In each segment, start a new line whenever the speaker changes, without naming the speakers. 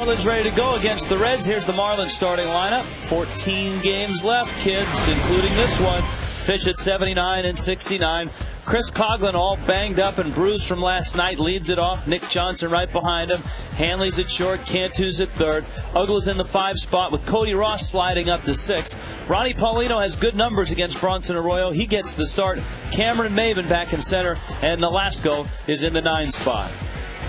Marlins ready to go against the Reds. Here's the Marlins starting lineup. 14 games left, kids, including this one. Fish at 79 and 69. Chris Coghlan, all banged up and bruised from last night, leads it off. Nick Johnson right behind him. Hanley's at short. Cantu's at third. Uggla's in the 5 spot with Cody Ross sliding up to 6. Ronnie Paulino has good numbers against Bronson Arroyo. He gets the start. Cameron Maven back in center. And Nolasco is in the 9 spot.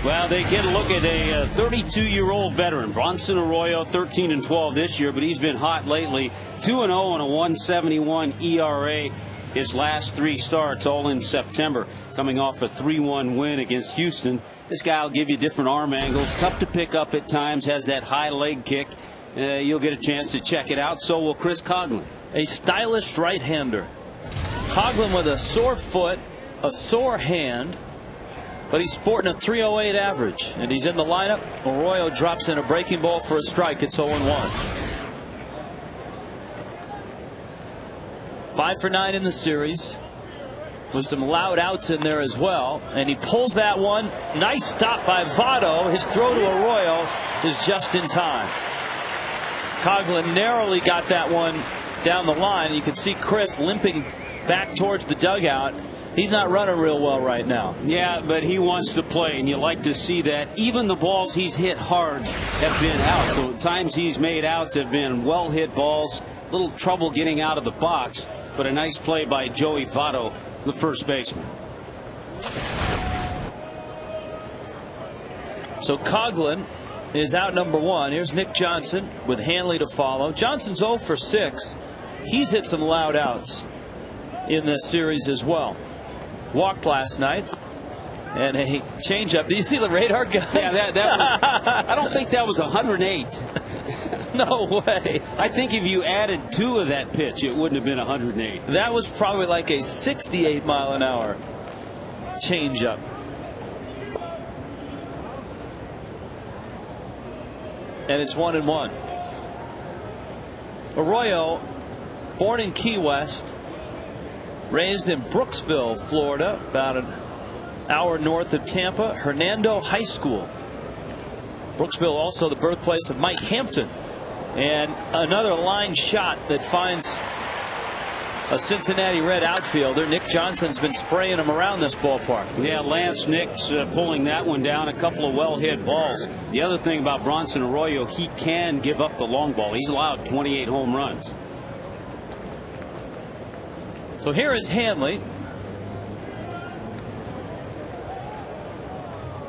Well, they get a look at a 32-year-old veteran. Bronson Arroyo, 13 and 12 this year, but he's been hot lately. 2-0 and a 1.71 ERA. His last 3 starts, all in September, coming off a 3-1 win against Houston. This guy will give you different arm angles. Tough to pick up at times. Has that high leg kick. You'll get a chance to check it out. So will Chris Coghlan.
A stylish right-hander. Coghlan with a sore foot, a sore hand, but he's sporting a 308 average, and he's in the lineup. Arroyo drops in a breaking ball for a strike. It's 0-1. 5 for 9 in the series, with some loud outs in there as well, and he pulls that one. Nice stop by Votto. His throw to Arroyo is just in time. Coghlan narrowly got that one down the line. You can see Chris limping back towards the dugout. He's not running real well right now.
Yeah, but he wants to play, and you like to see that. Even the balls he's hit hard have been out. So times he's made outs have been well hit balls. Little trouble getting out of the box, but a nice play by Joey Votto, the first baseman.
So Coghlan is out number 1. Here's Nick Johnson with Hanley to follow. Johnson's 0 for 6. He's hit some loud outs in this series as well. Walked last night, and a changeup. Do you see the radar gun?
Yeah, that was, I don't think that was 108.
No way.
I think if you added 2 of that pitch, it wouldn't have been 108.
That was probably like a 68-mile-an-hour changeup. And it's 1-1. Arroyo, born in Key West, raised in Brooksville, Florida, about an hour north of Tampa. Hernando High School. Brooksville also the birthplace of Mike Hampton. And another line shot that finds a Cincinnati Red outfielder. Nick Johnson's been spraying him around this ballpark.
Yeah, Lance Nix pulling that one down. A couple of well-hit balls. The other thing about Bronson Arroyo, he can give up the long ball. He's allowed 28 home runs.
So here is Hanley.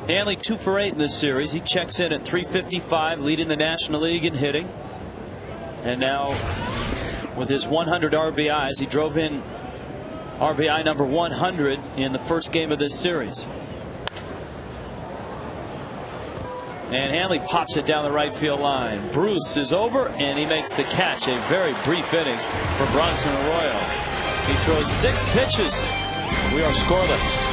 Hanley 2 for 8 in this series. He checks in at .355, leading the National League in hitting. And now with his 100 RBIs, he drove in RBI number 100 in the first game of this series. And Hanley pops it down the right field line. Bruce is over, and he makes the catch. A very brief inning for Bronson Arroyo. He throws 6 pitches. We are scoreless.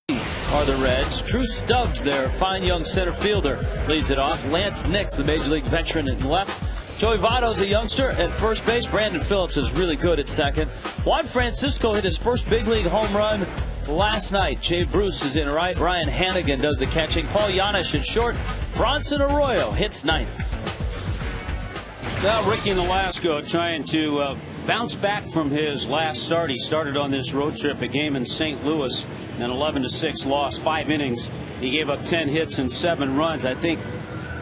are the Reds. Drew Stubbs, their fine young center fielder, leads it off. Lance Nix, the major league veteran, in left. Joey Votto's a youngster at first base. Brandon Phillips is really good at second. Juan Francisco hit his first big league home run last night. Jay Bruce is in right. Ryan Hannigan does the catching. Paul Janisch at short. Bronson Arroyo hits ninth.
Now Ricky Nolasco trying to bounce back from his last start. He started on this road trip, a game in St. Louis, an 11-6 loss, 5 innings. He gave up 10 hits and 7 runs. I think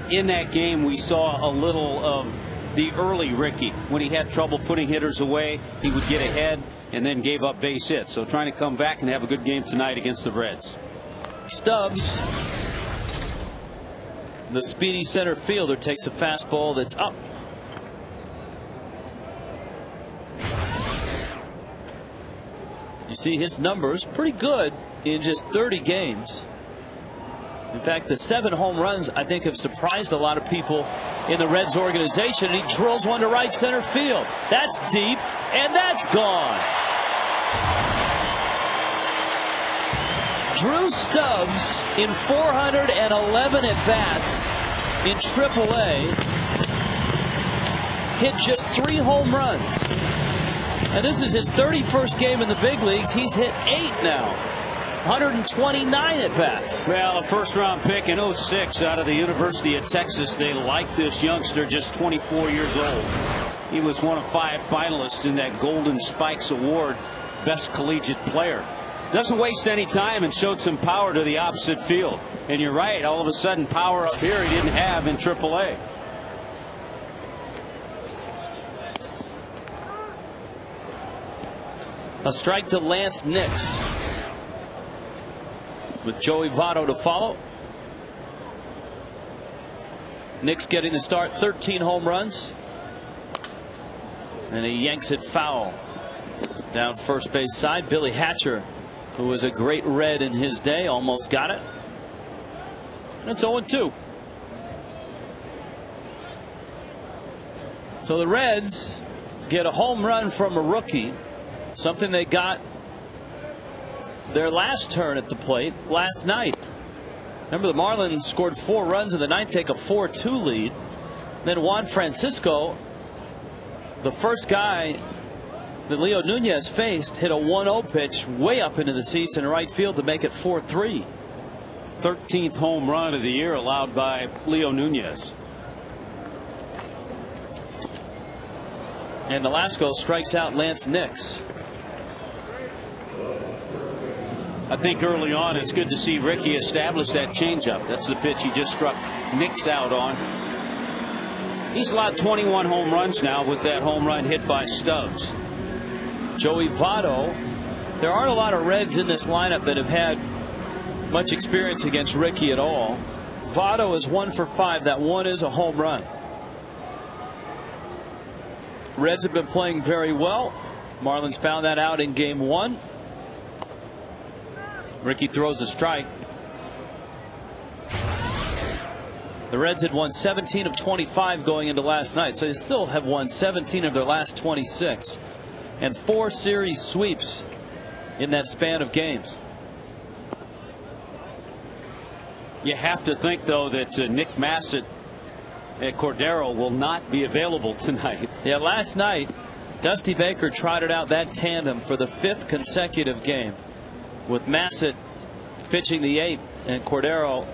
in that game we saw a little of the early Ricky. When he had trouble putting hitters away, he would get ahead and then gave up base hits. So trying to come back and have a good game tonight against the Reds.
Stubbs, the speedy center fielder, takes a fastball that's up. You see his numbers pretty good in just 30 games. In fact, the 7 home runs I think have surprised a lot of people in the Reds organization. And he drills one to right center field. That's deep, and that's gone. Drew Stubbs, in 411 at bats in AAA, hit just 3 home runs. And this is his 31st game in the big leagues. He's hit 8 now. 129 at bats.
Well, a first-round pick in 06 out of the University of Texas. They like this youngster, just 24 years old. He was one of 5 finalists in that Golden Spikes Award, best collegiate player. Doesn't waste any time and showed some power to the opposite field. And you're right, all of a sudden power up here he didn't have in AAA.
A strike to Lance Nix, with Joey Votto to follow. Nix getting the start, 13 home runs. And he yanks it foul down first base side. Billy Hatcher, who was a great Red in his day, almost got it. And it's 0-2. So the Reds get a home run from a rookie, something they got their last turn at the plate last night. Remember, the Marlins scored 4 runs in the ninth, take a 4-2 lead. Then Juan Francisco, the first guy that Leo Nunez faced, hit a 1-0 pitch way up into the seats in right field to make it 4-3.
13th home run of the year allowed by Leo Nunez.
And Nolasco strikes out Lance Nix.
I think early on it's good to see Ricky establish that changeup. That's the pitch he just struck Nix out on. He's allowed 21 home runs now with that home run hit by Stubbs.
Joey Votto. There aren't a lot of Reds in this lineup that have had much experience against Ricky at all. Votto is 1 for 5. That one is a home run. Reds have been playing very well. Marlins found that out in game 1. Ricky throws a strike. The Reds had won 17 of 25 going into last night, so they still have won 17 of their last 26, and 4 series sweeps in that span of games.
You have to think, though, that Nick Massett and Cordero will not be available tonight.
Yeah, last night Dusty Baker trotted out that tandem for the 5th consecutive game, with Massett pitching the 8th and Cordero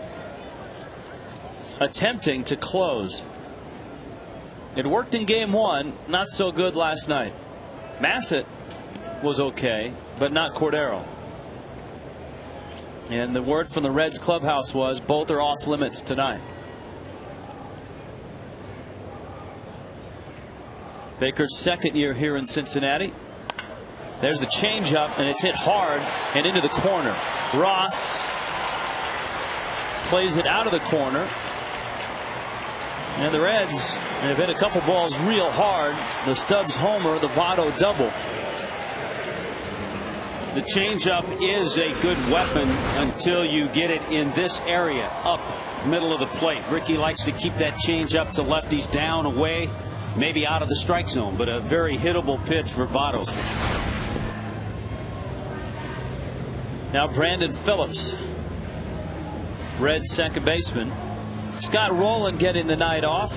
attempting to close. It worked in game 1, not so good last night. Massett was okay, but not Cordero. And the word from the Reds clubhouse was both are off limits tonight. Baker's 2nd year here in Cincinnati. There's the changeup, and it's hit hard and into the corner. Ross plays it out of the corner. And the Reds have hit a couple balls real hard. The Stubbs homer, the Votto double.
The changeup is a good weapon until you get it in this area, up middle of the plate. Ricky likes to keep that changeup to lefties down, away, maybe out of the strike zone, but a very hittable pitch for Votto.
Now Brandon Phillips, Red second baseman. Scott Rowland getting the night off,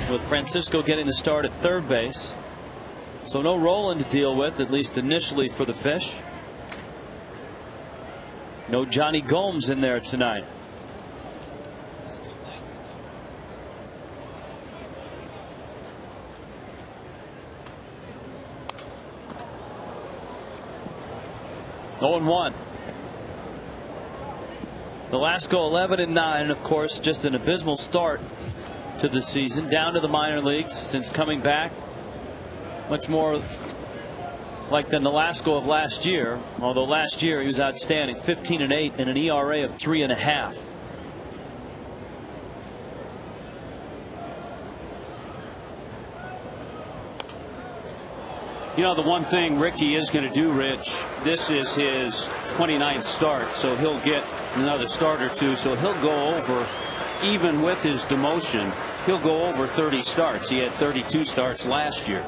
with Francisco getting the start at third base. So no Rowland to deal with, at least initially for the Fish. No Johnny Gomes in there tonight. Oh, 0-1. Velasco 11-9, and of course just an abysmal start to the season, down to the minor leagues since coming back. Much more like the Velasco of last year, although last year he was outstanding, 15-8 and an ERA of 3.5.
You know, the one thing Ricky is going to do, Rich, this is his 29th start, so he'll get another start or two, so he'll go over, even with his demotion, he'll go over 30 starts. He had 32 starts last year.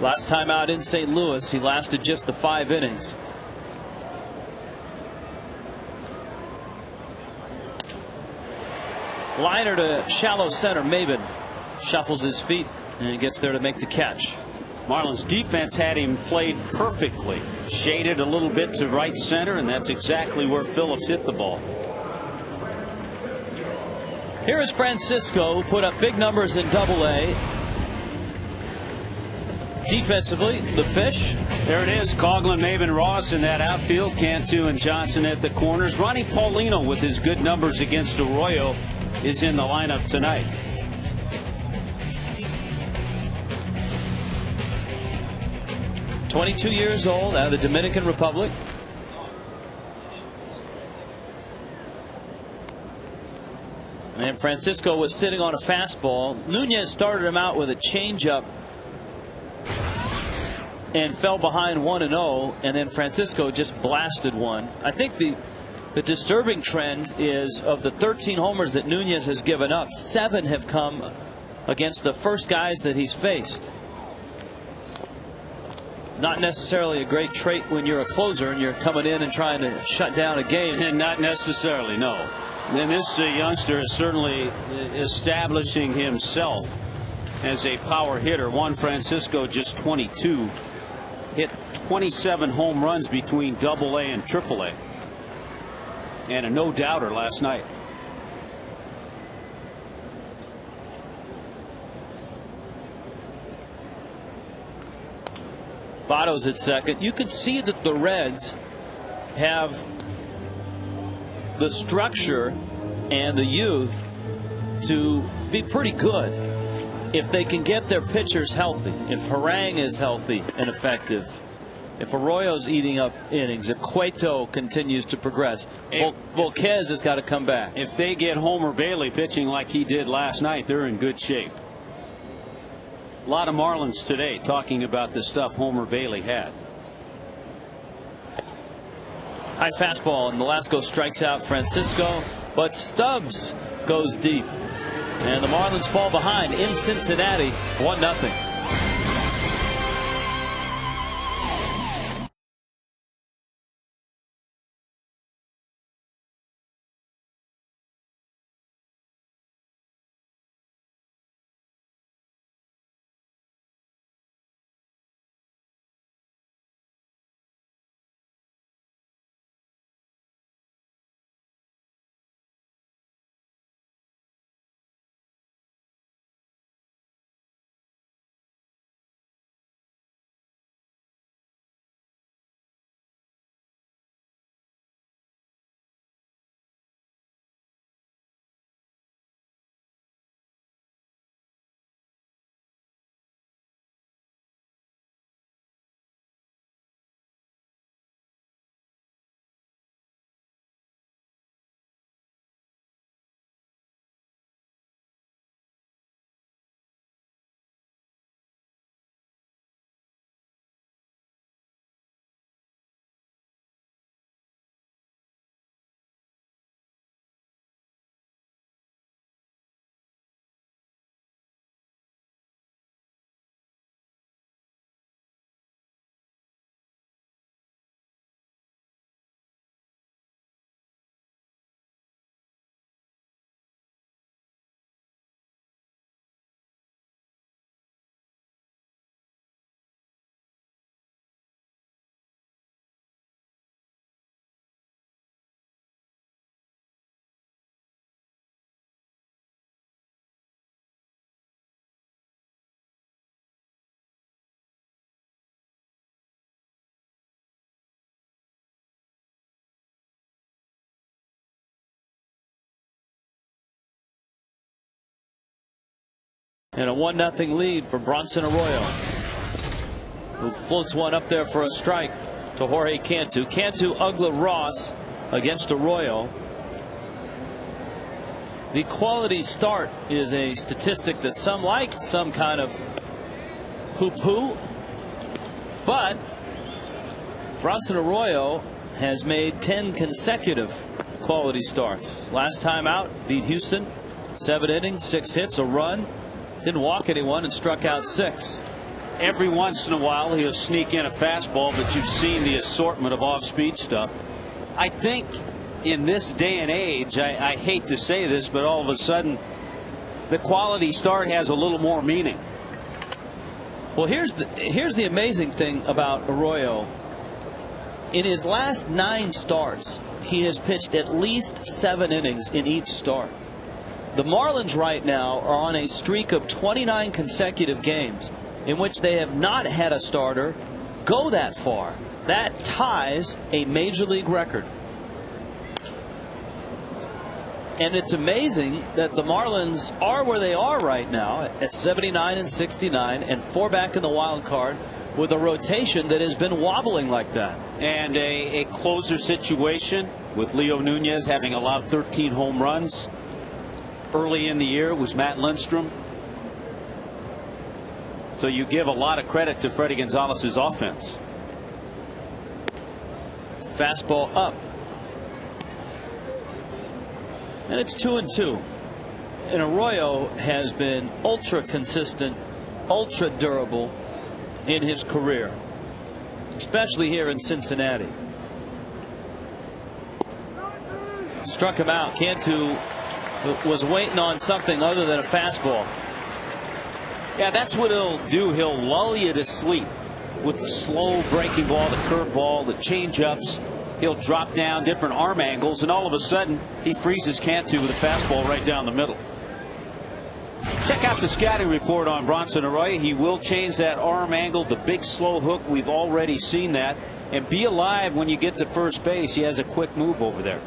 Last time out in St. Louis, he lasted just the 5 innings. Liner to shallow center. Maben shuffles his feet and gets there to make the catch.
Marlins defense had him played perfectly, shaded a little bit to right center, and that's exactly where Phillips hit the ball.
Here is Francisco, who put up big numbers in Double-A. Defensively, the Fish.
There it is. Coghlan, Maben, Ross in that outfield. Cantu and Johnson at the corners. Ronnie Paulino, with his good numbers against Arroyo, is in the lineup tonight.
"22 years old, out of the Dominican Republic. And Francisco was sitting on a fastball. Nunez started him out with a changeup and fell behind 1-0, and then Francisco just blasted one. I think the disturbing trend is, of the 13 homers that Nunez has given up, 7 have come against the first guys that he's faced. Not necessarily a great trait when you're a closer and you're coming in and trying to shut down a game.
And not necessarily, no. And this youngster is certainly establishing himself as a power hitter. Juan Francisco, just 22, hit 27 home runs between Double-A and Triple-A, and a no-doubter last night.
Votto's at second. You could see that the Reds have the structure and the youth to be pretty good if they can get their pitchers healthy. If Harang is healthy and effective, if Arroyo's eating up innings, if Cueto continues to progress, Volquez has got to come back.
If they get Homer Bailey pitching like he did last night, they're in good shape. A lot of Marlins today talking about the stuff Homer Bailey had.
High fastball, and Velasco strikes out Francisco, but Stubbs goes deep, and the Marlins fall behind in Cincinnati 1-0. And a 1-0 lead for Bronson Arroyo, who floats one up there for a strike to Jorge Cantu. Cantu, Ugla, Ross against Arroyo. The quality start is a statistic that some like, some kind of poo-poo. But Bronson Arroyo has made 10 consecutive quality starts. Last time out, beat Houston, 7 innings, 6 hits, a run. Didn't walk anyone and struck out 6.
Every once in a while he'll sneak in a fastball, but you've seen the assortment of off-speed stuff. I think in this day and age, I hate to say this, but all of a sudden the quality start has a little more meaning.
Well, here's the amazing thing about Arroyo. In his last 9 starts, he has pitched at least 7 innings in each start. The Marlins right now are on a streak of 29 consecutive games in which they have not had a starter go that far. That ties a major league record. And it's amazing that the Marlins are where they are right now at 79 and 69 and 4 back in the wild card with a rotation that has been wobbling like that.
And a closer situation with Leo Nunez having allowed 13 home runs. Early in the year it was Matt Lindstrom. So you give a lot of credit to Freddie Gonzalez's offense.
Fastball up. And it's 2-2. And Arroyo has been ultra consistent, ultra durable in his career, especially here in Cincinnati. Struck him out. Cantu was waiting on something other than a fastball.
Yeah, that's what he'll do. He'll lull you to sleep with the slow breaking ball, the curveball, the change-ups. He'll drop down different arm angles, and all of a sudden he freezes Cantu with a fastball right down the middle. Check out the scouting report on Bronson Arroyo. He will change that arm angle, the big slow hook. We've already seen that. And be alive when you get to first base. He has a quick move over there.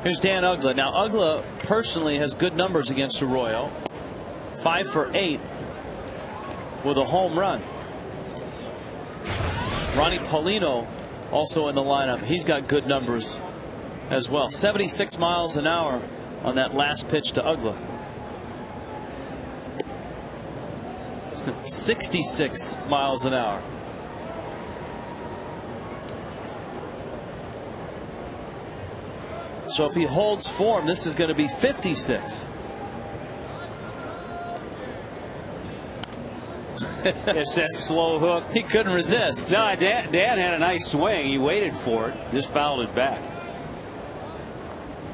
Here's Dan Ugla. Now Ugla personally has good numbers against Arroyo. 5 for 8 with a home run. Ronnie Paulino also in the lineup. He's got good numbers as well. 76 miles an hour on that last pitch to Ugla. 66 miles an hour. So if he holds form, this is going to be 56.
It's that slow hook.
He couldn't resist.
No, Dan had a nice swing. He waited for it, just fouled it back.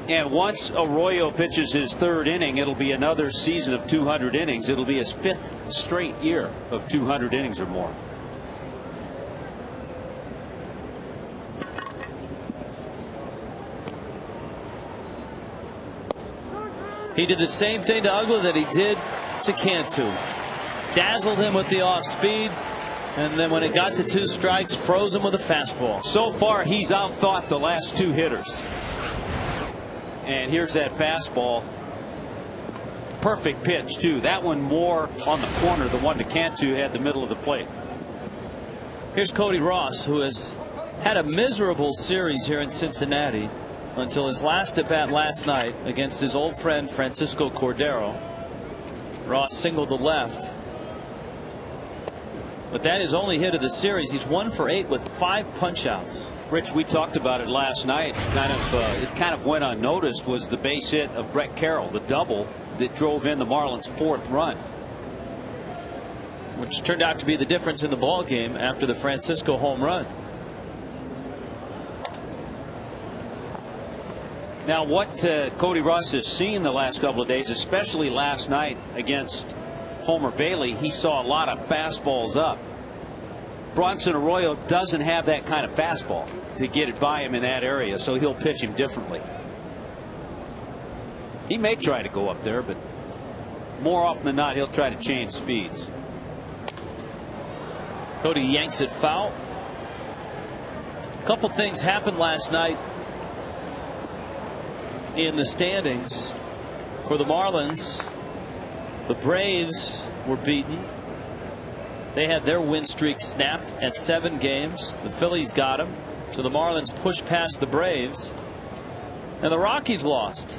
And once Arroyo pitches his 3rd inning, it'll be another season of 200 innings. It'll be his 5th straight year of 200 innings or more.
He did the same thing to Ugla that he did to Cantu. Dazzled him with the off speed, and then when it got to 2 strikes, froze him with a fastball.
So far he's outthought the last 2 hitters. And here's that fastball. Perfect pitch too. That one more on the corner. The one to Cantu had the middle of the plate.
Here's Cody Ross, who has had a miserable series here in Cincinnati until his last at bat last night against his old friend Francisco Cordero. Ross singled the left, but that is only hit of the series. He's 1 for 8 with 5 punch-outs.
Rich, we talked about it last night. It kind of went unnoticed was the base hit of Brett Carroll, the double that drove in the Marlins' 4th run,
which turned out to be the difference in the ball game after the Francisco home run.
Now what Cody Ross has seen the last couple of days, especially last night against Homer Bailey, he saw a lot of fastballs up. Bronson Arroyo doesn't have that kind of fastball to get it by him in that area, so he'll pitch him differently. He may try to go up there, but more often than not he'll try to change speeds.
Cody yanks it foul. A couple things happened last night in the standings for the Marlins. The Braves were beaten. They had their win streak snapped at 7 games. The Phillies got them. So the Marlins pushed past the Braves. And the Rockies lost.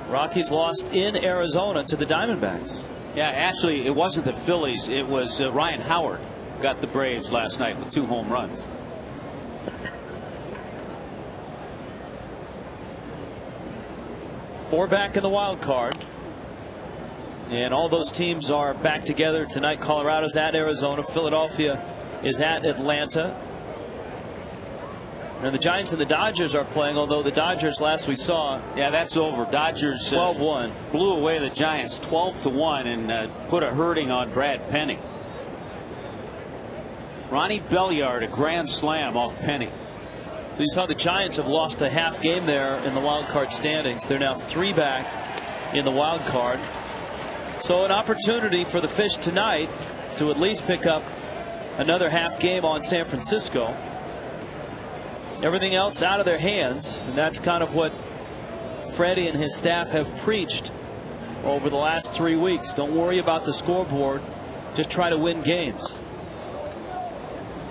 Rockies lost in Arizona to the Diamondbacks.
Yeah, actually, it wasn't the Phillies. It was Ryan Howard got the Braves last night with 2 home runs.
Four back in the wild card. And all those teams are back together tonight. Colorado's at Arizona. Philadelphia is at Atlanta. And the Giants and the Dodgers are playing, although the Dodgers, last we saw.
Yeah, that's over. Dodgers
12-1.
Blew away the Giants 12-1 and put a hurting on Brad Penny. Ronnie Belliard, a grand slam off Penny.
So you saw the Giants have lost a half game there in the wild card standings. They're now 3 back in the wild card. So an opportunity for the Fish tonight to at least pick up another half game on San Francisco. Everything else out of their hands, and that's kind of what Freddie and his staff have preached over the last 3 weeks. Don't worry about the scoreboard, just try to win games.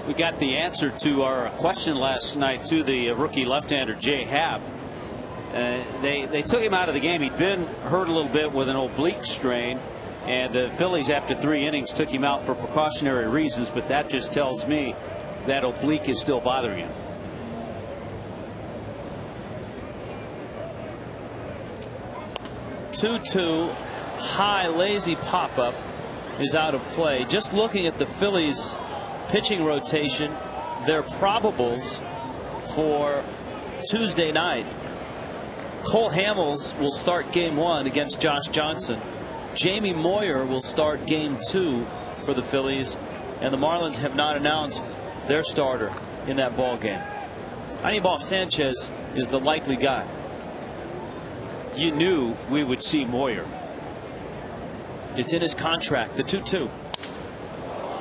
We got the answer to our question last night to the rookie left-hander Jay Happ. They took him out of the game. He'd been hurt a little bit with an oblique strain, and the Phillies after 3 innings took him out for precautionary reasons, but that just tells me that oblique is still bothering him.
Two high lazy pop-up is out of play. Just looking at the Phillies pitching rotation, their probables for Tuesday night. Cole Hamels will start game 1 against Josh Johnson. Jamie Moyer will start game 2 for the Phillies, and the Marlins have not announced their starter in that ball game. Anibal Sanchez is the likely guy.
You knew we would see Moyer.
It's in his contract. The 2-2.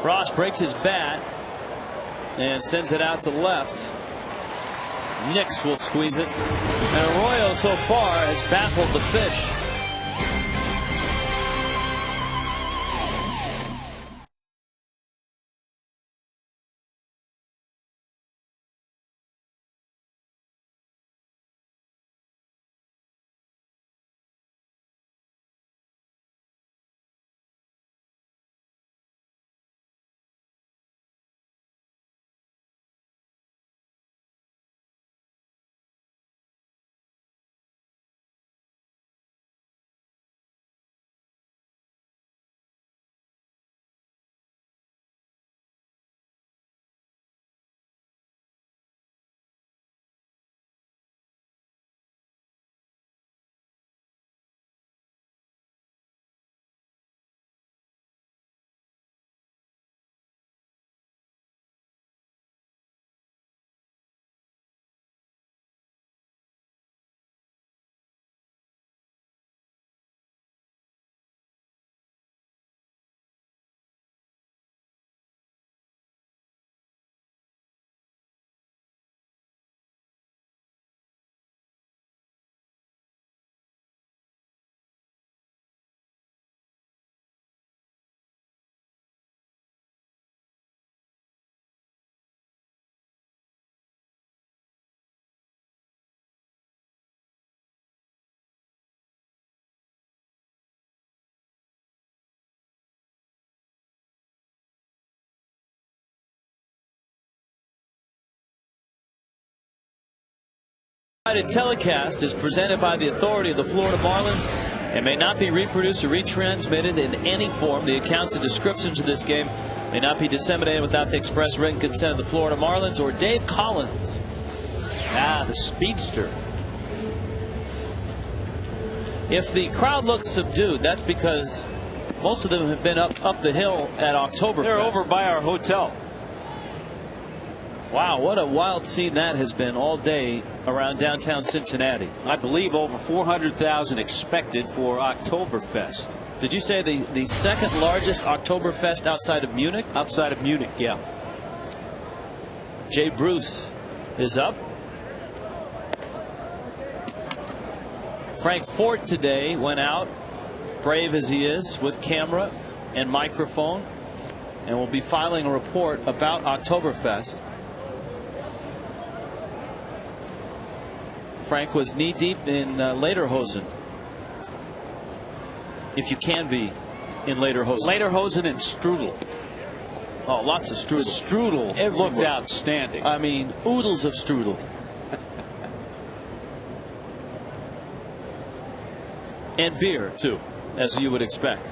Ross breaks his bat and sends it out to left. Nix will squeeze it. And Arroyo so far has baffled the Fish. Telecast is presented by the authority of the Florida Marlins and may not be reproduced or retransmitted in any form. The accounts and descriptions of this game may not be disseminated without the express written consent of the Florida Marlins or Dave Collins.
The speedster.
If the crowd looks subdued, that's because most of them have been up the hill at Oktoberfest.
They're over by our hotel.
Wow, what a wild scene that has been all day around downtown Cincinnati.
I believe over 400,000 expected for Oktoberfest.
Did you say the second largest Oktoberfest outside of Munich?
Outside of Munich, yeah.
Jay Bruce is up. Frank Fort today went out, brave as he is, with camera and microphone, and will be filing a report about Oktoberfest. Frank was knee deep in Lederhosen. If you can be in Lederhosen.
Lederhosen and strudel.
Oh, lots of strudel.
Strudel
Everywhere.
looked outstanding.
I mean, oodles of strudel. And beer, too, as you would expect.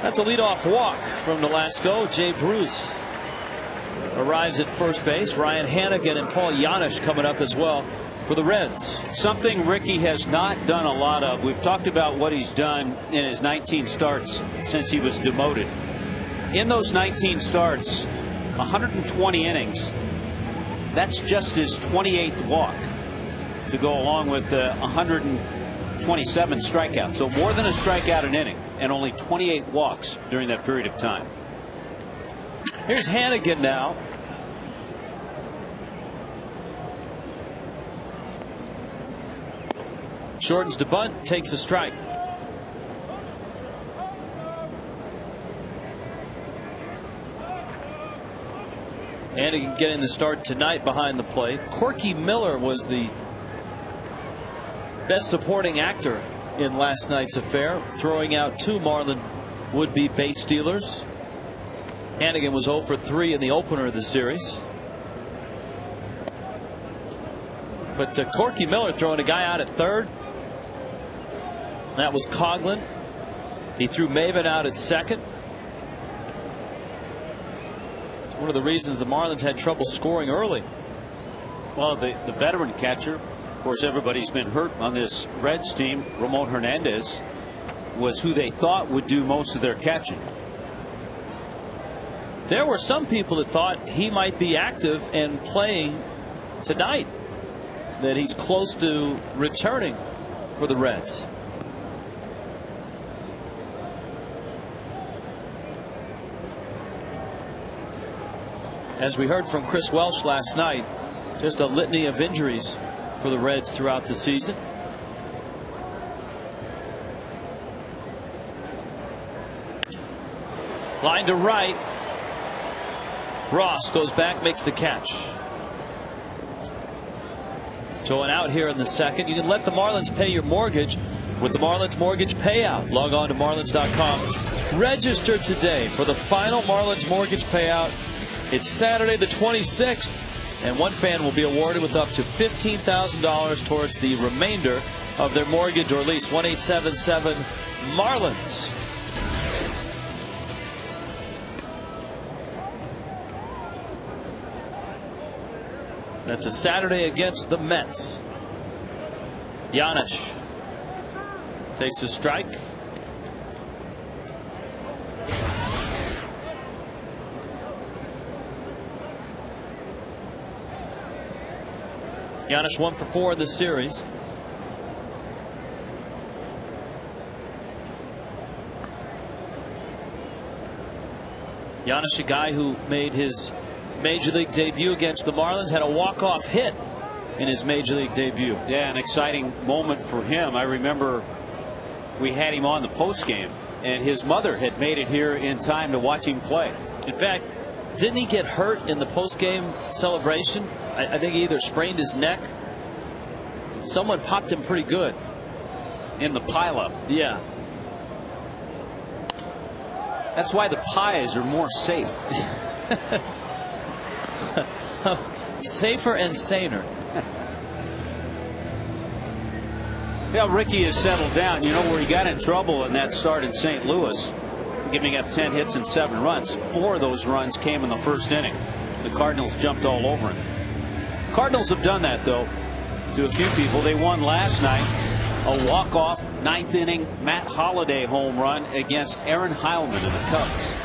That's a leadoff walk from Nolasco. Jay Bruce arrives at first base. Ryan Hannigan and Paul Janisch coming up as well for the Reds.
Something Ricky has not done a lot of. We've talked about what he's done in his 19 starts since he was demoted. In those 19 starts, 120 innings. That's just his 28th walk to go along with the 127 strikeouts. So more than a strikeout an inning, and only 28 walks during that period of time.
Here's Hannigan now. Shortens to bunt, takes a strike. Hannigan getting the start tonight behind the plate. Corky Miller was the best supporting actor in last night's affair, throwing out 2 Marlin would-be base stealers. Hannigan was 0 for 3 in the opener of the series. But Corky Miller throwing a guy out at third. That was Coghlan. He threw Maven out at second. It's one of the reasons the Marlins had trouble scoring early.
Well, the veteran catcher, of course, everybody's been hurt on this Reds team. Ramon Hernandez was who they thought would do most of their catching.
There were some people that thought he might be active and playing tonight, that he's close to returning for the Reds. As we heard from Chris Welsh last night, just a litany of injuries for the Reds throughout the season. Line to right. Ross goes back, makes the catch. So an out here in the second. You can let the Marlins pay your mortgage with the Marlins Mortgage Payout. Log on to Marlins.com. Register today for the final Marlins Mortgage Payout. It's Saturday the 26th, and one fan will be awarded with up to $15,000 towards the remainder of their mortgage or lease. 1-877 Marlins. That's a Saturday against the Mets. Janisch takes a strike. Janisch 1 for 4 in the series. Janisch, a guy who made his Major League debut against the Marlins, had a walk-off hit in his Major League debut.
Yeah, an exciting moment for him. I remember we had him on the postgame, and his mother had made it here in time to watch him play.
In fact, didn't he get hurt in the postgame celebration? I think he either sprained his neck. Someone popped him pretty good
in the pileup.
Yeah.
That's why the pies are more safe.
Safer and saner.
Yeah, Ricky has settled down. You know where he got in trouble in that start in St. Louis, giving up 10 hits and 7 runs. 4 of those runs came in the first inning. The Cardinals jumped all over him. Cardinals have done that, though, to a few people. They won last night. A walk-off 9th inning Matt Holliday home run against Aaron Heilman and the Cubs.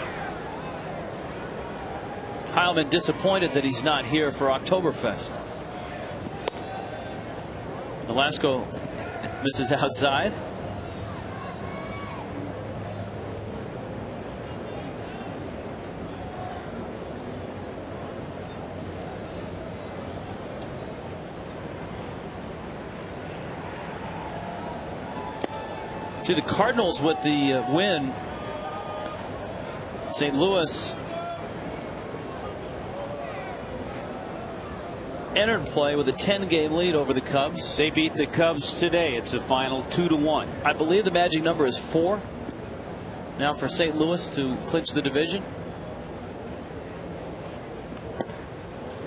Heilman disappointed that he's not here for Oktoberfest. Nolasco misses outside. See the Cardinals with the win. St. Louis entered play with a 10-game lead over the Cubs.
They beat the Cubs today. It's a final 2-1.
I believe the magic number is 4 now for St. Louis to clinch the division.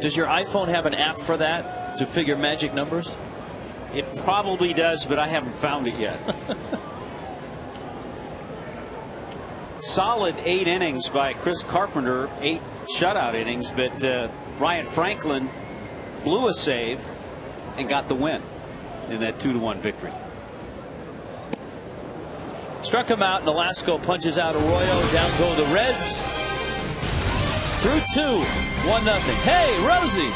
Does your iPhone have an app for that to figure magic numbers?
It probably does, but I haven't found it yet. Solid 8 innings by Chris Carpenter, 8 shutout innings, but Ryan Franklin blew a save and got the win in that 2-1 victory.
Struck him out, and Nolasco punches out Arroyo. Down go the Reds. Through 2, 1-0. Hey, Rosie.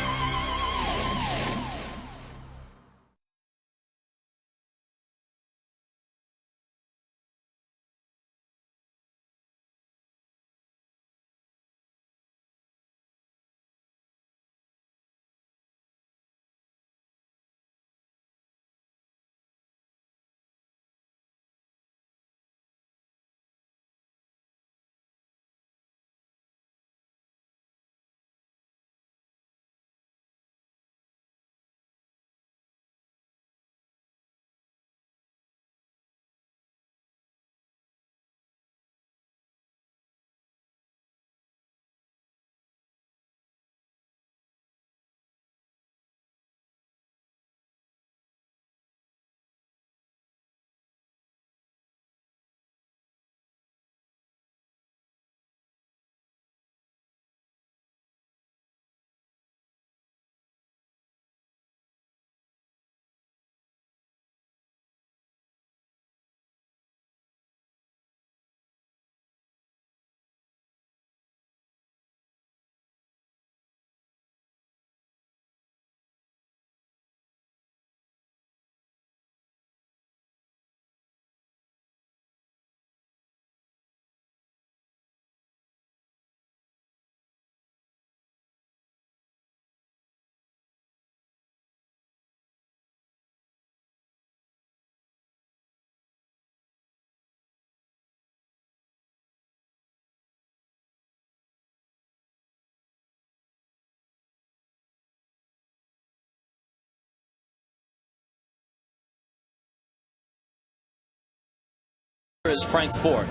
Is Frank Ford.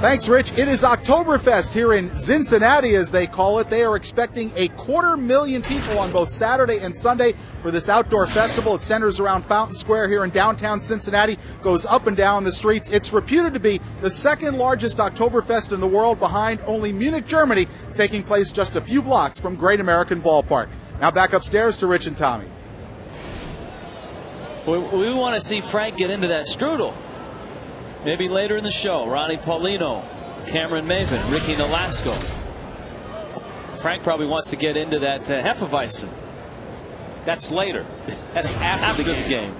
Thanks, Rich. It is Oktoberfest here in Cincinnati, as they call it. They are expecting 250,000 people on both Saturday and Sunday for this outdoor festival. It centers around Fountain Square here in downtown Cincinnati, goes up and down the streets. It's reputed to be the second largest Oktoberfest in the world, behind only Munich, Germany, taking place just a few blocks from Great American Ballpark. Now back upstairs to Rich and Tommy.
We want to see Frank get into that strudel. Maybe later in the show. Ronnie Paulino, Cameron Maven, Ricky Nolasco. Frank probably wants to get into that Hefeweizen.
That's later. That's after the game.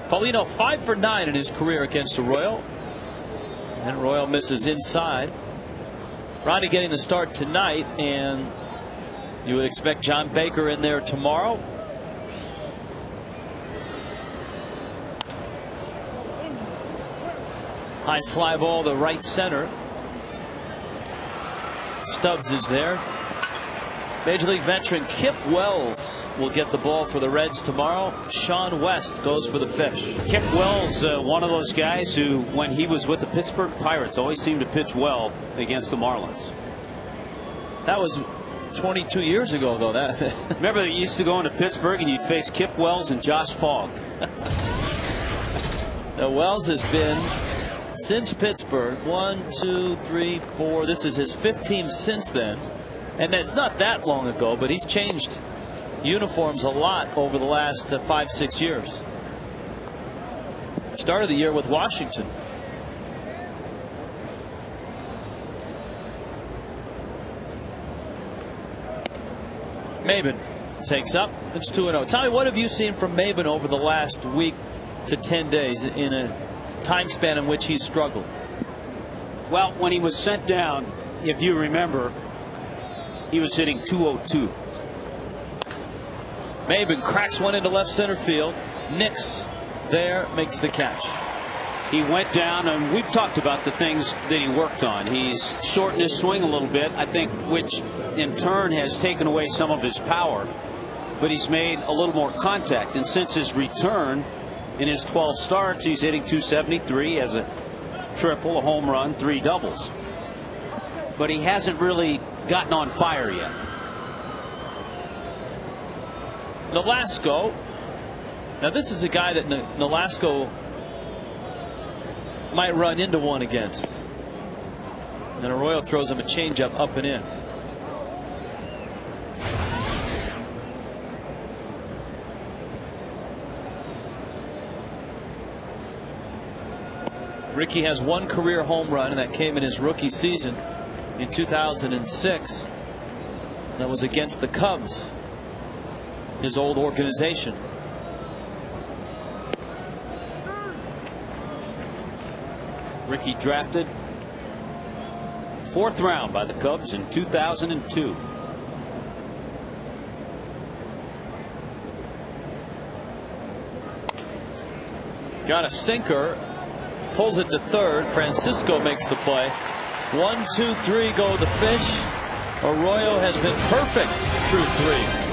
Paulino 5 for 9 in his career against Arroyo. And Arroyo misses inside. Ronnie getting the start tonight, and you would expect John Baker in there tomorrow. High fly ball to right center. Stubbs is there. Major League veteran Kip Wells will get the ball for the Reds tomorrow. Sean West goes for the Fish.
Kip Wells, one of those guys who, when he was with the Pittsburgh Pirates, always seemed to pitch well against the Marlins.
That was 22 years ago, though.
Remember, they used to go into Pittsburgh and you'd face Kip Wells and Josh Fogg.
Now, Wells has been, since Pittsburgh, 1, 2, 3, 4. This is his 5th team since then. And it's not that long ago, but he's changed uniforms a lot over the last 5, 6 years. Started the year with Washington. Maben takes up. It's 2-0. Tommy, what have you seen from Maben over the last week to 10 days in a time span in which he's struggled?
Well, when he was sent down, if you remember, he was hitting .202.
Maben cracks one into left center field. Nix there makes the catch.
He went down, and we've talked about the things that he worked on. He's shortened his swing a little bit, I think, which in turn has taken away some of his power. But he's made a little more contact, and since his return in his 12 starts, he's hitting .273 as a triple, a home run, 3 doubles. But he hasn't really gotten on fire yet.
Nolasco. Now this is a guy that Nolasco might run into one against. And Arroyo throws him a changeup up and in. Ricky has 1 career home run, and that came in his rookie season in 2006. That was against the Cubs, his old organization.
Ricky drafted 4th round by the Cubs in 2002.
Got a sinker, pulls it to third. Francisco makes the play. 1, 2, 3 go the fish. Arroyo has been perfect through 3.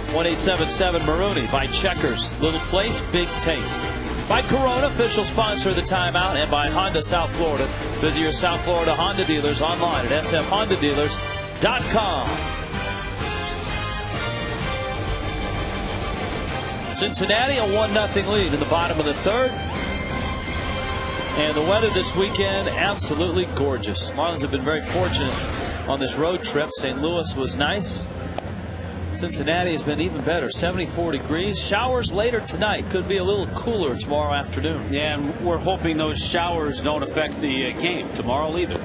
.1877 Marooney by Checkers. Little place, big taste. By Corona, official sponsor of the timeout, and by Honda South Florida. Visit your South Florida Honda dealers online at sfhondadealers.com. Cincinnati a 1-0 lead in the bottom of the 3rd. And the weather this weekend absolutely gorgeous. Marlins have been very fortunate on this road trip. St. Louis was nice. Cincinnati has been even better, 74 degrees. Showers later tonight. Could be a little cooler tomorrow afternoon.
Yeah, and we're hoping those showers don't affect the game tomorrow either.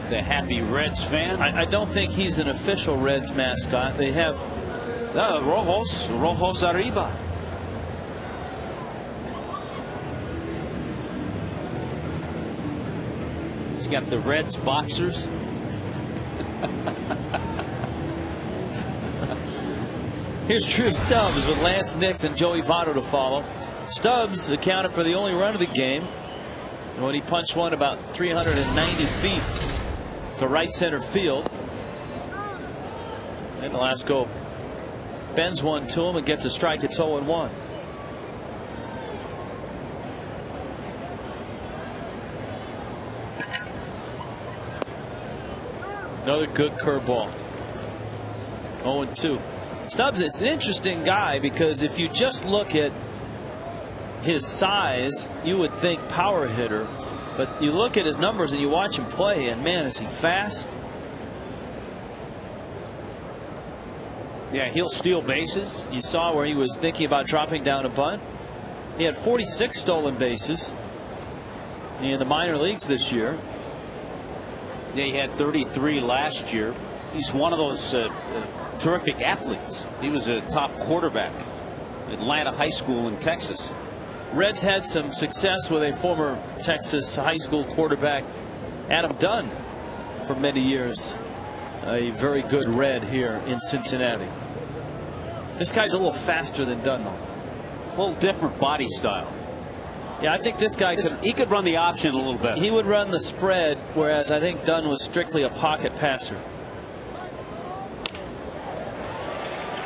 The happy Reds fan.
I don't think he's an official Reds mascot. They have
Rojos arriba. He's got the Reds boxers.
Here's Drew Stubbs with Lance Nix and Joey Votto to follow. Stubbs accounted for the only run of the game when he punched one about 390 feet to right center field. And Nolasco bends one to him and gets a strike. It's 0-1. Another good curveball. 0-2. Stubbs is an interesting guy because if you just look at his size, you would think power hitter. But you look at his numbers and you watch him play, and man, is he fast.
Yeah, he'll steal bases.
You saw where he was thinking about dropping down a bunt. He had 46 stolen bases in the minor leagues this year.
Yeah, he had 33 last year. He's one of those terrific athletes. He was a top quarterback at Atlanta High School in Texas.
Reds had some success with a former Texas high school quarterback, Adam Dunn, for many years. A very good Red here in Cincinnati. This guy's a little faster than Dunn, though.
A little different body style.
Yeah, I think this guy
could run the option a little better.
He would run the spread, whereas I think Dunn was strictly a pocket passer.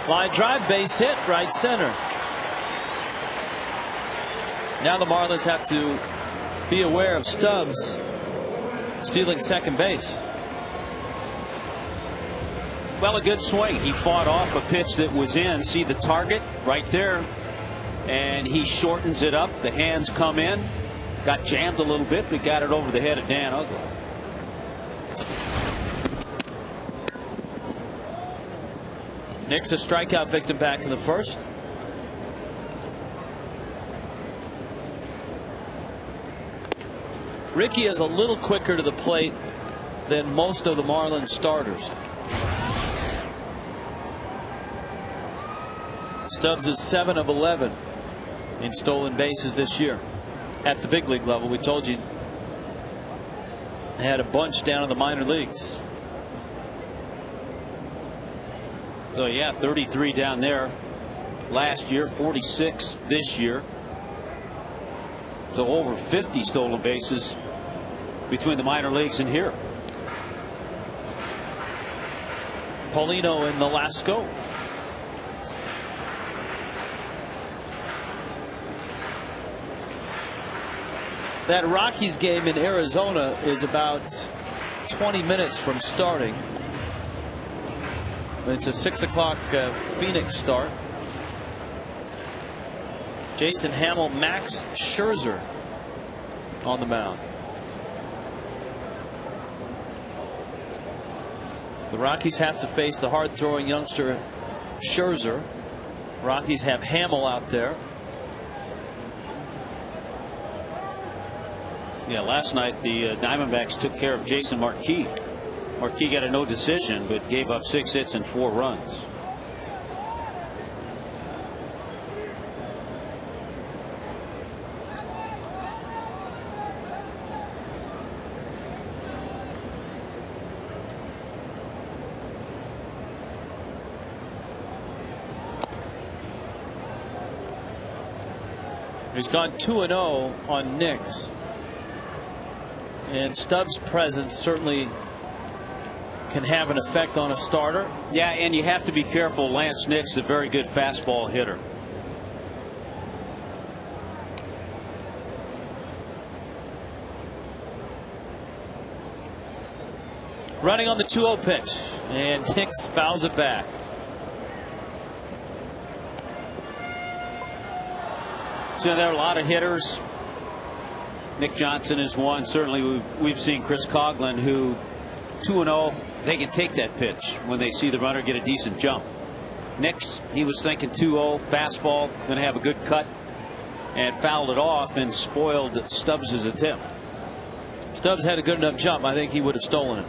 Line drive, base hit, right center. Now the Marlins have to be aware of Stubbs stealing second base.
Well, a good swing. He fought off a pitch that was in. See the target right there. And he shortens it up. The hands come in. Got jammed a little bit, but got it over the head of Dan Uggla.
Nick's a strikeout victim back in the first. Ricky is a little quicker to the plate than most of the Marlins starters. Stubbs is 7 of 11 in stolen bases this year at the big league level. We told you they had a bunch down in the minor leagues.
So yeah, 33 down there last year, 46 this year. So over 50 stolen bases between the minor leagues and here.
Paulino in the last go. That Rockies game in Arizona is about 20 minutes from starting. It's a 6 o'clock Phoenix start. Jason Hamill, Max Scherzer on the mound. The Rockies have to face the hard-throwing youngster Scherzer. Rockies have Hamill out there.
Yeah, last night the Diamondbacks took care of Jason Marquis. Marquis got a no decision, but gave up 6 hits and 4 runs.
He's gone 2-0 on Knicks. And Stubbs' presence certainly can have an effect on a starter.
Yeah, and you have to be careful. Lance Nick's a very good fastball hitter.
Running on the 2-0 pitch, and Nix fouls it back.
So there are a lot of hitters. Nick Johnson is one. Certainly we've seen Chris Coghlan, who 2-0, they can take that pitch when they see the runner get a decent jump. Nix, he was thinking 2-0 fastball, going to have a good cut, and fouled it off and spoiled Stubbs' attempt.
Stubbs had a good enough jump. I think he would have stolen it.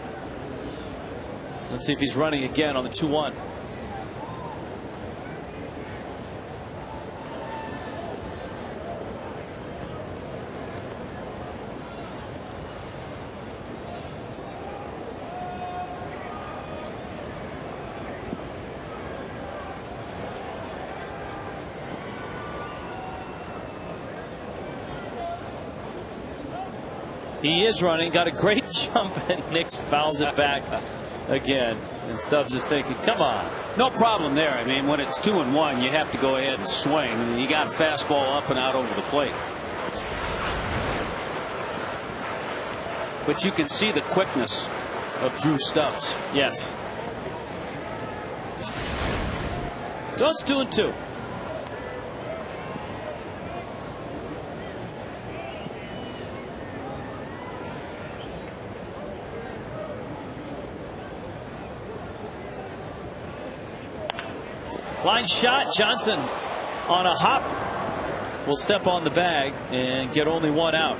Let's see if he's running again on the 2-1. He is running, got a great jump, and Nix fouls it back again. And Stubbs is thinking, come on.
No problem there. I mean, when it's 2-1, you have to go ahead and swing. You got a fastball up and out over the plate. But you can see the quickness of Drew Stubbs.
Yes. So it's 2-2. Line shot. Johnson on a hop will step on the bag and get only one out.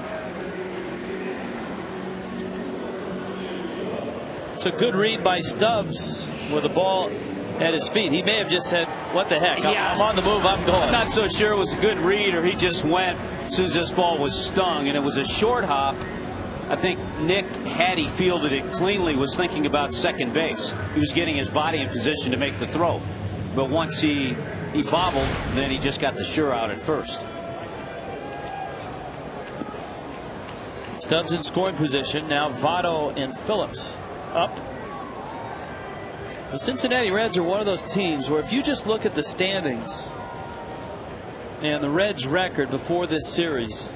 It's a good read by Stubbs with the ball at his feet. He may have just said, what the heck,
yeah.
I'm on the move, I'm going.
I'm not so sure it was a good read or he just went as soon as this ball was stung, and it was a short hop. I think Nick, had he fielded it cleanly, was thinking about second base. He was getting his body in position to make the throw. But once he bobbled, then he just got the sure out at first.
Stubbs in scoring position. Now Votto and Phillips up. The Cincinnati Reds are one of those teams where if you just look at the standings and the Reds' record before this series,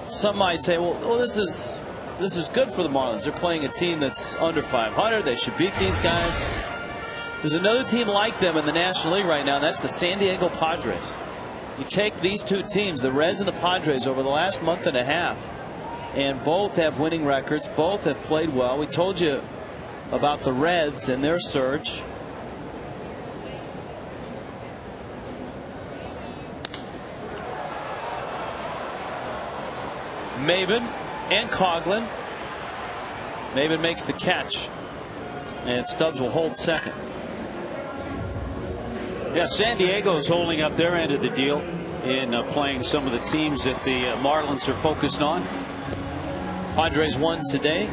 some might say, well, this is good for the Marlins. They're playing a team that's under 500. They should beat these guys. There's another team like them in the National League right now, and that's the San Diego Padres. You take these two teams, the Reds and the Padres, over the last month and a half, and both have winning records. Both have played well. We told you about the Reds and their surge. Maven and Coghlan. Maven makes the catch, and Stubbs will hold second.
Yeah, San Diego's holding up their end of the deal in playing some of the teams that the Marlins are focused on.
Padres won today.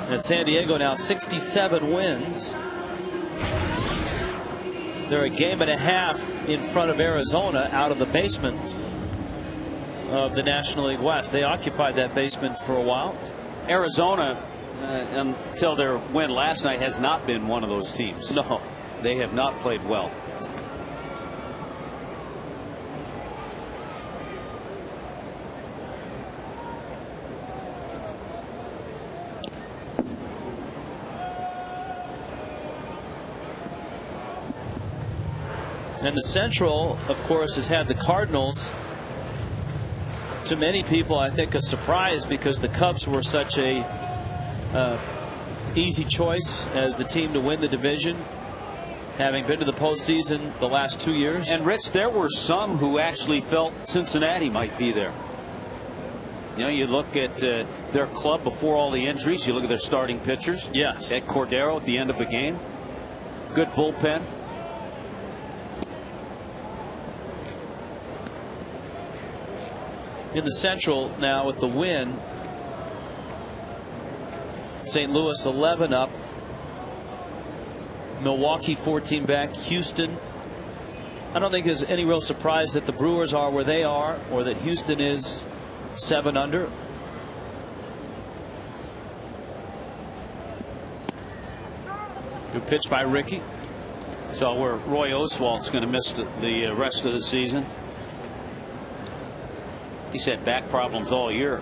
And San Diego now 67 wins. They're a game and a half in front of Arizona out of the basement of the National League West. They occupied that basement for a while.
Arizona, until their win last night, has not been one of those teams.
No,
they have not played well.
And the Central, of course, has had the Cardinals. To many people, I think, a surprise because the Cubs were such a easy choice as the team to win the division, having been to the postseason the last 2 years.
And Rich, there were some who actually felt Cincinnati might be there. You know, you look at their club before all the injuries. You look at their starting pitchers.
Yes.
At Cordero at the end of a game. Good bullpen.
In the Central now with the win, St. Louis 11 up, Milwaukee 14 back, Houston. I don't think there's any real surprise that the Brewers are where they are or that Houston is 7 under. Good pitch by Ricky.
So where Roy Oswalt's going to miss the rest of the season. He's had back problems all year.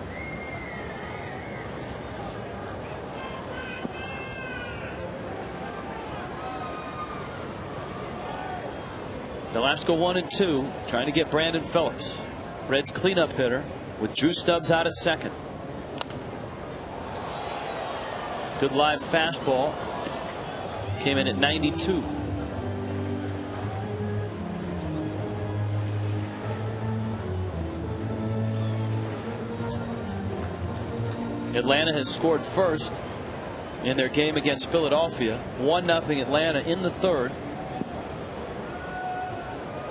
Velasco 1 and 2, trying to get Brandon Phillips. Reds cleanup hitter with Drew Stubbs out at second. Good live fastball. Came in at 92. Atlanta has scored first in their game against Philadelphia. 1-0 Atlanta in the third.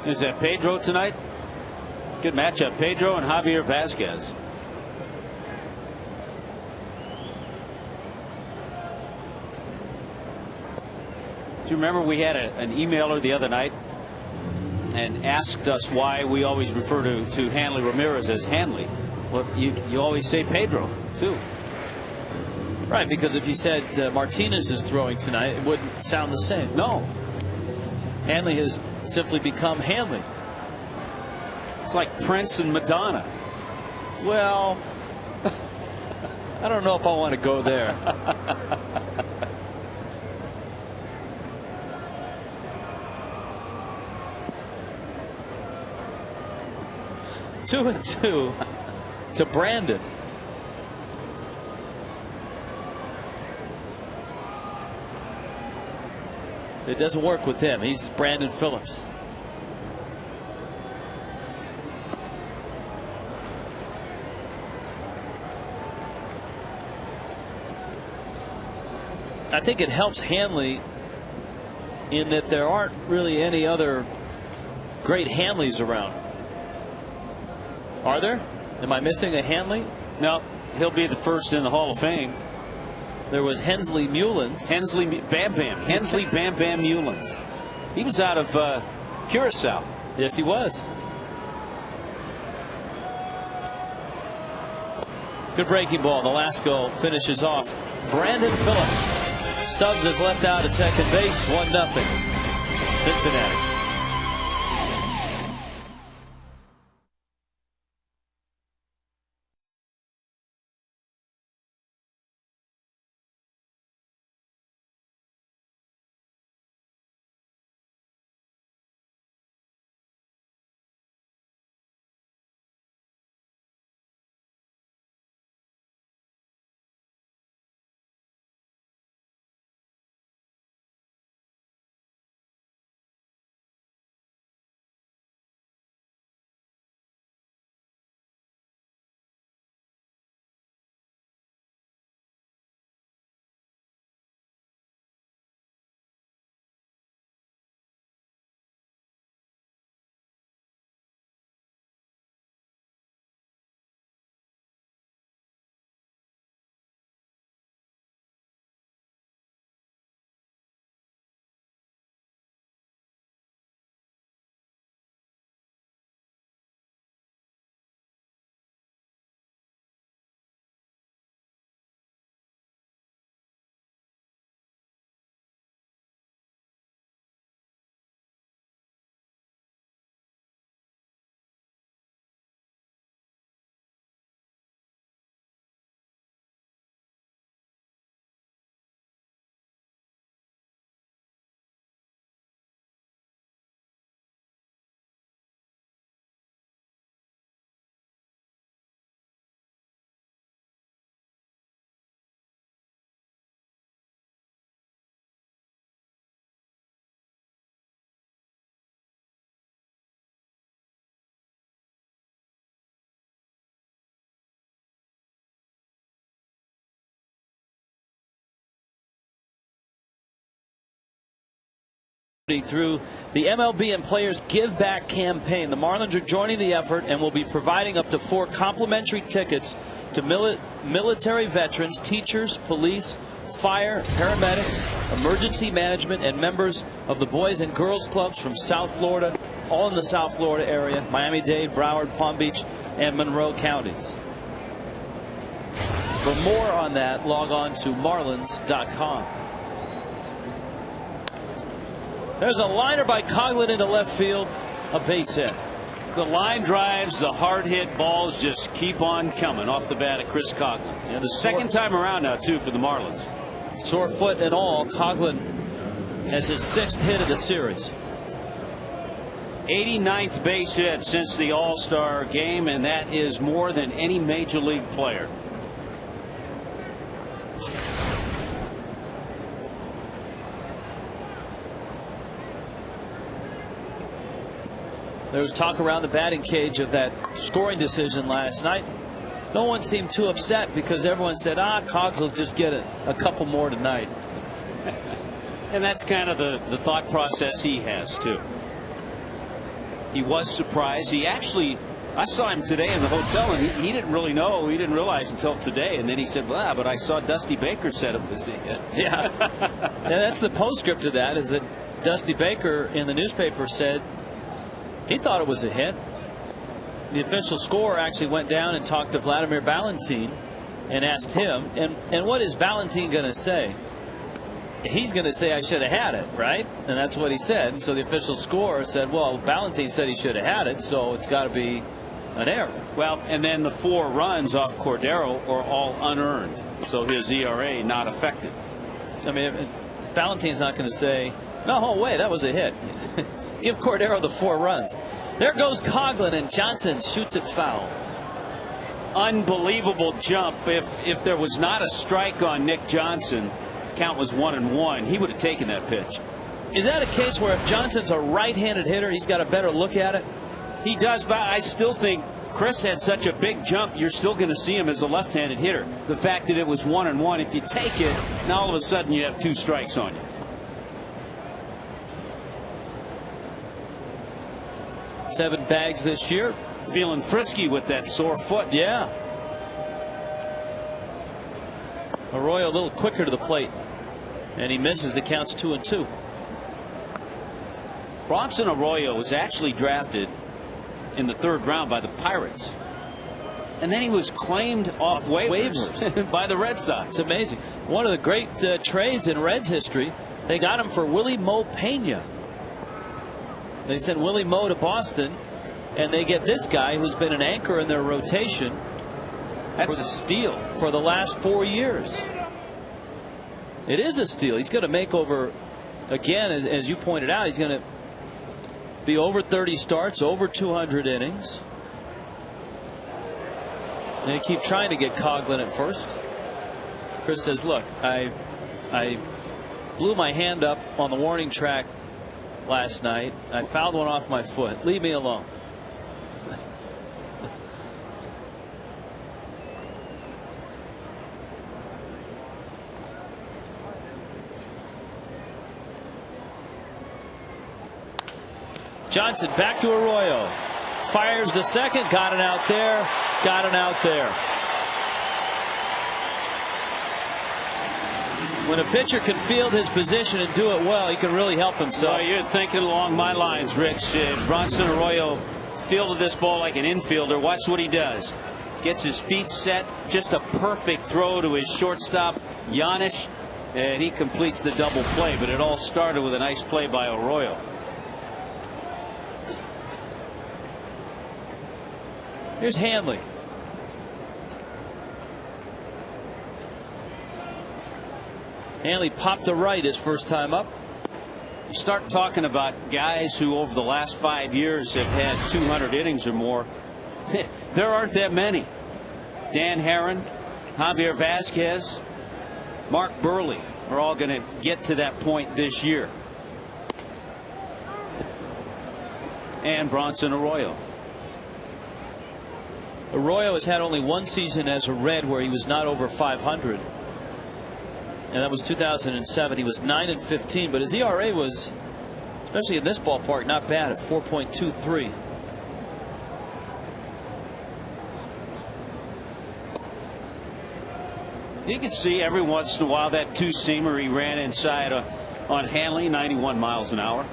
Is that Pedro tonight? Good matchup. Pedro and Javier Vazquez. Do you remember we had an emailer the other night and asked us why we always refer to Hanley Ramirez as Hanley? Well, you always say Pedro too.
Right, because if you said Martinez is throwing tonight, it wouldn't sound the same.
No.
Hanley has simply become Hanley.
It's like Prince and Madonna.
Well, I don't know if I want to go there. Two and two to Brandon. It doesn't work with him. He's Brandon Phillips. I think it helps Hanley in that there aren't really any other great Hanleys around. Are there? Am I missing a Hanley?
No, he'll be the first in the Hall of Fame.
There was Hensley Mullins.
Hensley Bam Bam. Hensley Bam Bam Mullins. He was out of Curacao.
Yes, he was. Good breaking ball. Nolasco finishes off. Brandon Phillips. Stubbs is left out at second base. 1-0. Cincinnati. Through the MLB and Players Give Back campaign, the Marlins are joining the effort and will be providing up to 4 complimentary tickets to military veterans, teachers, police, fire, paramedics, emergency management, and members of the Boys and Girls Clubs from South Florida, all in the South Florida area, Miami-Dade, Broward, Palm Beach, and Monroe counties. For more on that, log on to marlins.com. There's a liner by Coghlan into left field, a base hit.
The line drives, the hard hit balls just keep on coming off the bat of Chris Coghlan.
Yeah,
the second time around now, too, for the Marlins.
Sore foot and all, Coghlan has his 6th hit of the series.
89th base hit since the All-Star game, and that is more than any major league player.
There was talk around the batting cage of that scoring decision last night. No one seemed too upset because everyone said, Cogs will just get a couple more tonight.
And that's kind of the thought process he has, too. He was surprised. He actually, I saw him today in the hotel, and he didn't really know. He didn't realize until today. And then he said, well, but I saw Dusty Baker said it was a hit.
Yeah. And that's the postscript to that, is that Dusty Baker in the newspaper said he thought it was a hit. The official scorer actually went down and talked to Vladimir Valentin and asked him, and what is Valentin going to say? He's going to say, I should have had it, right? And that's what he said. And so the official scorer said, well, Valentin said he should have had it, so it's got to be an error.
Well, and then the 4 runs off Cordero are all unearned, so his ERA not affected.
I mean, Valentin's not going to say, no way, that was a hit. Give Cordero the 4 runs. There goes Coghlan, and Johnson shoots it foul.
Unbelievable jump. If there was not a strike on Nick Johnson, count was 1-1, he would have taken that pitch.
Is that a case where if Johnson's a right-handed hitter, he's got a better look at it?
He does, but I still think Chris had such a big jump, you're still going to see him as a left-handed hitter. The fact that it was 1-1, if you take it, now all of a sudden you have 2 strikes on you.
7 bags this year.
Feeling frisky with that sore foot.
Yeah. Arroyo a little quicker to the plate, and he misses. The count's 2-2.
Bronson Arroyo was actually drafted in the 3rd round by the Pirates, and then he was claimed off waivers by the Red Sox.
It's amazing. One of the great trades in Reds history. They got him for Willie Mo Pena. They sent Willie Mo to Boston, and they get this guy who's been an anchor in their rotation.
That's a steal
for the last 4 years. It is a steal. He's going to make over, again, as you pointed out, he's going to be over 30 starts, over 200 innings. They keep trying to get Coghlan at first. Chris says, look, I blew my hand up on the warning track last night. I fouled one off my foot. Leave me alone. Johnson back to Arroyo. Fires the second. Got it out there. Got it out there. When a pitcher can field his position and do it well, he can really help himself.
Well, you're thinking along my lines, Rich. Bronson Arroyo fielded this ball like an infielder. Watch what he does. Gets his feet set. Just a perfect throw to his shortstop, Giannis, and he completes the double play. But it all started with a nice play by Arroyo.
Here's Hanley. Hanley popped to right his first time up.
You start talking about guys who over the last 5 years have had 200 innings or more. There aren't that many. Dan Herron, Javier Vasquez, Mark Burley are all going to get to that point this year. And Bronson Arroyo.
Arroyo has had only 1 season as a Red where he was not over 500. And that was 2007. He was 9-15, but his ERA was, especially in this ballpark, not bad at 4.23.
You can see every once in a while that 2-seamer he ran inside on Hanley, 91 miles an hour.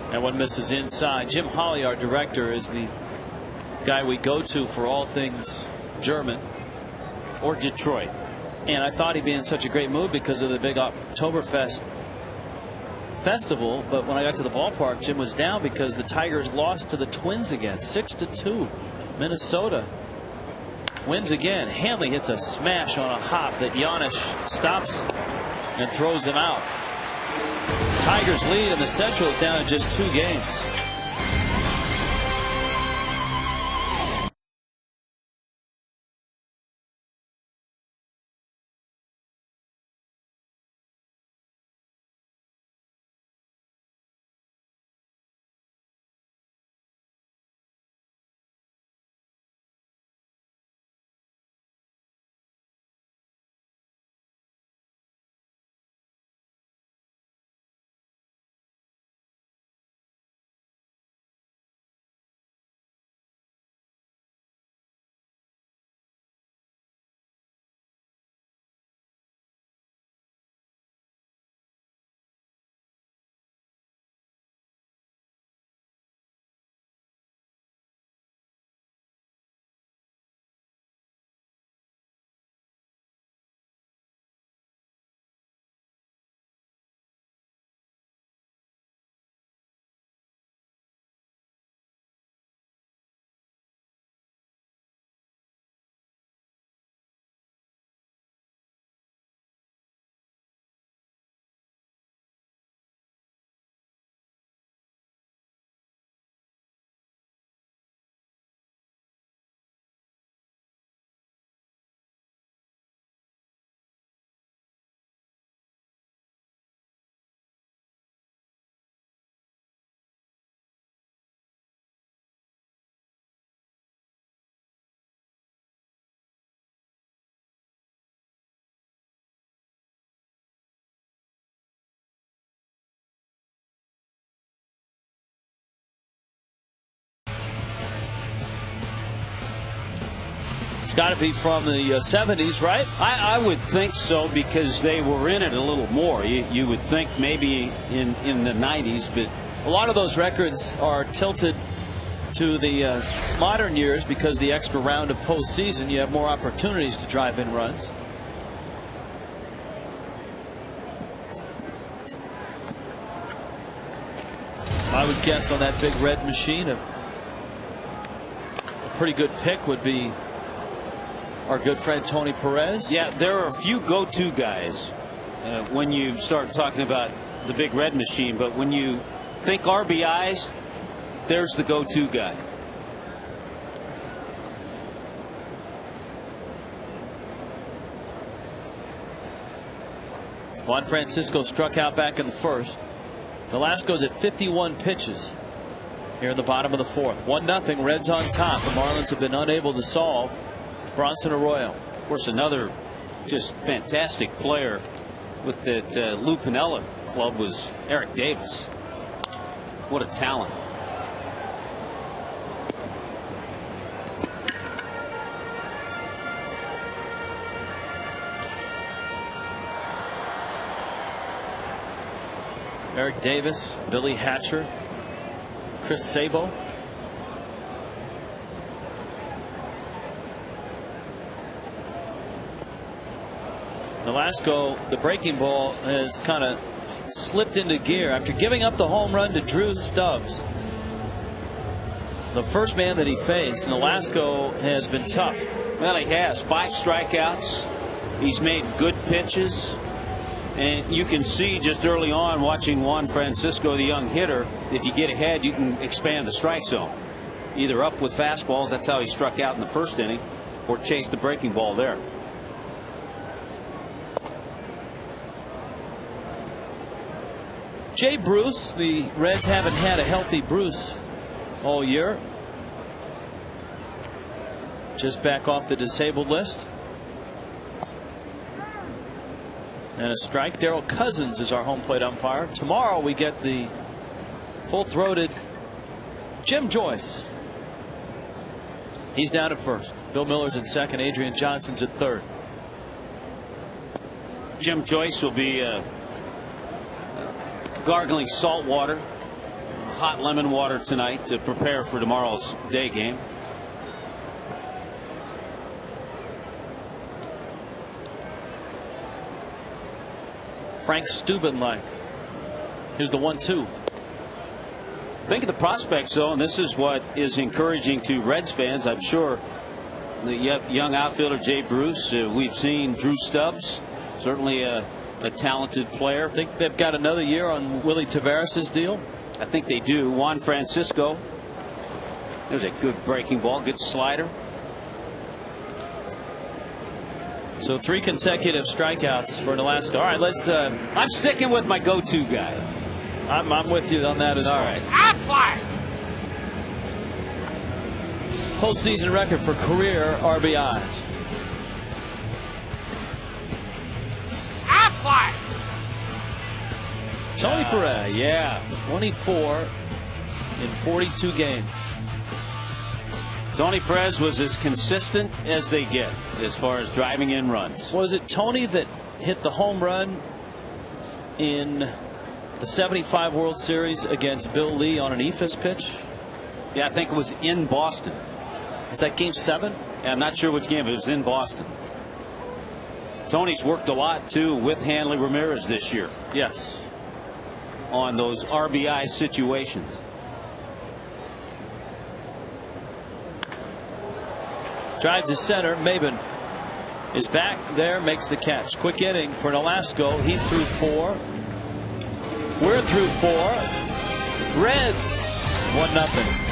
And one misses inside. Jim Holley, our director, is the guy we go to for all things German
or Detroit.
And I thought he'd be in such a great mood because of the big Oktoberfest festival. But when I got to the ballpark, Jim was down because the Tigers lost to the Twins again, 6-2. Minnesota wins again. Hanley hits a smash on a hop that Giannis stops and throws him out. Tigers lead, and the Central is down to just 2 games. got to be from the 70s, right?
I would think so, because they were in it a little more. You would think maybe in the 90s, but
a lot of those records are tilted to the modern years because the extra round of postseason, you have more opportunities to drive in runs. I would guess on that big red machine, a pretty good pick would be our good friend Tony Perez.
Yeah, there are a few go-to guys when you start talking about the big red machine, but when you think RBIs, there's the go-to guy.
Juan Francisco struck out back in the first. Velasco's at 51 pitches here in the bottom of the fourth. 1-0, Reds on top. The Marlins have been unable to solve Bronson Arroyo.
Of course, another just fantastic player with that Lou Piniella club was Eric Davis. What a talent.
Eric Davis, Billy Hatcher, Chris Sabo. Velasco, the breaking ball has kind of slipped into gear after giving up the home run to Drew Stubbs. The first man that he faced, and Velasco has been tough.
Well, he has 5 strikeouts. He's made good pitches. And you can see just early on, watching Juan Francisco, the young hitter, if you get ahead, you can expand the strike zone. Either up with fastballs, that's how he struck out in the first inning, or chase the breaking ball there.
Jay Bruce, the Reds haven't had a healthy Bruce all year. Just back off the disabled list. And a strike. Darryl Cousins is our home plate umpire. Tomorrow we get the full-throated Jim Joyce. He's down at first. Bill Miller's at second. Adrian Johnson's at third.
Jim Joyce will be gargling salt water, hot lemon water tonight to prepare for tomorrow's day game.
Frank Steuben-like. Here's the 1-2.
Think of the prospects, though, and this is what is encouraging to Reds fans. I'm sure the young outfielder Jay Bruce. We've seen Drew Stubbs, certainly a talented player.
I think they've got another year on Willie Tavares' deal.
I think they do. Juan Francisco. There's a good breaking ball, good slider.
So 3 consecutive strikeouts for Velasco. All right, let's.
I'm sticking with my go-to guy.
I'm with you on that as well.
All right.
Postseason record for career RBIs. Tony Perez.
Yeah.
24 in 42 games.
Tony Perez was as consistent as they get as far as driving in runs.
Was it Tony that hit the home run in the 75 World Series against Bill Lee on an eephus pitch?
Yeah, I think it was in Boston.
Was that game 7?
Yeah, I'm not sure which game, but it was in Boston. Tony's worked a lot too with Hanley Ramirez this year.
Yes.
On those RBI situations.
Drive to center. Maben is back there, makes the catch. Quick inning for Velasco. He's through 4. We're through 4. Reds 1-0.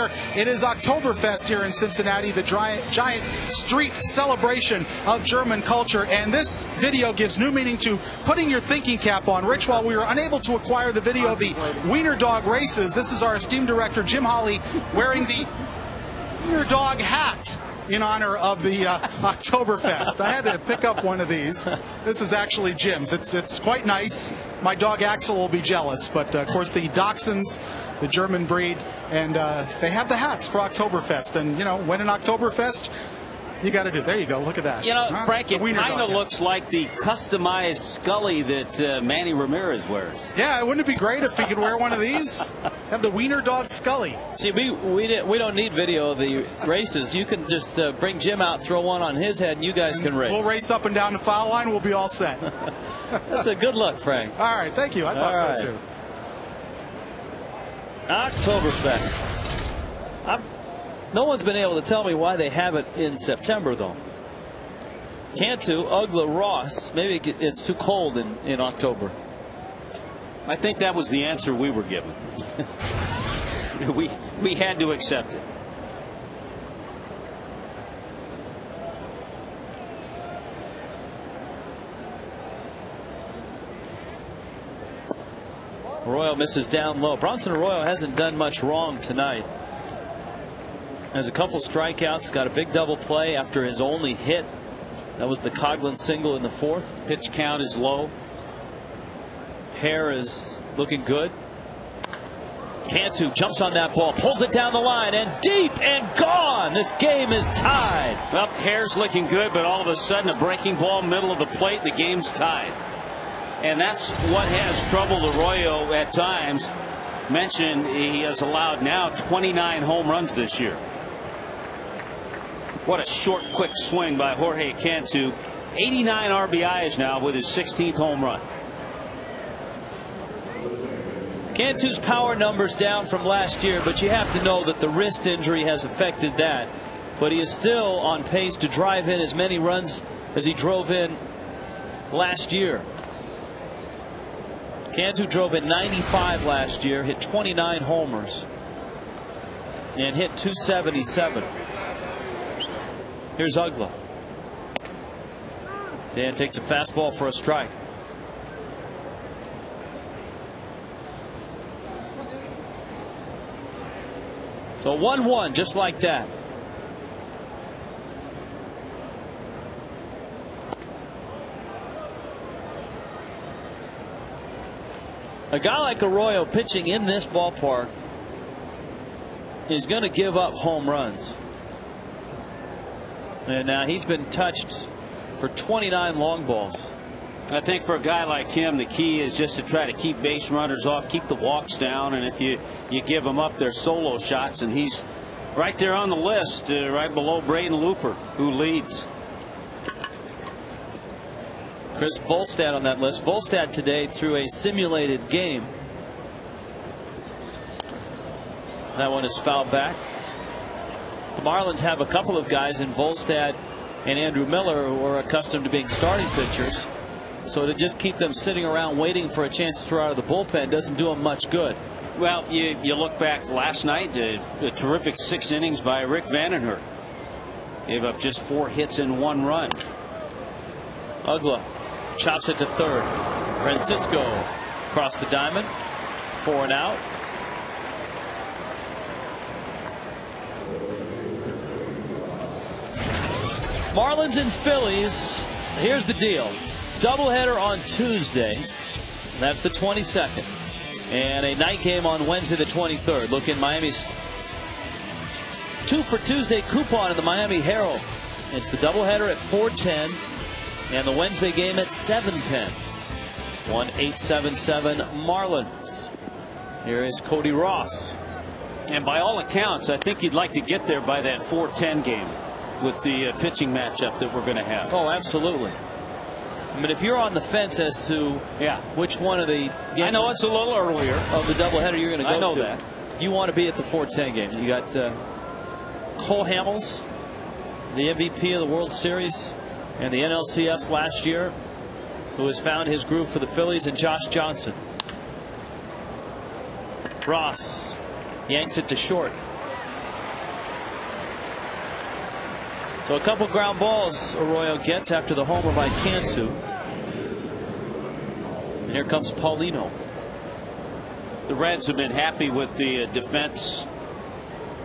year. It is Oktoberfest here in Cincinnati, the giant street celebration of German culture. And this video gives new meaning to putting your thinking cap on. Rich, while we were unable to acquire the video of the Wiener Dog races, this is our esteemed director, Jim Hawley, wearing the Wiener Dog hat in honor of the Oktoberfest. I had to pick up one of these. This is actually Jim's. It's quite nice. My dog Axel will be jealous, but of course the Dachshunds, the German breed, and they have the hats for Oktoberfest. And you know, when in Oktoberfest, you got to do. There you go. Look at that.
You know, Frank, it kind of looks like the customized Scully that Manny Ramirez wears.
Yeah, wouldn't it be great if he could wear one of these? Have the Wiener Dog Scully.
See, we don't need video of the races. You can just bring Jim out, throw one on his head, and you guys can race.
We'll race up and down the foul line. We'll be all set.
That's a good look, Frank.
All right, thank you. I thought so too.
Oktoberfest. No one's been able to tell me why they have it in September, though. Cantu, Ugla, Ross. Maybe it's too cold in October.
I think that was the answer we were given. we had to accept it.
Arroyo misses down low. Bronson Arroyo hasn't done much wrong tonight. Has a couple strikeouts, got a big double play after his only hit. That was the Coghlan single in the fourth.
Pitch count is low.
Hair is looking good. Cantu jumps on that ball, pulls it down the line, and deep and gone. This game is tied.
Well, Hair's looking good, but all of a sudden a breaking ball middle of the plate, the game's tied. And that's what has troubled Arroyo at times. Mentioned he has allowed now 29 home runs this year. What a short, quick swing by Jorge Cantu. 89 RBIs now with his 16th home run.
Cantu's power numbers down from last year, but you have to know that the wrist injury has affected that. But he is still on pace to drive in as many runs as he drove in last year. Cantu drove in 95 last year, hit 29 homers, and hit 277. Here's Ugla. Dan takes a fastball for a strike. So 1-1, just like that. A guy like Arroyo pitching in this ballpark is going to give up home runs. And now he's been touched for 29 long balls.
I think for a guy like him, the key is just to try to keep base runners off, keep the walks down, and if you give him up their solo shots, and he's right there on the list, right below Braden Looper, who leads.
Chris Volstad on that list. Volstad today threw a simulated game. That one is fouled back. The Marlins have a couple of guys in Volstad and Andrew Miller who are accustomed to being starting pitchers. So to just keep them sitting around waiting for a chance to throw out of the bullpen doesn't do them much good.
Well, you look back last night, a terrific 6 innings by Rick Vandenhert. Gave up just 4 hits and 1 run.
Ugla chops it to third. Francisco across the diamond for an out. Marlins and Phillies. Here's the deal. Doubleheader on Tuesday. That's the 22nd. And a night game on Wednesday the 23rd. Look in Miami's 2 for Tuesday coupon in the Miami Herald. It's the doubleheader at 4:10 and the Wednesday game at 7:10. 1-877 Marlins. Here is Cody Ross.
And by all accounts, I think you'd like to get there by that 4:10 game with the pitching matchup that we're going to have.
Oh, absolutely. I mean, if you're on the fence as to which one of the games,
I know it's a little earlier
of the doubleheader you're going to go to.
I know that.
You want to be at the 4:10 game. You got Cole Hamels, the MVP of the World Series and the NLCS last year, who has found his groove for the Phillies, and Josh Johnson. Ross yanks it to short. So a couple ground balls Arroyo gets after the homer by Cantu. And here comes Paulino.
The Reds have been happy with the defense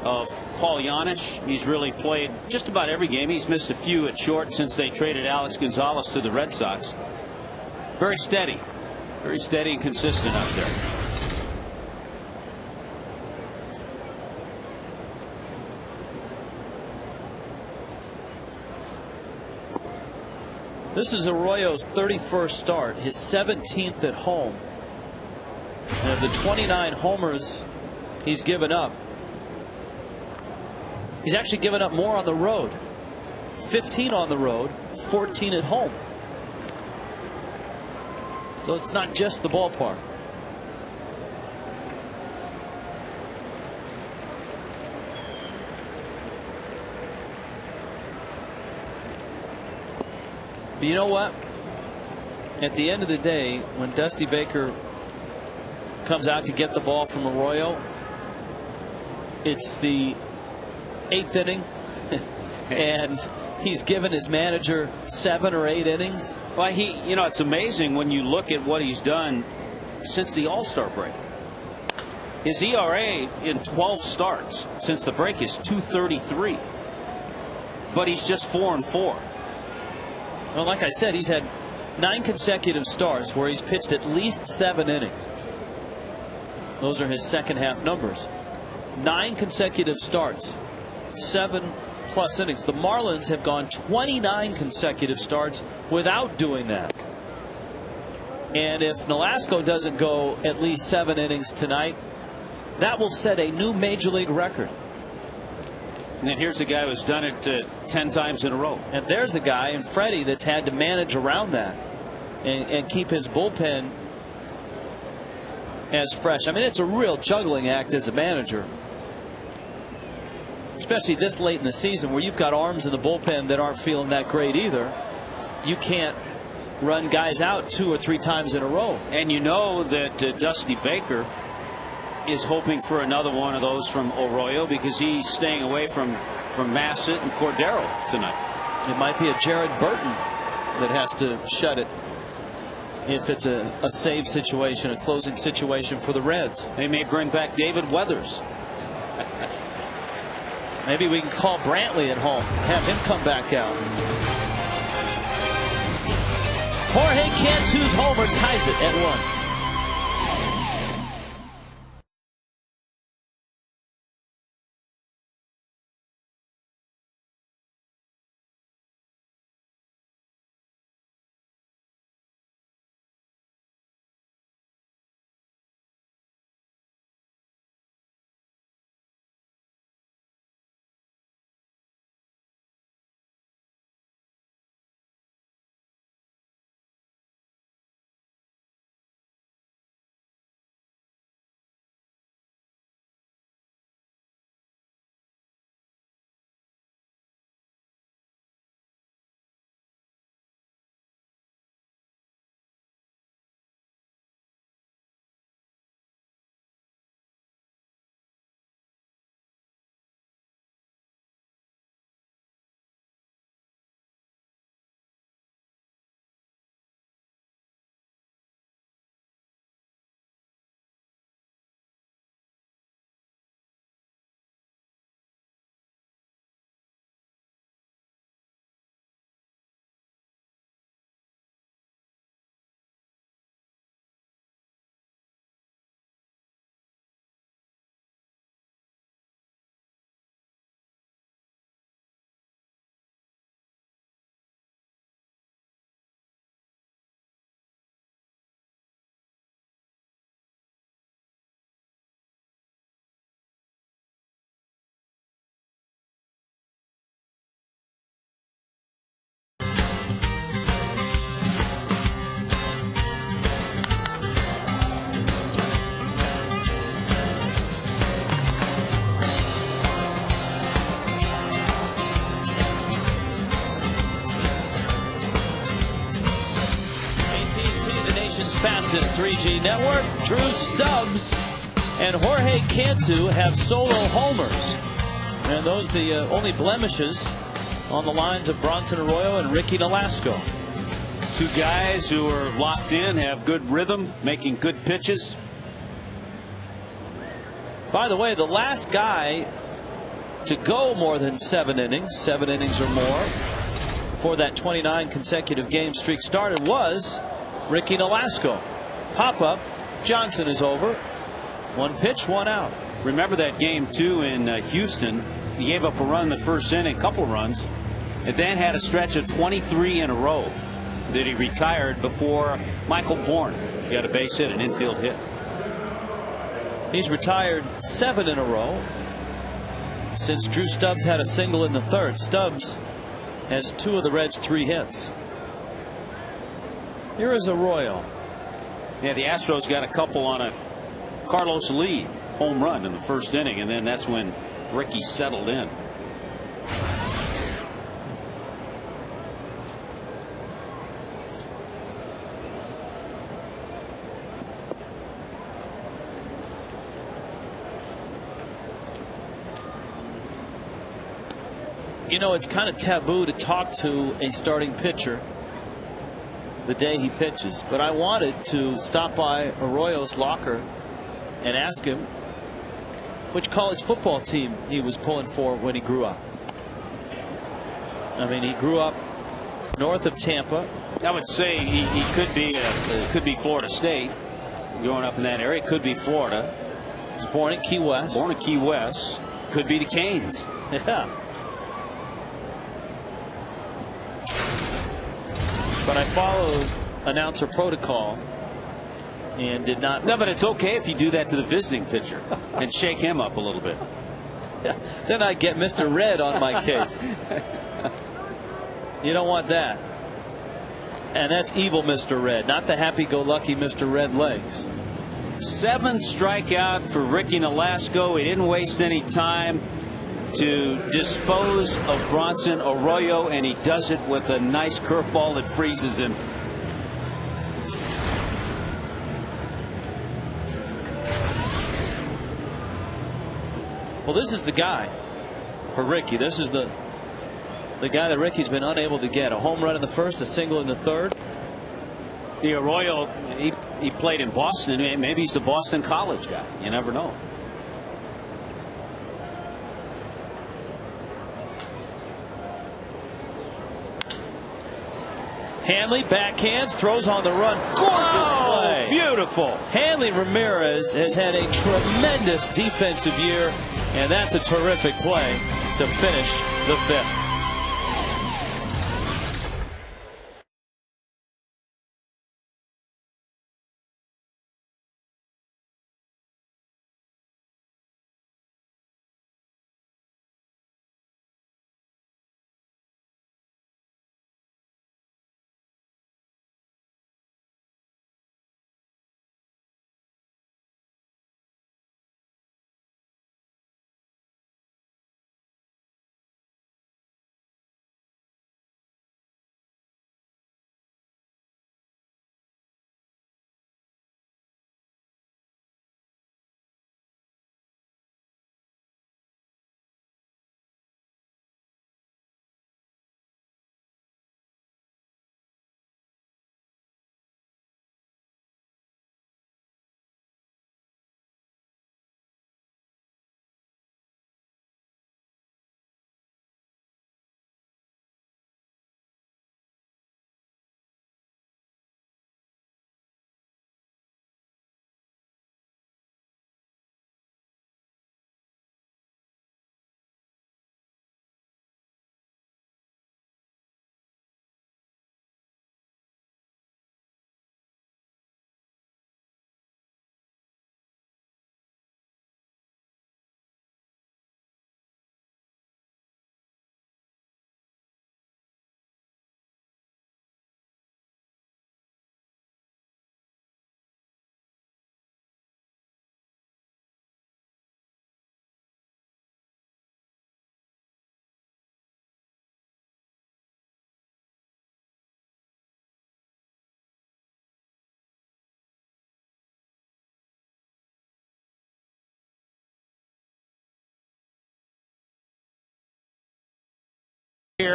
of Paul Janish. He's really played just about every game. He's missed a few at short since they traded Alex Gonzalez to the Red Sox. Very steady and consistent out there.
This is Arroyo's 31st start, his 17th at home. And of the 29 homers he's given up, he's actually given up more on the road. 15 on the road, 14 at home. So it's not just the ballpark. But you know what? At the end of the day, when Dusty Baker comes out to get the ball from Arroyo, it's the 8th inning, and he's given his manager 7 or 8 innings.
Well, it's amazing when you look at what he's done since the All-Star break. His ERA in 12 starts since the break is 2.33, but he's just 4-4.
Well, like I said, he's had 9 consecutive starts where he's pitched at least 7 innings. Those are his second half numbers. 9 consecutive starts, 7+ innings. The Marlins have gone 29 consecutive starts without doing that. And if Nolasco doesn't go at least 7 innings tonight, that will set a new major league record.
And then here's the guy who's done it 10 times in a row.
And there's the guy in Freddie that's had to manage around that and keep his bullpen as fresh. I mean, it's a real juggling act as a manager, especially this late in the season where you've got arms in the bullpen that aren't feeling that great either. You can't run guys out 2 or 3 times in a row.
And you know that Dusty Baker is hoping for another one of those from Arroyo because he's staying away from Massett and Cordero tonight.
It might be a Jared Burton that has to shut it if it's a save situation, a closing situation for the Reds.
They may bring back David Weathers.
Maybe we can call Brantley at home, have him come back out. Jorge Cantu's homer ties it at 1. Fastest 3G network. Drew Stubbs and Jorge Cantu have solo homers, and those the only blemishes on the lines of Bronson Arroyo and Ricky Nolasco.
Two guys who are locked in, have good rhythm, making good pitches.
By the way, the last guy to go more than 7 innings or more, before that 29 consecutive game streak started, was Ricky Nolasco. Pop-up, Johnson is over. 1 pitch, 1 out.
Remember that game, too, in Houston. He gave up a run in the first inning, a couple runs, and then had a stretch of 23 in a row that he retired before Michael Bourne got a base hit, an infield hit.
He's retired 7 in a row since Drew Stubbs had a single in the 3rd. Stubbs has 2 of the Reds' 3 hits. Here is Arroyo.
Yeah, the Astros got a couple on a Carlos Lee home run in the first inning, and then that's when Ricky settled in.
You know, it's kind of taboo to talk to a starting pitcher the day he pitches, but I wanted to stop by Arroyo's locker and ask him which college football team he was pulling for when he grew up. I mean, he grew up north of Tampa.
I would say he could be Florida State, growing up in that area. Could be Florida.
He was born in Key West.
Born in Key West. Could be the Canes.
Yeah. But I followed announcer protocol and did not.
No, but it's okay if you do that to the visiting pitcher and shake him up a little bit.
Yeah. Then I get Mr. Red on my case. You don't want that. And that's evil Mr. Red, not the happy-go-lucky Mr. Red Legs.
7th strikeout for Ricky Nolasco. He didn't waste any time to dispose of Bronson Arroyo, and he does it with a nice curveball that freezes him.
Well, this is the guy for Ricky. This is the guy that Ricky's been unable to get. A home run in the 1st, a single in the 3rd.
The Arroyo, he played in Boston. Maybe he's the Boston College guy. You never know.
Hanley backhands, throws on the run. Gorgeous play.
Beautiful.
Hanley Ramirez has had a tremendous defensive year, and that's a terrific play to finish the 5th.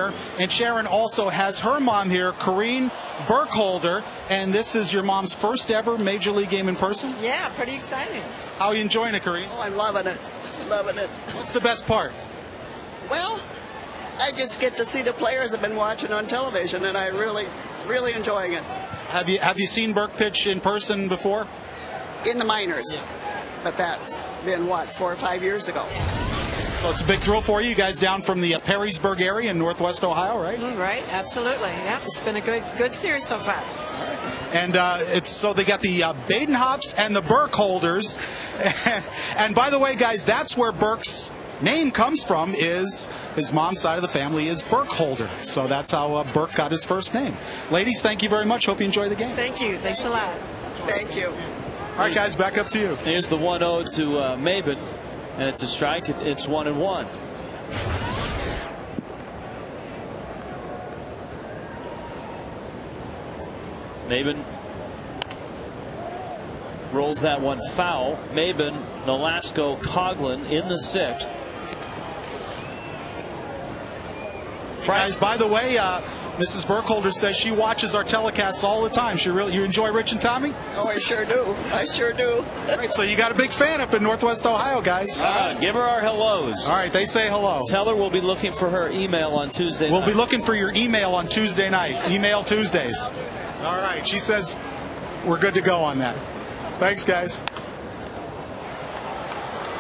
here, and Sharon also has her mom here, Corrine Burkholder, and this is your mom's first ever Major League game in person?
Yeah, pretty exciting.
How are you enjoying it, Corrine?
Oh, I'm loving it. Loving it.
What's the best part?
Well, I just get to see the players I've been watching on television, and I really enjoying it.
Have you seen Burke pitch in person before?
In the minors. But that's been, what, 4 or 5 years ago.
So it's a big thrill for you. You guys down from the Perrysburg area in Northwest Ohio, right?
Right, absolutely. Yeah, it's been a good series so far.
And so they got the Badenhops and the Burkholders. And by the way, guys, that's where Burke's name comes from. Is his mom's side of the family is Burkholder. So that's how Burke got his first name. Ladies, thank you very much. Hope you enjoy the game.
Thank you. Thanks a lot.
Thank you.
All right, guys, back up to you.
Here's the 1-0 to Maben, and it's a strike. It's 1-1. Maben rolls that one foul. Maben, Nolasco, Coughlin in the 6th.
Guys, by the way, Mrs. Burkholder says she watches our telecasts all the time. You enjoy Rich and Tommy?
Oh, I sure do. I sure do.
All right, so you got a big fan up in Northwest Ohio, guys.
Give her our hellos.
All right, they say hello.
Tell her we'll be looking for her email on Tuesday night.
We'll be looking for your email on Tuesday night. Email Tuesdays. All right, she says we're good to go on that. Thanks, guys.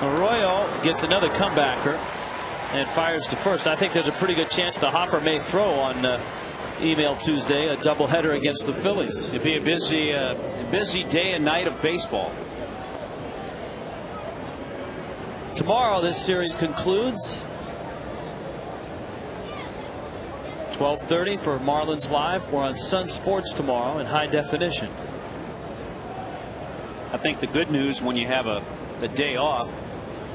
Arroyo gets another comebacker and fires to first. I think there's a pretty good chance the Hopper may throw on Email Tuesday, a doubleheader against the Phillies.
It'd be a busy day and night of baseball.
Tomorrow this series concludes. 12:30 for Marlins Live. We're on Sun Sports tomorrow in high definition.
I think the good news when you have a day off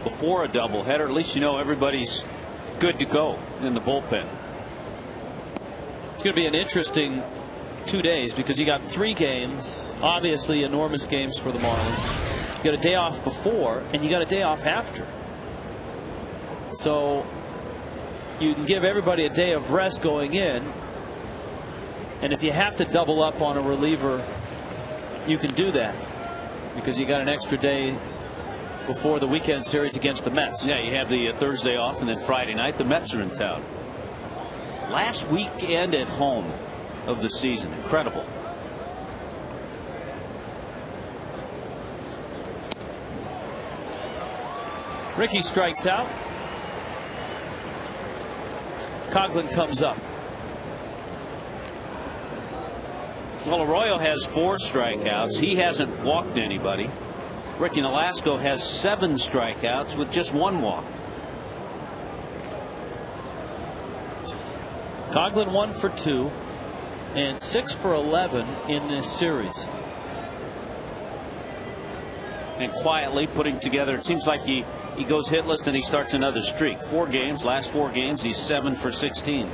before a doubleheader, at least you know everybody's good to go in the bullpen.
It's going to be an interesting 2 days because you got 3 games, obviously enormous games for the Marlins. You got a day off before and you got a day off after. So you can give everybody a day of rest going in, and if you have to double up on a reliever, you can do that because you got an extra day before the weekend series against the Mets.
Yeah, you have the Thursday off, and then Friday night the Mets are in town. Last weekend at home of the season. Incredible.
Ricky strikes out. Coughlin comes up.
Well, Arroyo has 4 strikeouts. He hasn't walked anybody. Ricky Nolasco has 7 strikeouts with just 1 walk.
Coughlin 1 for 2 and 6 for 11 in this series.
And quietly putting together, it seems like he goes hitless and he starts another streak. 4 games, last 4 games, he's 7 for 16.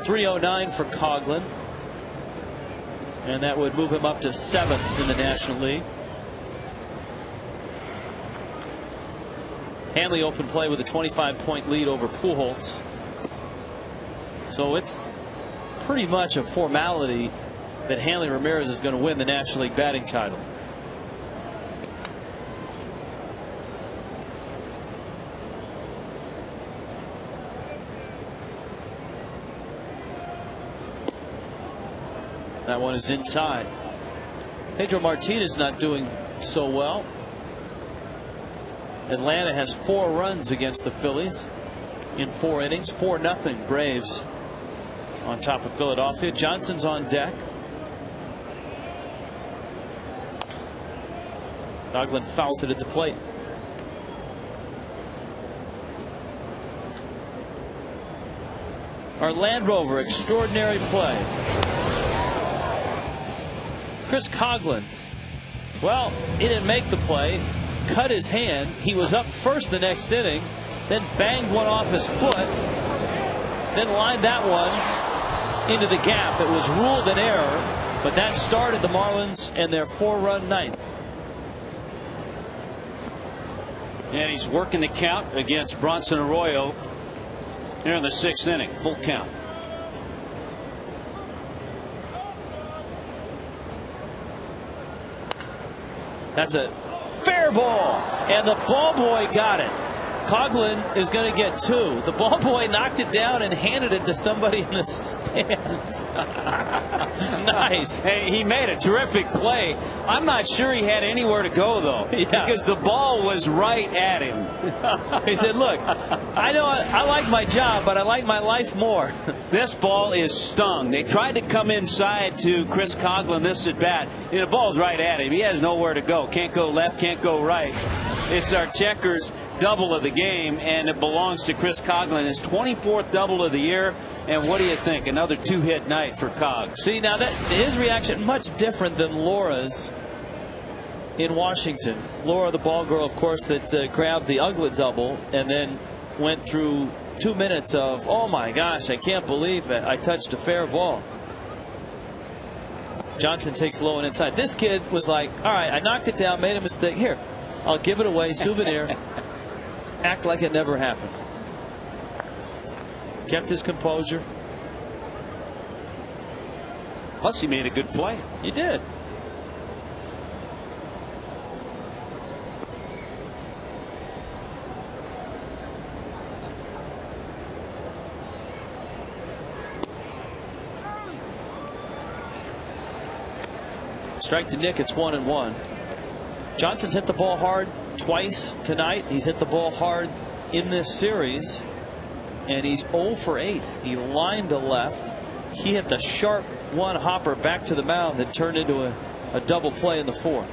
.309 for Coughlin, and that would move him up to 7th in the National League. Hanley open play with a 25-point lead over Pujols. So it's pretty much a formality that Hanley Ramirez is going to win the National League batting title. That one is inside. Pedro Martinez not doing so well. Atlanta has 4 runs against the Phillies in 4 innings. 4-0 Braves on top of Philadelphia. Johnson's on deck. Coughlin fouls it at the plate. Our Land Rover extraordinary play. Chris Coughlin, well, he didn't make the play, cut his hand. He was up first the next inning, then banged one off his foot, then lined that one into the gap. It was ruled an error. But that started the Marlins and their 4-run ninth.
And he's working the count against Bronson Arroyo here in the 6th inning. Full count.
That's a fair ball, and the ball boy got it. Coghlan is going to get 2. The ball boy knocked it down and handed it to somebody in the stands. Nice.
Hey, he made a terrific play. I'm not sure he had anywhere to go, though, because the ball was right at him.
He said, look, I know I like my job, but I like my life more.
This ball is stung. They tried to come inside to Chris Coghlan this at bat, and the ball's right at him. He has nowhere to go. Can't go left, can't go right. It's our Checkers double of the game, and it belongs to Chris Coghlan. His 24th double of the year. And what do you think? Another 2-hit night for Cog.
See, now that his reaction much different than Laura's in Washington. Laura, the ball girl, of course, that grabbed the Uglet double and then went through 2 minutes of, oh my gosh, I can't believe it. I touched a fair ball. Johnson takes low and inside. This kid was like, all right, I knocked it down, made a mistake. Here, I'll give it away, souvenir. Act like it never happened. Kept his composure.
Plus, he made a good play.
He did. Strike to Nick. It's 1-1. Johnson's hit the ball hard twice tonight. He's hit the ball hard in this series. And he's 0 for 8. He lined to left. He hit the sharp one hopper back to the mound that turned into a double play in the 4th.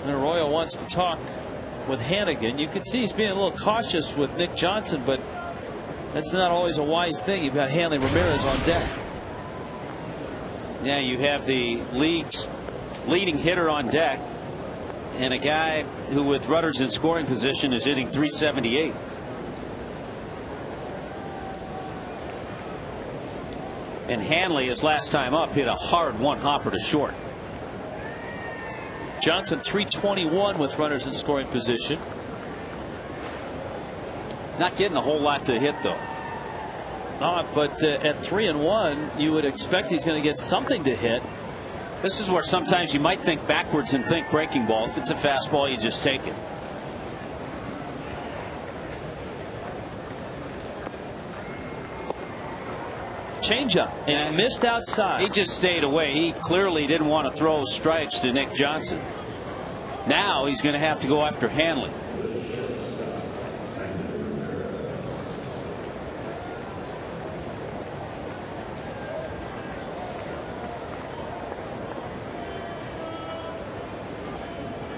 And Arroyo wants to talk with Hannigan. You can see he's being a little cautious with Nick Johnson, but that's not always a wise thing. You've got Hanley Ramirez on deck.
Yeah, you have the league's leading hitter on deck and a guy who, with runners in scoring position, is hitting .378. And Hanley, his last time up, hit a hard one hopper to short.
Johnson .321 with runners in scoring position.
Not getting a whole lot to hit, though.
Not, but at 3-1, you would expect he's going to get something to hit.
This is where sometimes you might think backwards and think breaking ball. If it's a fastball, you just take it.
Changeup and missed outside.
He just stayed away. He clearly didn't want to throw strikes to Nick Johnson. Now he's going to have to go after Hanley.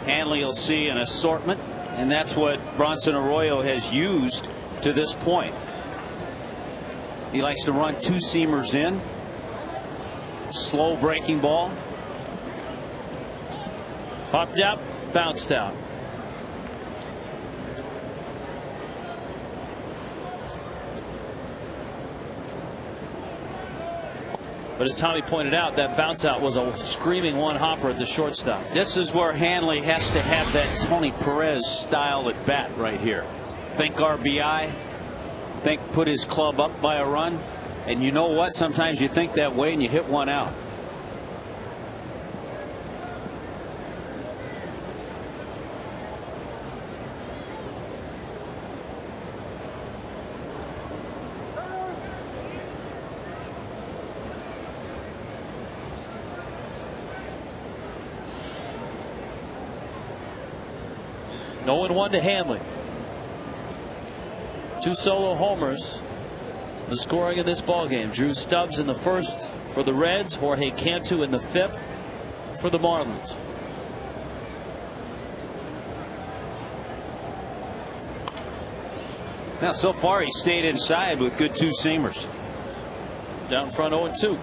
Hanley will see an assortment, and that's what Bronson Arroyo has used to this point. He likes to run 2-seamers in, slow breaking ball.
Popped out, bounced out. But as Tommy pointed out, that bounce out was a screaming one hopper at the shortstop.
This is where Hanley has to have that Tony Perez style at bat right here. Think RBI. Think put his club up by a run. And you know what? Sometimes you think that way and you hit one out.
No 0-1 to Hanley. 2 solo homers. The scoring in this ball game. Drew Stubbs in the 1st for the Reds. Jorge Cantu in the 5th for the Marlins.
Now, so far he stayed inside with good 2-seamers.
Down front 0-2.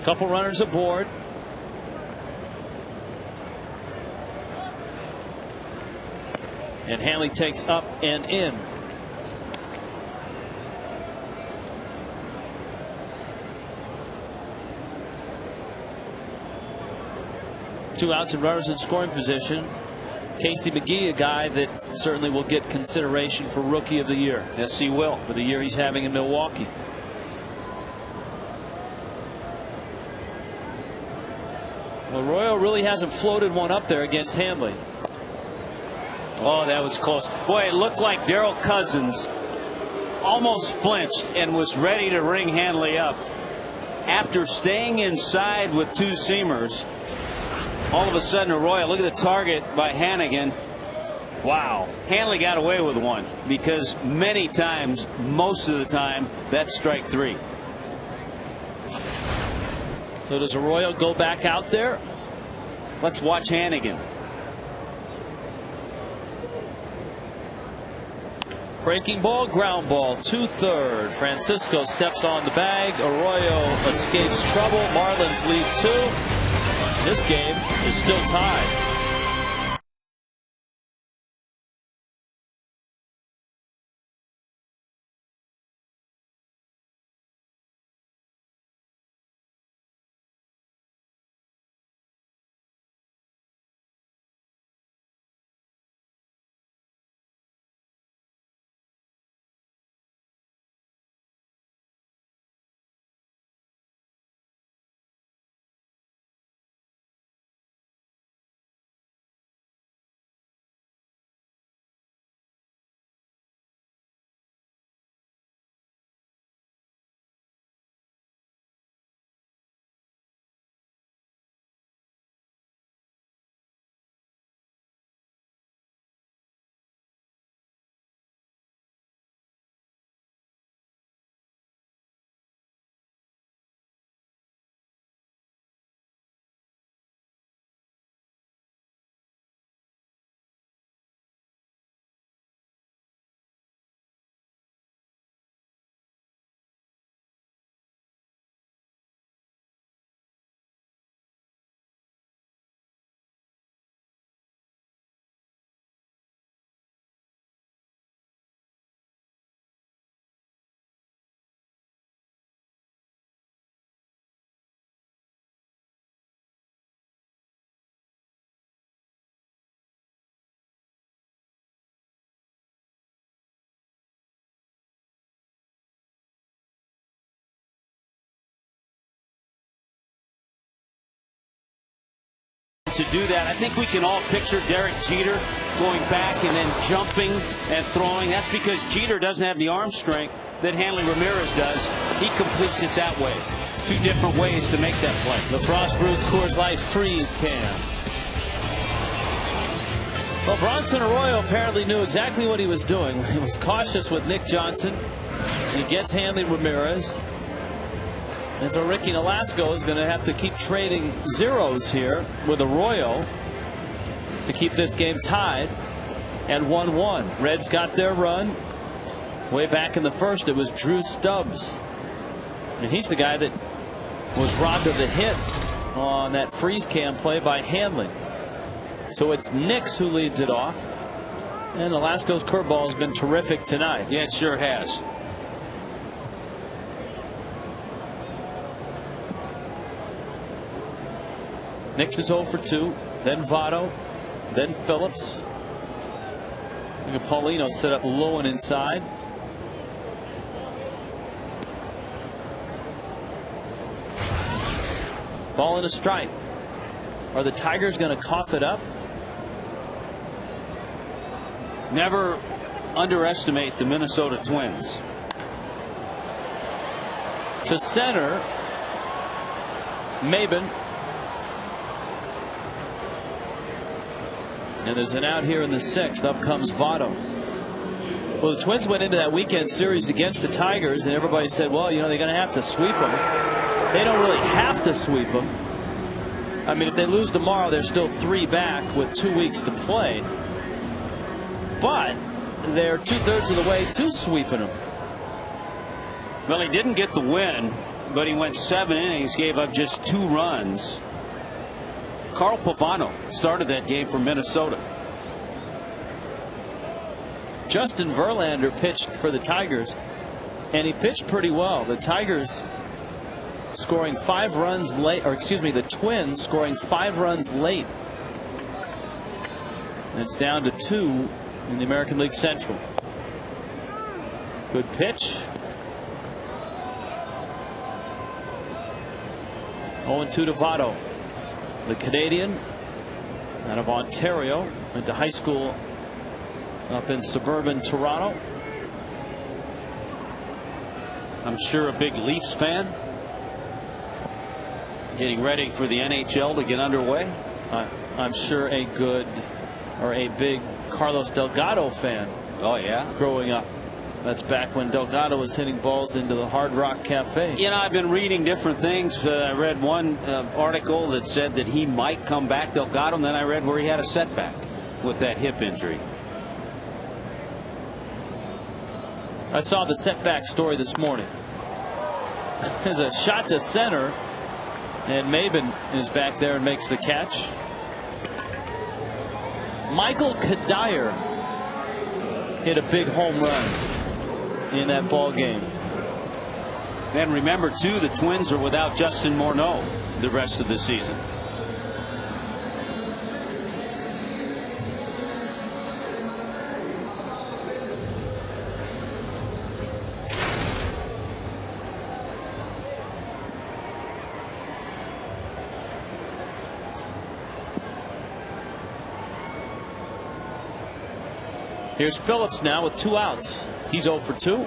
Couple runners aboard. And Hanley takes up and in. Two outs and runners in scoring position. Casey McGee, a guy that certainly will get consideration for Rookie of the Year.
Yes, he will.
For the year he's having in Milwaukee. Well, Arroyo really hasn't floated one up there against Hanley.
Oh, that was close. Boy, it looked like Darrell Cousins almost flinched and was ready to ring Hanley up. After staying inside with two seamers, all of a sudden Arroyo, look at the target by Hannigan. Wow. Hanley got away with one because many times, most of the time, that's strike three.
So does Arroyo go back out there?
Let's watch Hannigan.
Breaking ball, ground ball, 2-3. Francisco steps on the bag. Arroyo escapes trouble. Marlins lead 2. This game is still tied.
To do that, I think we can all picture Derek Jeter going back and then jumping and throwing. That's because Jeter doesn't have the arm strength that Hanley Ramirez does. He completes it that way. Two different ways to make that play.
The Frost Brewed Coors Light freeze can. Well, Bronson Arroyo apparently knew exactly what he was doing. He was cautious with Nick Johnson. He gets Hanley Ramirez. And so Ricky Nolasco is going to have to keep trading zeros here with Arroyo to keep this game tied at 1-1. Reds got their run way back in the first. It was Drew Stubbs, and he's the guy that was robbed of the hit on that freeze cam play by Hanley. So it's Nix who leads it off, and Nolasco's curveball has been terrific tonight.
Yeah, it sure has.
Nix is 0 for 2, then Votto, then Phillips. Look at Paulino set up low and inside. Ball and a strike. Are the Tigers going to cough it up?
Never underestimate the Minnesota Twins.
To center, Maben. And there's an out here in the 6th. Up comes Votto. Well, the Twins went into that weekend series against the Tigers, and everybody said, well, you know, they're going to have to sweep them. They don't really have to sweep them. I mean, if they lose tomorrow, they're still 3 back with 2 weeks to play. But they're 2/3 of the way to sweeping them.
Well, he didn't get the win but he went 7 innings, gave up just 2 runs. Carl Pavano started that game for Minnesota.
Justin Verlander pitched for the Tigers, and he pitched pretty well. The Tigers scoring 5 runs late, or excuse me, the Twins scoring 5 runs late. And it's down to 2 in the American League Central. Good pitch. 0-2 to Votto. The Canadian out of Ontario, went to high school up in suburban Toronto.
I'm sure a big Leafs fan. Getting ready for the NHL to get underway.
I'm sure a big Carlos Delgado fan.
Oh yeah,
growing up. That's back when Delgado was hitting balls into the Hard Rock Cafe.
You know, I've been reading different things. I read one article that said that he might come back, Delgado, and then I read where he had a setback with that hip injury.
I saw the setback story this morning. There's a shot to center, and Maben is back there and makes the catch. Michael Kadire hit a big home run in that ball game.
And remember too, the Twins are without Justin Morneau the rest of the season.
Here's Phillips now with 2 outs. He's 0 for 2.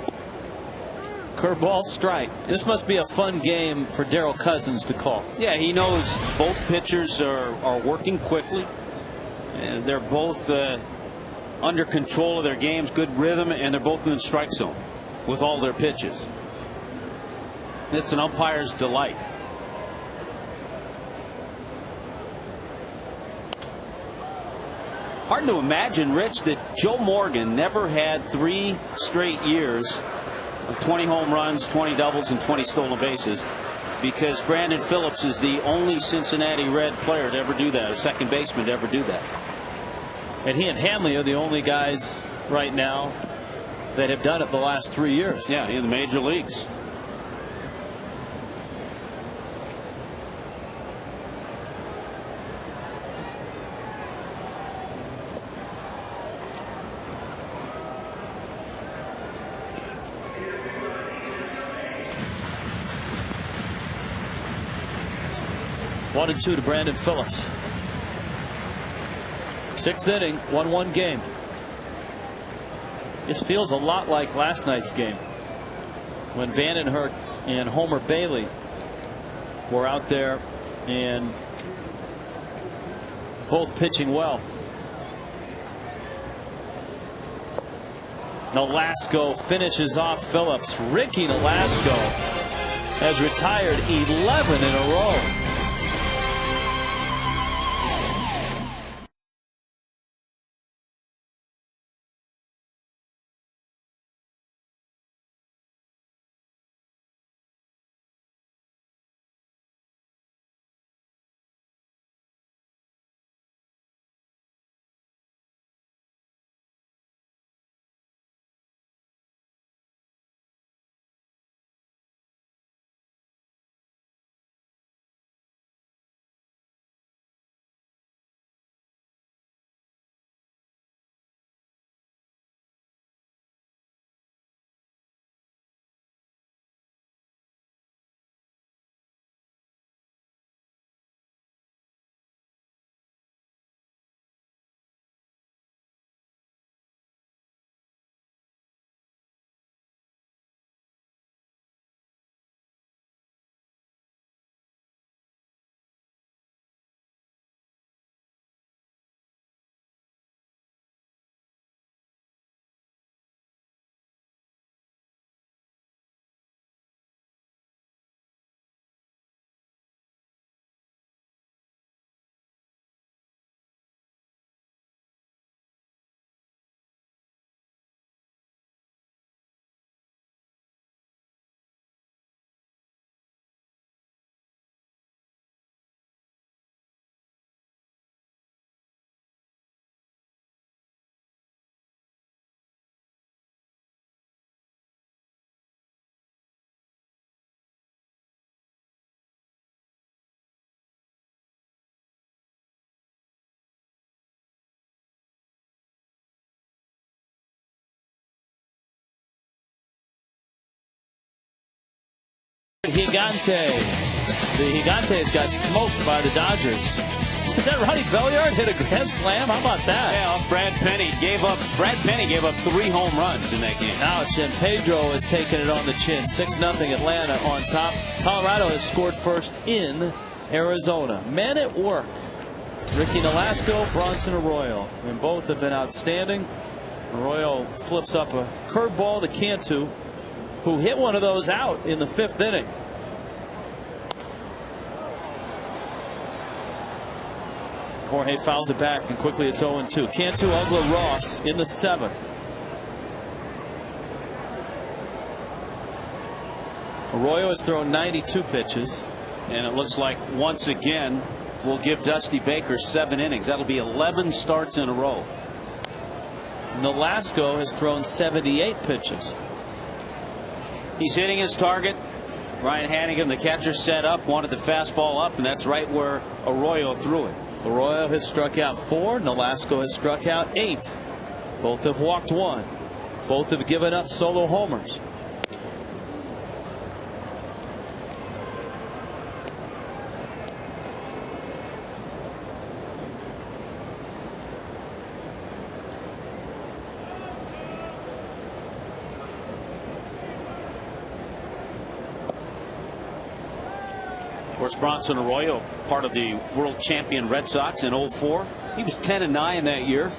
Curveball, strike. This must be a fun game for Darryl Cousins to call.
Yeah, he knows both pitchers are working quickly. And they're both under control of their games, good rhythm, and they're both in the strike zone with all their pitches. It's an umpire's delight. Hard to imagine, Rich, that Joe Morgan never had 3 straight years of 20 home runs, 20 doubles, and 20 stolen bases, because Brandon Phillips is the only Cincinnati Red player to ever do that, or second baseman to ever do that.
And he and Hanley are the only guys right now that have done it the last 3 years.
Yeah, in the major leagues.
One and 2 to Brandon Phillips. 6th inning, 1-1 game. This feels a lot like last night's game when Vandenhert and Homer Bailey were out there and both pitching well. Nolasco finishes off Phillips. Ricky Nolasco has retired 11 in a row. Gigante. The Gigantes got smoked by the Dodgers. Is that Ronnie Belliard hit a grand slam? How about that?
Yeah, off Brad Penny. Brad Penny gave up 3 home runs in that game.
Ouch, and Pedro has taken it on the chin. 6-0 Atlanta on top. Colorado has scored first in Arizona. Men at work. Ricky Nolasco, Bronson Arroyo. And both have been outstanding. Arroyo flips up a curveball to Cantu, who hit one of those out in the 5th inning. Jorge fouls it back, and quickly it's 0-2. Cantu, Ugla, Ross in the 7th. Arroyo has thrown 92 pitches.
And it looks like once again we'll give Dusty Baker 7 innings. That'll be 11 starts in a row.
Nolasco has thrown 78 pitches.
He's hitting his target. Ryan Hannigan, the catcher, set up, wanted the fastball up, and that's right where Arroyo threw it.
Arroyo has struck out 4. Nolasco has struck out 8. Both have walked 1. Both have given up solo homers.
Of course, Bronson Arroyo, part of the world champion Red Sox in 04. He was 10-9 that year.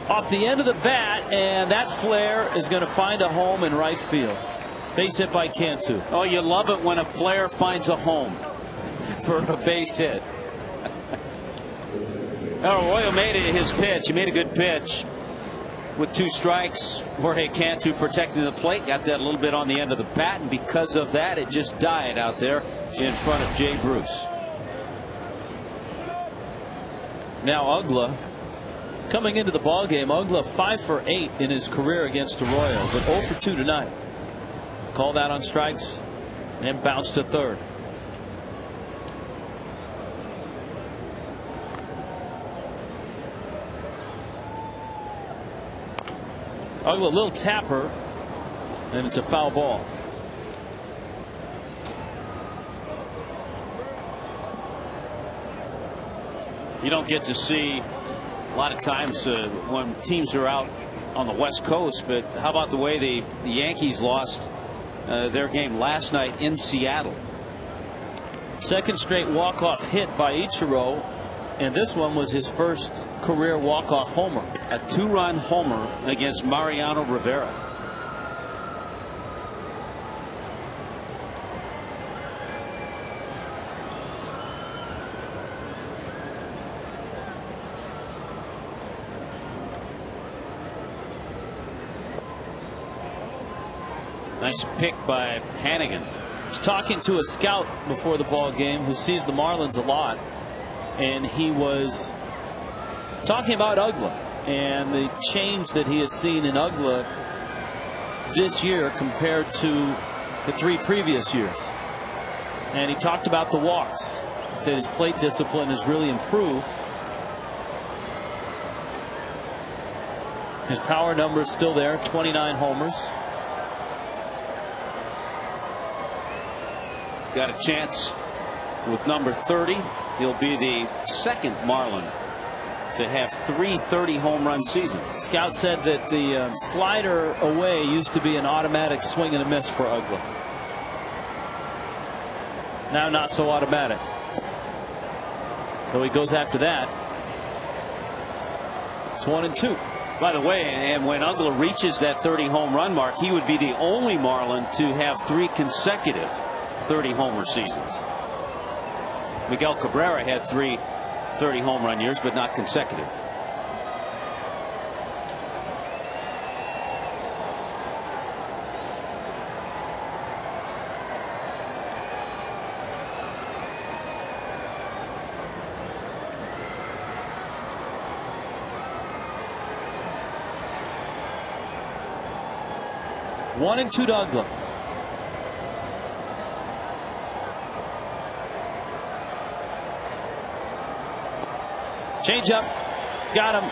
Off the end of the bat, and that flare is going to find a home in right field. Base hit by Cantu.
Oh, you love it when a flare finds a home for a base hit. Arroyo made it his pitch. He made a good pitch with 2 strikes. Jorge Cantu protecting the plate, got that a little bit on the end of the bat, and because of that it just died out there in front of Jay Bruce.
Now Ugla coming into the ball game. Ugla 5 for 8 in his career against Arroyo, but 0 for 2 tonight. Called out on strikes and bounced to third. Ugla, a little tapper, and it's a foul ball.
You don't get to see a lot of times when teams are out on the West Coast, but how about the way the Yankees lost their game last night in Seattle?
Second straight walk-off hit by Ichiro, and this one was his first career walk-off homer.
A 2-run homer against Mariano Rivera. Nice pick by Hannigan.
He's talking to a scout before the ball game who sees the Marlins a lot, and he was talking about Ugla and the change that he has seen in Ugla this year compared to the 3 previous years. And he talked about the walks. He said his plate discipline has really improved. His power number is still there, 29 homers.
Got a chance with number 30. He'll be the second Marlin to have 3 30 home run seasons.
Scout said that the slider away used to be an automatic swing and a miss for Ugla. Now not so automatic. Though he goes after that. It's 1-2.
By the way, and when Ugla reaches that 30 home run mark, he would be the only Marlin to have 3 consecutive 30 homer seasons. Miguel Cabrera had 3 30 home run years, but not consecutive.
One and 2 to Ugla. Change up. Got him.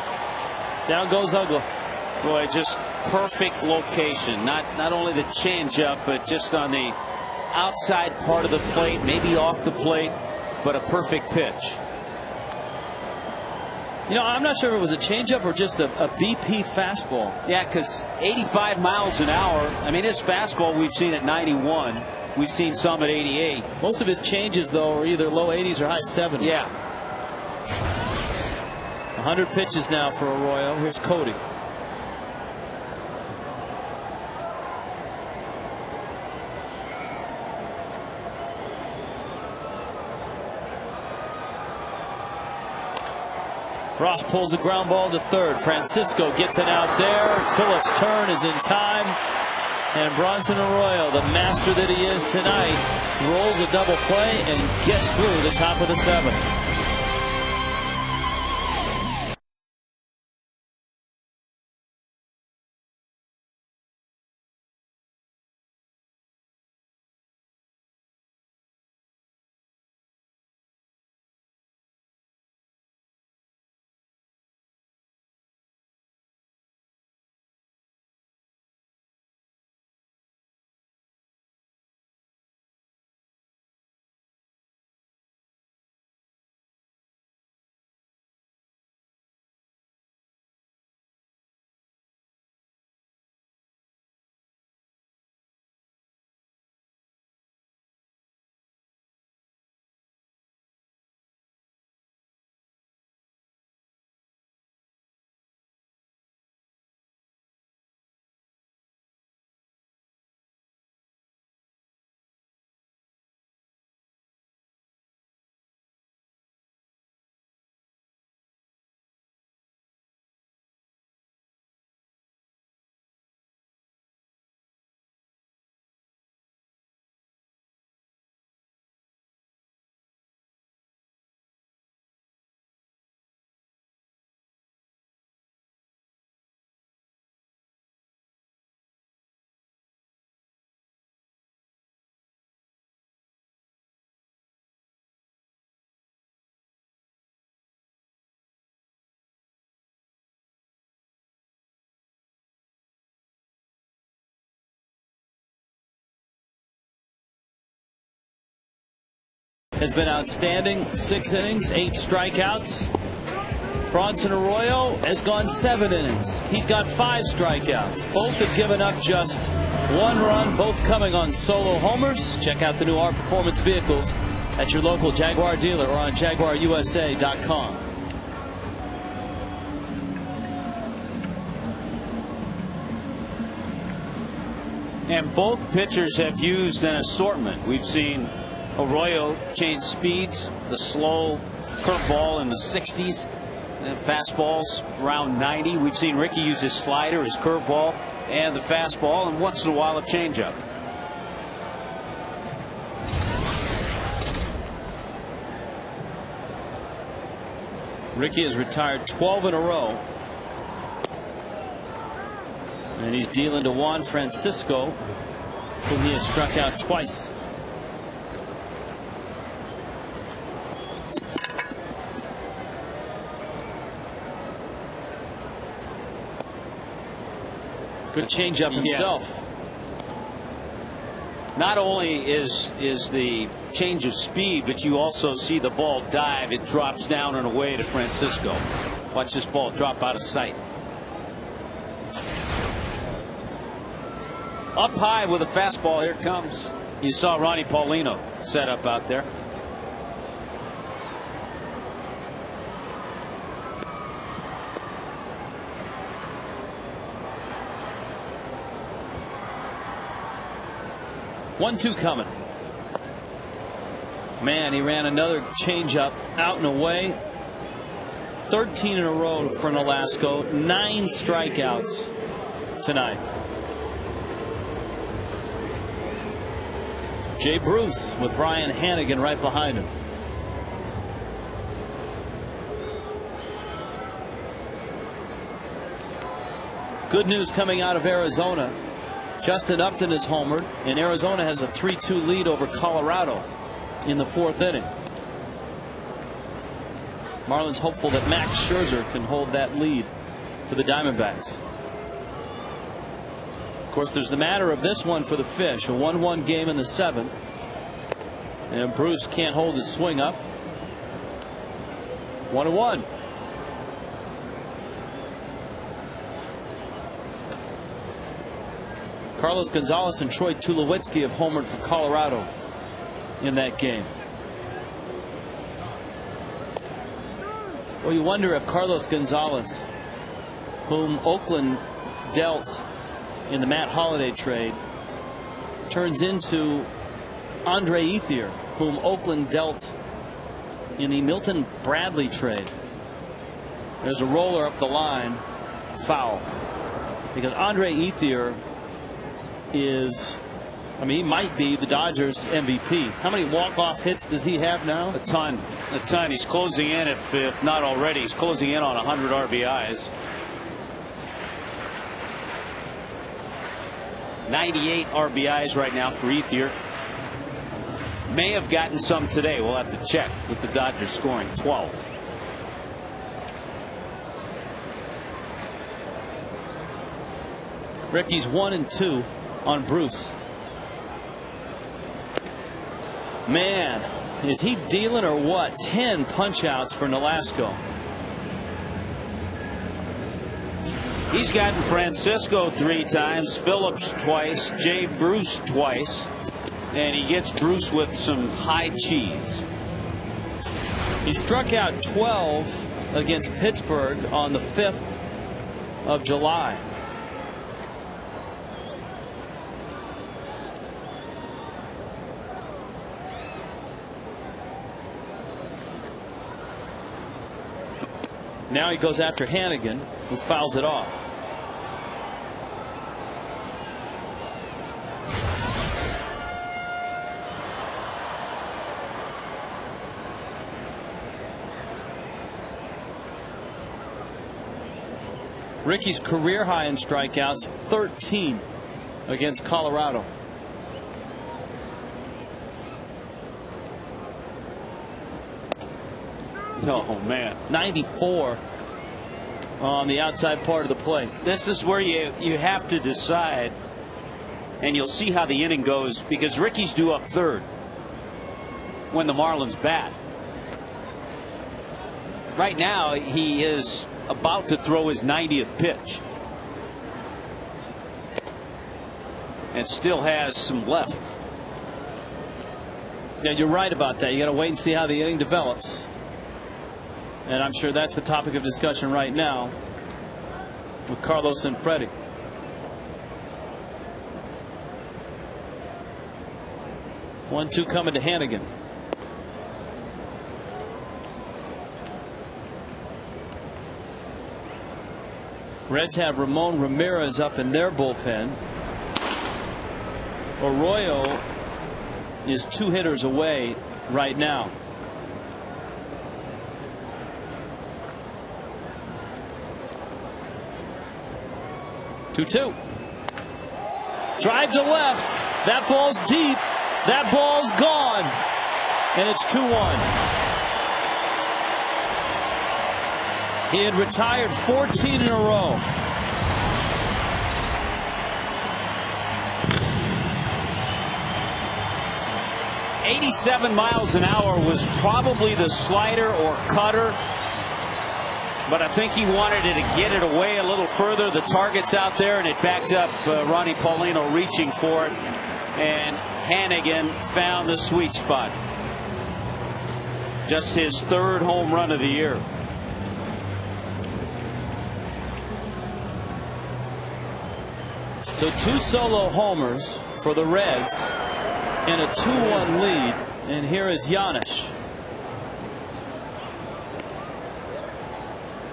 Down goes Ugla.
Boy, just perfect location. Not only the changeup, but just on the outside part of the plate, maybe off the plate, but a perfect pitch.
You know, I'm not sure if it was a changeup or just a BP fastball.
Yeah, because 85 miles an hour. I mean, his fastball we've seen at 91. We've seen some at 88.
Most of his changes, though, are either low 80s or high 70s.
Yeah.
100 pitches now for Arroyo. Here's Cody. Ross pulls a ground ball to third. Francisco gets it out there. Phillips' turn is in time. And Bronson Arroyo, the master that he is tonight, rolls a double play and gets through the top of the seventh. Has been outstanding. 6 innings, 8 strikeouts. Bronson Arroyo has gone 7 innings. He's got 5 strikeouts. Both have given up just 1 run, both coming on solo homers. Check out the new R Performance vehicles at your local Jaguar dealer or on JaguarUSA.com.
And both pitchers have used an assortment. We've seen Arroyo change speeds, the slow curveball in the 60s, and fastballs around 90. We've seen Ricky use his slider, his curveball, and the fastball, and once in a while a changeup.
Ricky has retired 12 in a row. And he's dealing to Juan Francisco, whom he has struck out twice. Good changeup himself.
Yeah. Not only is the change of speed, but you also see the ball dive. It drops down and away to Francisco. Watch this ball drop out of sight. Up high with a fastball. Here it comes. You saw Ronnie Paulino set up out there.
One-two coming. Man, he ran another changeup out and away. 13 in a row for Nolasco. 9 strikeouts tonight. Jay Bruce with Ryan Hannigan right behind him. Good news coming out of Arizona. Justin Upton is homered, and Arizona has a 3-2 lead over Colorado in the 4th inning. Marlins hopeful that Max Scherzer can hold that lead for the Diamondbacks. Of course, there's the matter of this one for the Fish, a 1-1 game in the 7th. And Bruce can't hold his swing up. 1-1. Carlos Gonzalez and Troy Tulowitzki have homered for Colorado in that game. Well, you wonder if Carlos Gonzalez, whom Oakland dealt in the Matt Holliday trade, turns into Andre Ethier, whom Oakland dealt in the Milton Bradley trade. There's a roller up the line, foul, because Andre Ethier is, I mean, he might be the Dodgers MVP. How many walk-off hits does he have now?
A ton. He's closing in, if not already, he's closing in on 100 RBIs. 98 RBIs right now for Ethier. May have gotten some today. We'll have to check with the Dodgers scoring 12.
Ricky's 1-2 on Bruce. Man, is he dealing or what? 10 punch outs for Nolasco.
He's gotten Francisco 3 times, Phillips twice, Jay Bruce twice, and he gets Bruce with some high cheese.
He struck out 12 against Pittsburgh on the 5th of July. Now he goes after Hannigan, who fouls it off. Ricky's career high in strikeouts, 13 against Colorado.
Oh man,
94 on the outside part of the plate.
This is where you have to decide, and you'll see how the inning goes, because Ricky's due up third when the Marlins bat. Right now he is about to throw his 90th pitch and still has some left.
Yeah, you're right about that. You got to wait and see how the inning develops. And I'm sure that's the topic of discussion right now with Carlos and Freddie. 1-2 coming to Hannigan. Reds have Ramon Ramirez up in their bullpen. Arroyo is 2 hitters away right now. 2-2. Drive to left. That ball's deep. That ball's gone. And it's 2-1. He had retired 14 in a row.
.87 miles an hour was probably the slider or cutter, but I think he wanted to get it away a little further. The target's out there, and it backed up Ronnie Paulino reaching for it, and Hannigan found the sweet spot. Just his 3rd home run of the year.
So 2 solo homers for the Reds and a 2-1 lead, and here is Giannis.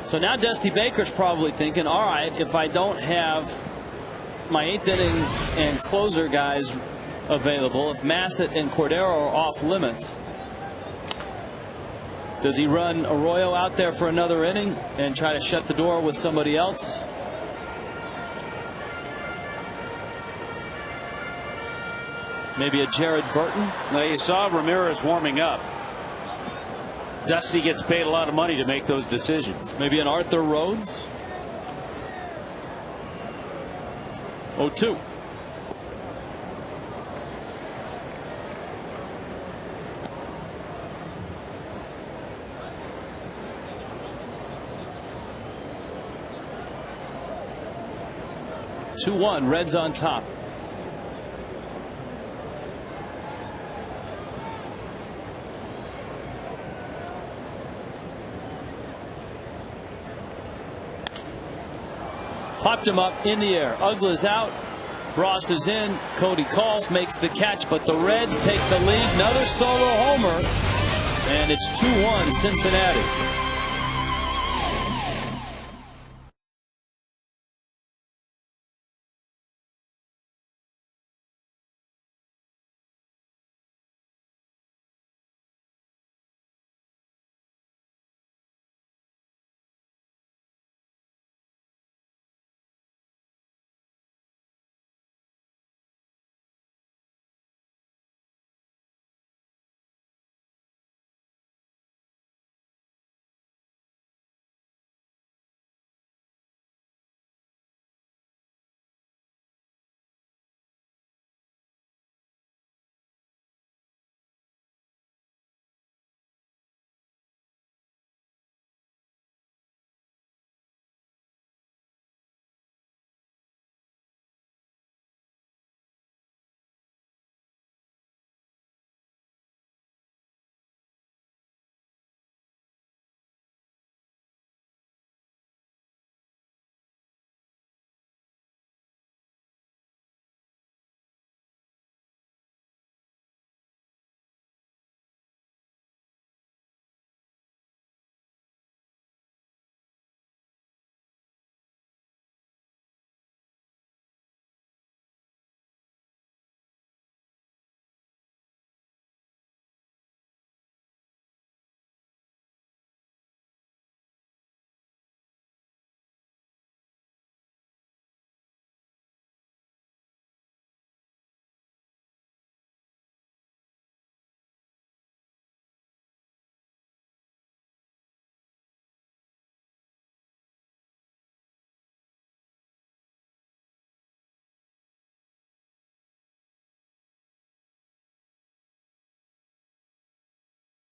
So now Dusty Baker's probably thinking, all right, if I don't have my 8th inning and closer guys available, if Massett and Cordero are off limits, does he run Arroyo out there for another inning and try to shut the door with somebody else? Maybe a Jared Burton?
Now you saw Ramirez warming up. Dusty gets paid a lot of money to make those decisions.
Maybe an Arthur Rhodes. 0-2. Two-one, Reds on top. Popped him up in the air. Uggla's out. Ross is in. Cody calls, makes the catch, but the Reds take the lead. Another solo homer, and it's 2-1 Cincinnati.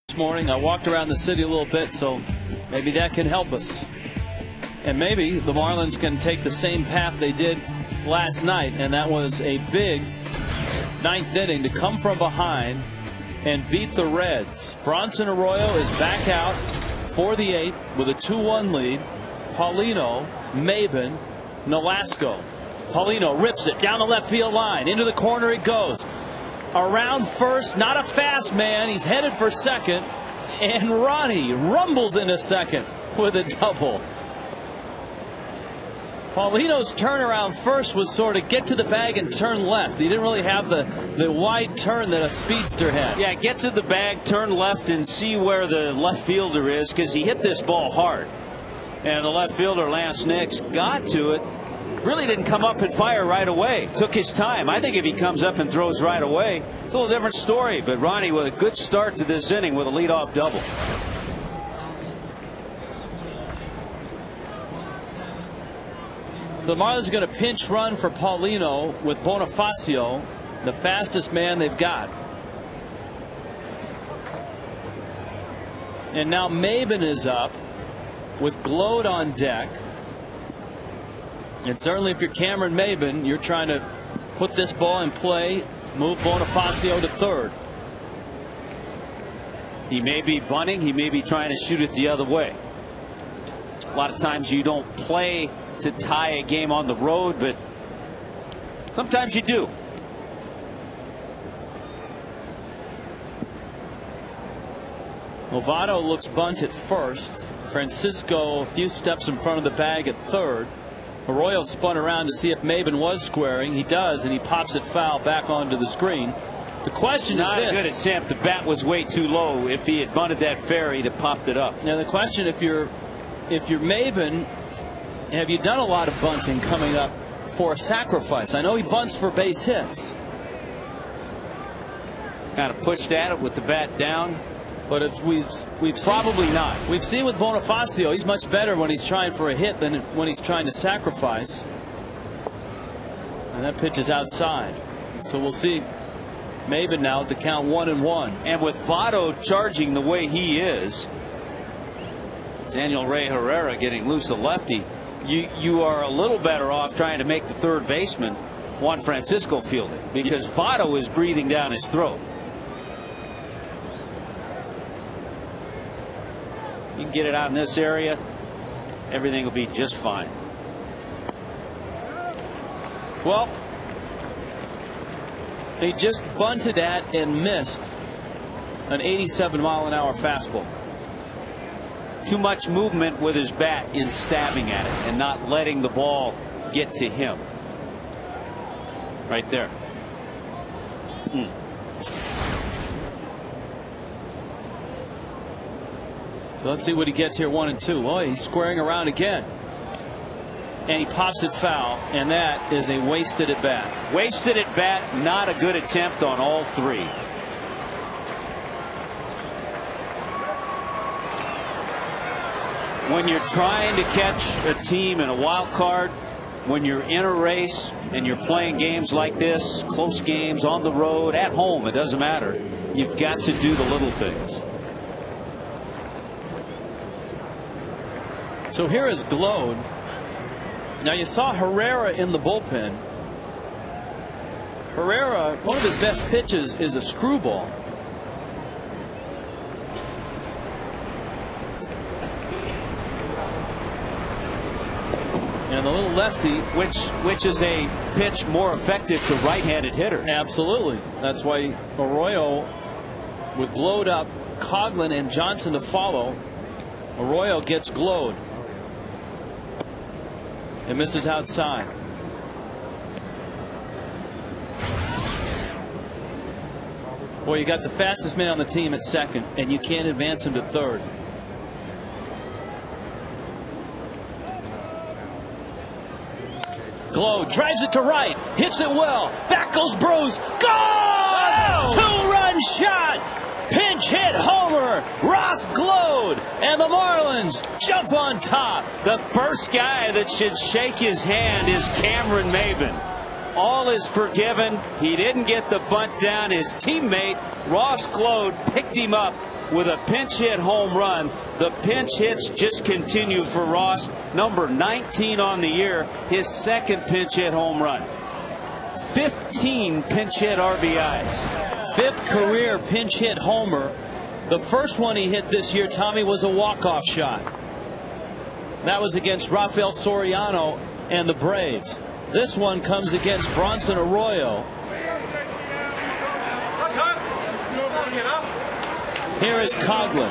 This morning I walked around the city a little bit, so maybe that can help us. And maybe the Marlins can take the same path they did last night, and that was a big ninth inning to come from behind and beat the Reds. Bronson Arroyo is back out for the eighth with a 2-1 lead. Paulino, Maben, Nolasco. Paulino rips it down the left field line. Into the corner it goes. Around first, not a fast man. He's headed for second. And Ronnie rumbles into second with a double. Paulino's turnaround first was sort of get to the bag and turn left. He didn't really have the wide turn that a speedster had.
Yeah, get to the bag, turn left, and see where the left fielder is, because he hit this ball hard. And the left fielder, Lance Nix, got to it. Really didn't come up and fire right away. Took his time. I think if he comes up and throws right away, it's a little different story. But Ronnie with a good start to this inning with a leadoff double.
The Marlins are going to pinch run for Paulino with Bonifacio, the fastest man they've got. And now Maben is up with Glode on deck. And certainly if you're Cameron Maben, you're trying to put this ball in play, move Bonifacio to third.
He may be bunting. He may be trying to shoot it the other way. A lot of times you don't play to tie a game on the road, but sometimes you do.
Lovato looks bunt at first. Francisco a few steps in front of the bag at third. Arroyo spun around to see if Maben was squaring. He does, and he pops it foul back onto the screen. The question is this.
Not a good attempt. The bat was way too low. If he had bunted that fair, he'd have popped it up.
Now the question, if you're Maben, have you done a lot of bunting coming up for a sacrifice? I know he bunts for base hits.
Kind of pushed at it with the bat down.
But if we've
probably not.
We've seen with Bonifacio, he's much better when he's trying for a hit than when he's trying to sacrifice. And that pitch is outside. So we'll see Maven now to count 1-1.
And with Votto charging the way he is, Daniel Ray Herrera getting loose the lefty, you are a little better off trying to make the third baseman Juan Francisco fielding, because Votto is breathing down his throat. You can get it out in this area, everything will be just fine.
Well, he just bunted at and missed an 87-mile-an-hour fastball.
Too much movement with his bat in stabbing at it and not letting the ball get to him. Right there.
So let's see what he gets here. 1-2. Oh, he's squaring around again. And he pops it foul, and that is a wasted at bat.
Wasted at bat, not a good attempt on all three. When you're trying to catch a team in a wild card, when you're in a race and you're playing games like this, close games on the road, at home, it doesn't matter. You've got to do the little things.
So here is Glode. Now you saw Herrera in the bullpen. Herrera, one of his best pitches is a screwball. And the little lefty,
which is a pitch more effective to right-handed hitters.
Absolutely. That's why Arroyo, with Glode up, Coghlan and Johnson to follow. Arroyo gets Glode. It misses outside. Boy, you got the fastest man on the team at second, and you can't advance him to third. Glode drives it to right, hits it well. Back goes Bruce. Gone! Two-run shot. Pinch hit homer. Ross Glode, and the Marlins jump on top.
The first guy that should shake his hand is Cameron Maven. All is forgiven. He didn't get the bunt down. His teammate Ross Glode picked him up with a pinch hit home run. The pinch hits just continue for Ross. Number 19 on the year, his second pinch hit home run. 15 pinch hit RBIs.
Fifth career pinch hit homer. The first one he hit this year, Tommy, was a walk-off shot. That was against Rafael Soriano and the Braves. This one comes against Bronson Arroyo. Here is Coghlan.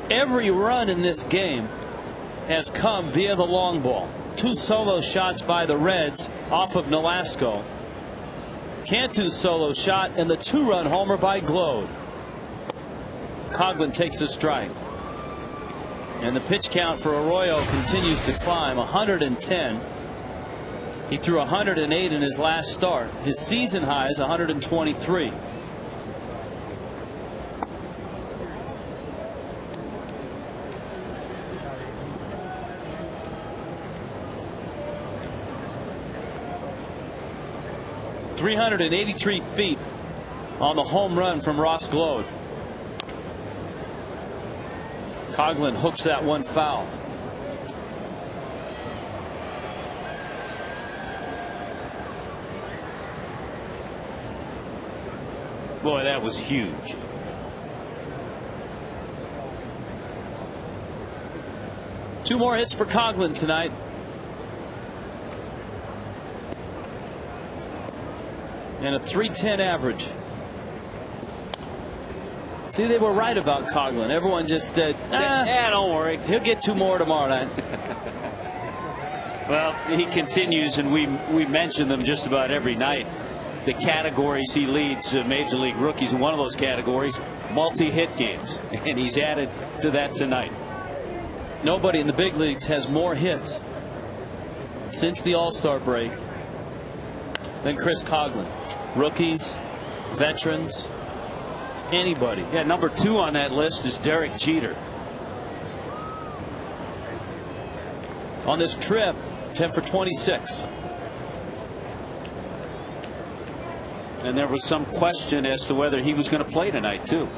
Every run in this game has come via the long ball. Two solo shots by the Reds off of Nolasco. Cantu's solo shot and the two-run homer by Glode. Coghlan takes a strike. And the pitch count for Arroyo continues to climb. 110. He threw 108 in his last start. His season high is 123. .383 feet on the home run from Ross Glode. Coghlan hooks that one foul.
Boy, that was huge.
Two more hits for Coghlan tonight. And a .310 average. See, they were right about Coghlan. Everyone just said,
don't worry.
He'll get two more tomorrow night.
Well, he continues, and we mention them just about every night. The categories he leads Major League rookies in one of those categories, multi-hit games. And he's added to that tonight.
Nobody in the big leagues has more hits since the All-Star break than Chris Coghlan. Rookies, veterans, anybody.
Yeah, number 2 on that list is Derek Jeter.
On this trip, 10 for 26.
And there was some question as to whether he was going to play tonight, too.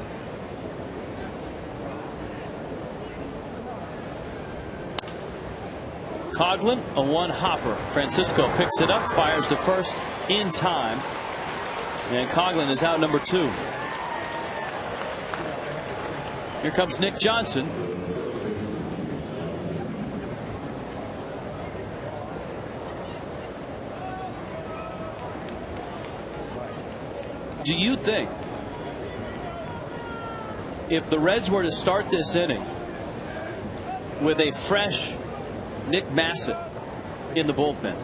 Coghlan, a one-hopper. Francisco picks it up, fires to first in time. And Coghlan is out number 2. Here comes Nick Johnson. Do you think if the Reds were to start this inning with a fresh Nick Massett in the bullpen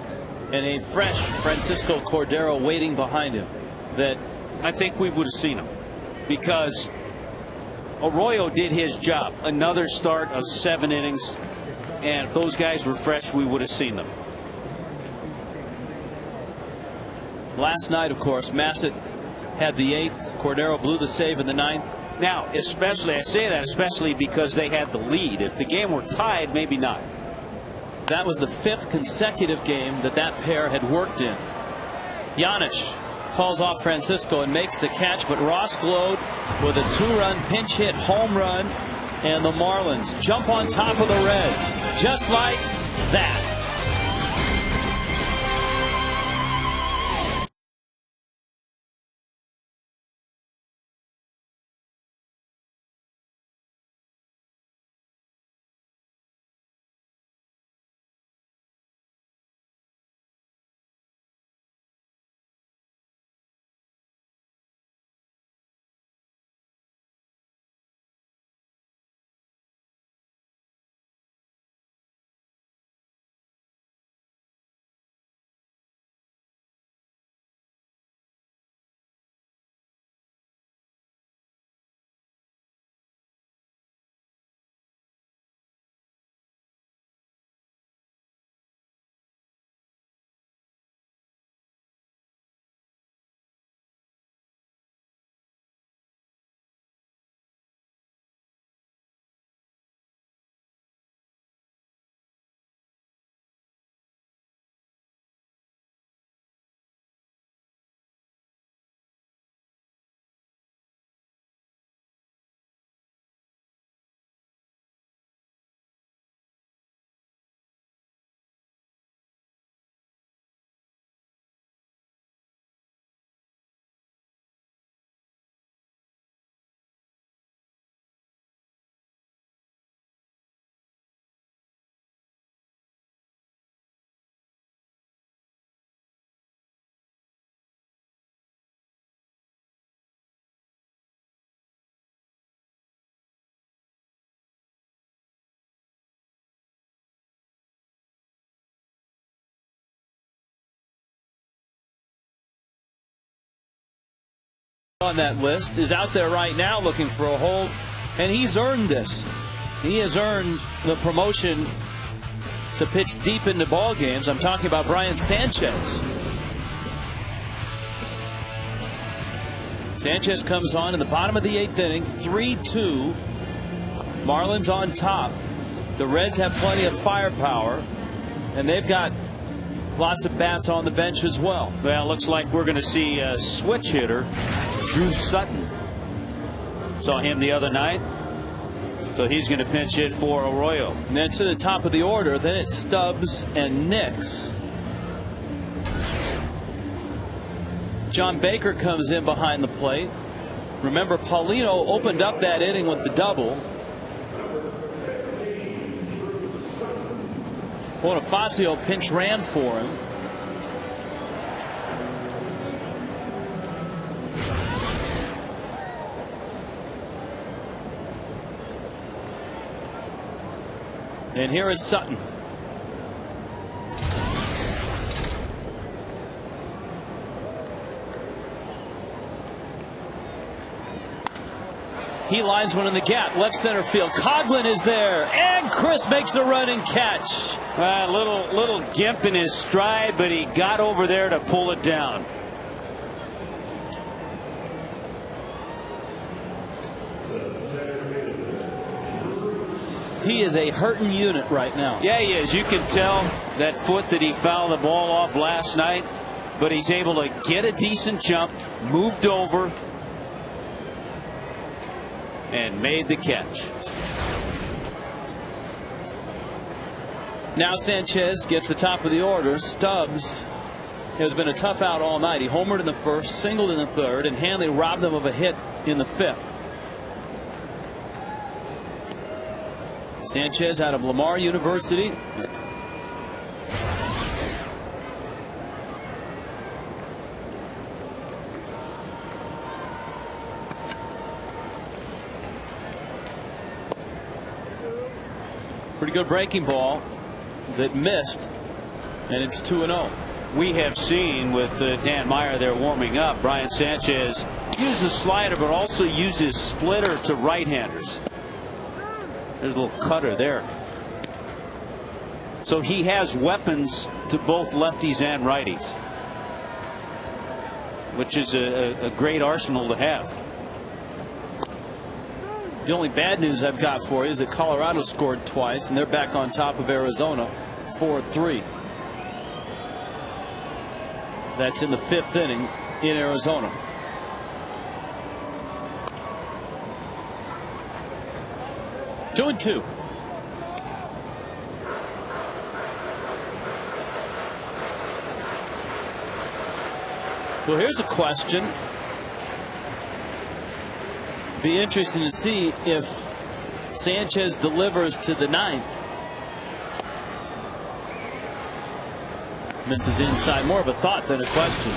and a fresh Francisco Cordero waiting behind him, that
I think we would have seen him, because Arroyo did his job. Another start of 7 innings, and if those guys were fresh, we would have seen them.
Last night, of course, Massett had the 8th. Cordero blew the save in the 9th.
Now, especially, I say that especially because they had the lead. If the game were tied, maybe not.
That was the 5th consecutive game that pair had worked in. Janich calls off Francisco and makes the catch, but Ross Glode with a 2-run pinch hit home run, and the Marlins jump on top of the Reds just like that. On that list is out there right now looking for a hold, and he's earned this. He has earned the promotion to pitch deep into ball games. I'm talking about Brian Sanchez. Sanchez comes on in the bottom of the 8th inning, 3-2. Marlins on top. The Reds have plenty of firepower, and they've got lots of bats on the bench as well.
Well, looks like we're going to see a switch hitter, Drew Sutton. Saw him the other night. So he's going to pinch hit for Arroyo.
And then to the top of the order, then it's Stubbs and Nix. John Baker comes in behind the plate. Remember, Paulino opened up that inning with the double. Bonifacio pinch ran for him. And here is Sutton. He lines one in the gap, left center field. Coghlan is there, and Chris makes a running catch.
Little gimp in his stride, but he got over there to pull it down.
He is a hurting unit right now.
Yeah, he is. You can tell that foot that he fouled the ball off last night, but he's able to get a decent jump, moved over, and made the catch.
Now Sanchez gets the top of the order. Stubbs has been a tough out all night. He homered in the first, singled in the third, and Hanley robbed them of a hit in the fifth. Sanchez out of Lamar University. Pretty good breaking ball that missed, and it's 2-0.
We have seen with Dan Meyer there warming up, Brian Sanchez uses slider but also uses splitter to right-handers. There's a little cutter there. So he has weapons to both lefties and righties, which is a great arsenal to have.
The only bad news I've got for you is that Colorado scored twice, and they're back on top of Arizona 4-3. That's in the fifth inning in Arizona. 2-2. Well, here's a question. Be interesting to see if Sanchez delivers to the ninth. Misses inside. More of a thought than a question.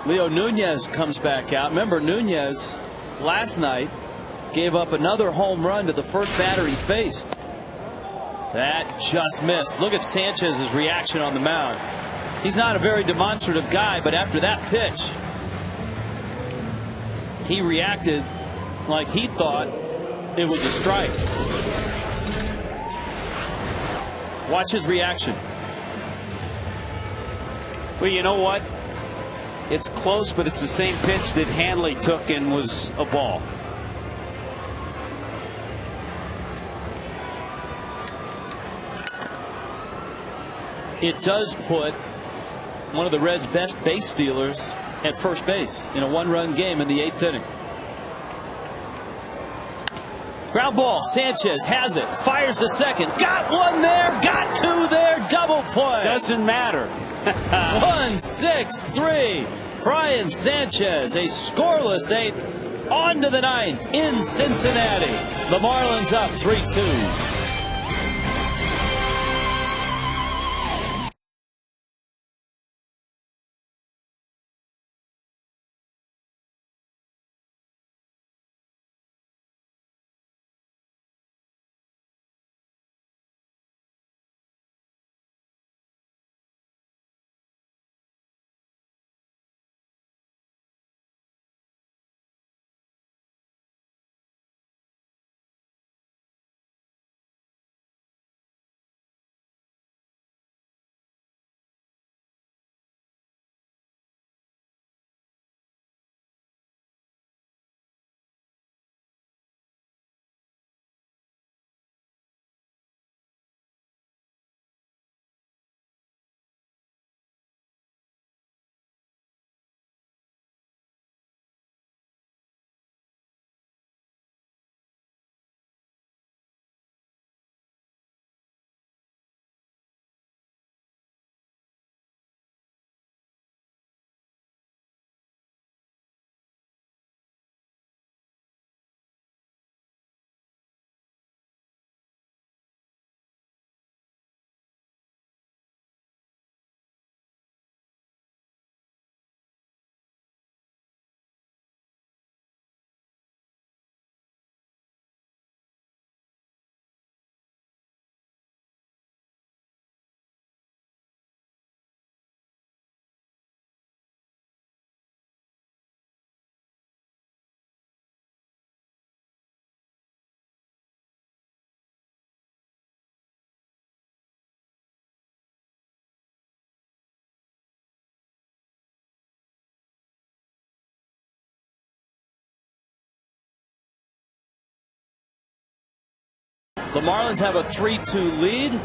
Leo Nunez comes back out. Remember, Nunez last night gave up another home run to the first batter he faced. That just missed. Look at Sanchez's reaction on the mound. He's not a very demonstrative guy, but after that pitch, he reacted like he thought it was a strike. Watch his reaction.
Well, you know what? It's close, but it's the same pitch that Hanley took and was a ball.
It does put one of the Reds' best base stealers at first base in a one-run game in the eighth inning. Ground ball. Sanchez has it. Fires the second. Got one there. Got two there. Double play.
Doesn't matter.
1-6-3. Brian Sanchez, a scoreless eighth. On to the ninth in Cincinnati. The Marlins up 3-2. The Marlins have a 3-2 lead.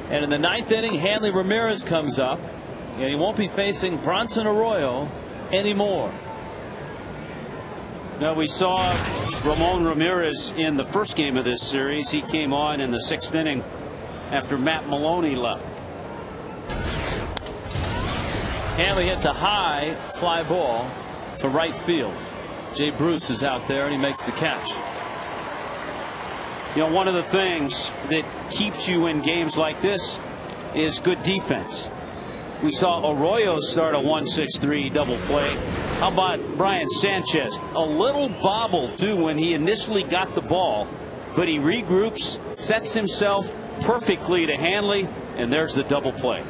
And in the 9th inning, Hanley Ramirez comes up. And he won't be facing Bronson Arroyo anymore.
Now, we saw Ramon Ramirez in the first game of this series. He came on in the 6th inning after Matt Maloney left.
Hanley hits a high fly ball to right field. Jay Bruce is out there and he makes the catch.
You know, one of the things that keeps you in games like this is good defense. We saw Arroyo start a 1-6-3 double play. How about Brian Sanchez? A little bobble too when he initially got the ball, but he regroups, sets himself perfectly to Hanley, and there's the double play.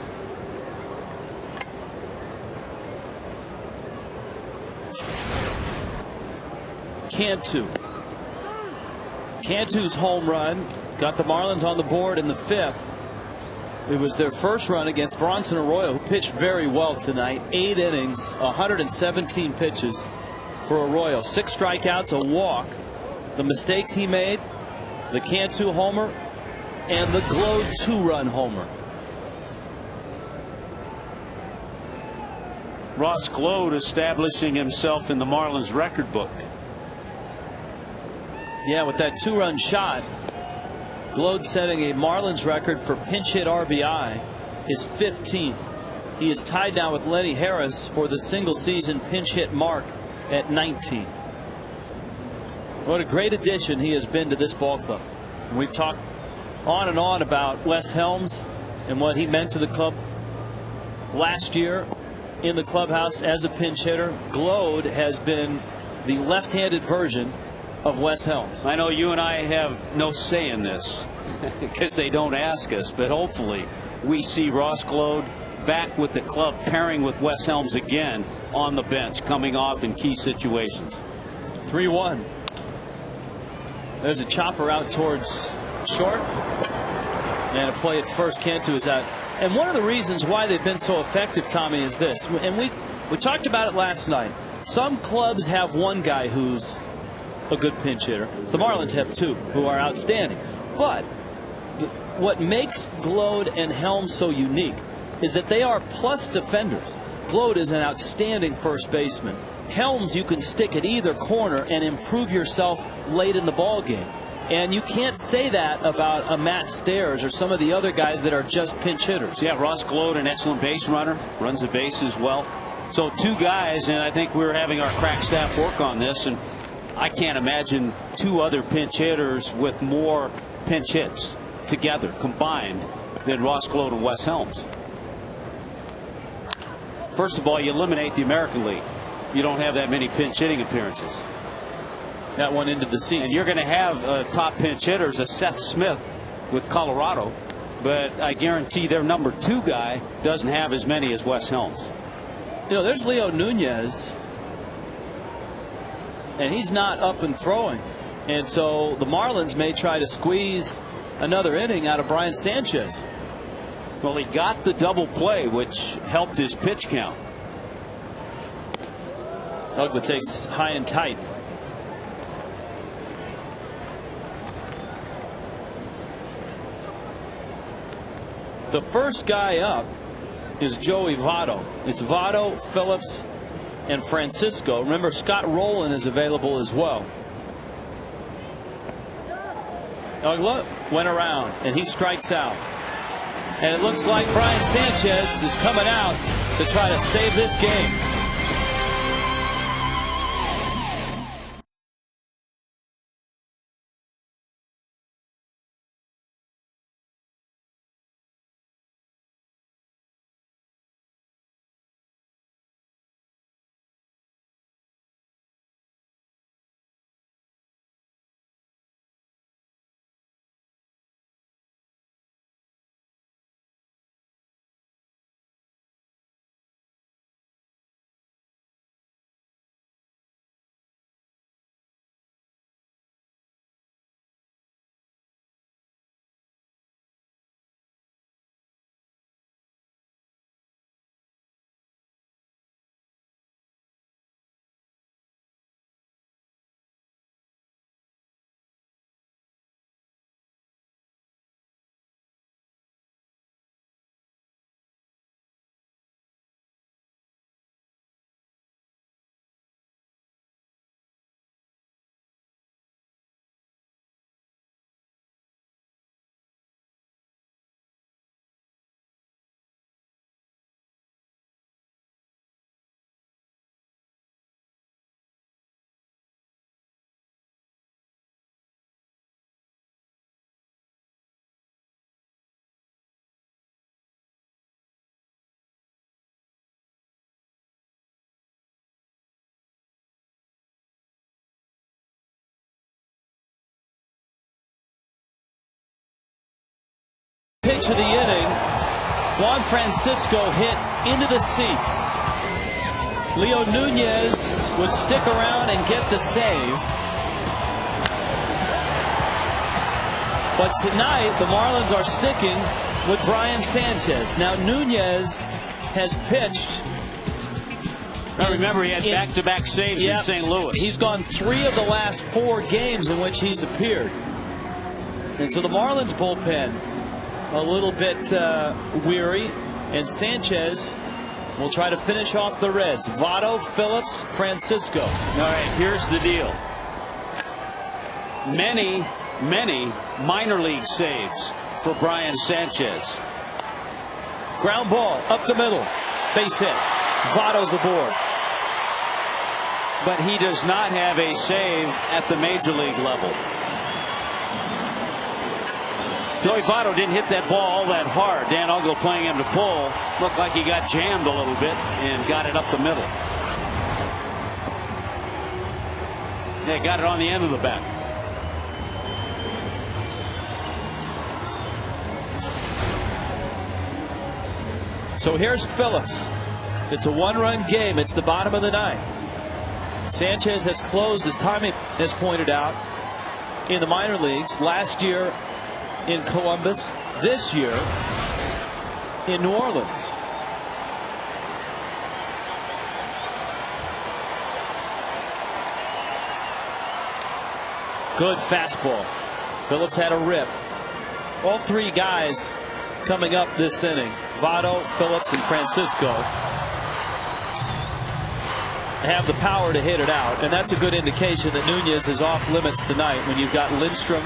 Cantu's home run got the Marlins on the board in the 5th. It was their first run against Bronson Arroyo, who pitched very well tonight. 8 innings, 117 pitches for Arroyo. 6 strikeouts, a walk. The mistakes he made, the Cantu homer, and the Glode 2-run homer.
Ross Glode establishing himself in the Marlins record book.
Yeah, with that 2-run shot, Glode setting a Marlins record for pinch hit RBI, his 15th. He is tied now with Lenny Harris for the single season pinch hit mark at 19. What a great addition he has been to this ball club. We've talked on and on about Wes Helms and what he meant to the club last year in the clubhouse as a pinch hitter. Glode has been the left-handed version of Wes Helms.
I know you and I have no say in this because they don't ask us, but hopefully we see Ross Glode back with the club, pairing with Wes Helms again on the bench, coming off in key situations.
3-1. There's a chopper out towards short, and a play at first. Cantu is out. And one of the reasons why they've been so effective, Tommy, is this, and we talked about it last night. Some clubs have one guy who's a good pinch hitter. The Marlins have 2 who are outstanding. But what makes Glode and Helms so unique is that they are plus defenders. Glode is an outstanding first baseman. Helms, you can stick at either corner and improve yourself late in the ball game. And you can't say that about a Matt Stairs or some of the other guys that are just pinch hitters.
Yeah, Ross Glode, an excellent base runner, runs the base as well. So 2 guys, and I think we're having our crack staff work on this, and I can't imagine 2 other pinch hitters with more pinch hits together combined than Ross Glode and Wes Helms. First of all, you eliminate the American League. You don't have that many pinch hitting appearances.
That one into the seats.
And you're going to have top pinch hitters, a Seth Smith with Colorado, but I guarantee their number 2 guy doesn't have as many as Wes Helms.
You know, there's Leo Nunez, and he's not up and throwing, and so the Marlins may try to squeeze another inning out of Brian Sanchez.
Well, he got the double play, which helped his pitch count.
Douglas takes high and tight. The first guy up is Joey Votto. It's Votto, Phillips, and Francisco. Remember, Scott Rowland is available as well. Douglas went around and he strikes out. And it looks like Brian Sanchez is coming out to try to save this game. Pitch of the inning. Juan Francisco hit into the seats. Leo Nunez would stick around and get the save. But tonight, the Marlins are sticking with Brian Sanchez. Now, Nunez has pitched.
I remember he had back-to-back saves in St. Louis.
He's gone 3 of the last 4 games in which he's appeared. And so the Marlins bullpen a little bit weary, and Sanchez will try to finish off the Reds. Votto, Phillips, Francisco.
All right, here's the deal. Many minor league saves for Brian Sanchez.
Ground ball up the middle, base hit. Votto's aboard.
But he does not have a save at the major league level. Joey Votto didn't hit that ball all that hard. Dan Uggla playing him to pull. Looked like he got jammed a little bit and got it up the middle. Yeah, got it on the end of the bat.
So here's Phillips. It's a 1-run game. It's the bottom of the 9th. Sanchez has closed, as Tommy has pointed out, in the minor leagues. Last year in Columbus, this year in New Orleans. Good fastball. Phillips had a rip. All 3 guys coming up this inning, Votto, Phillips, and Francisco, have the power to hit it out, and that's a good indication that Nunez is off limits tonight when you've got Lindstrom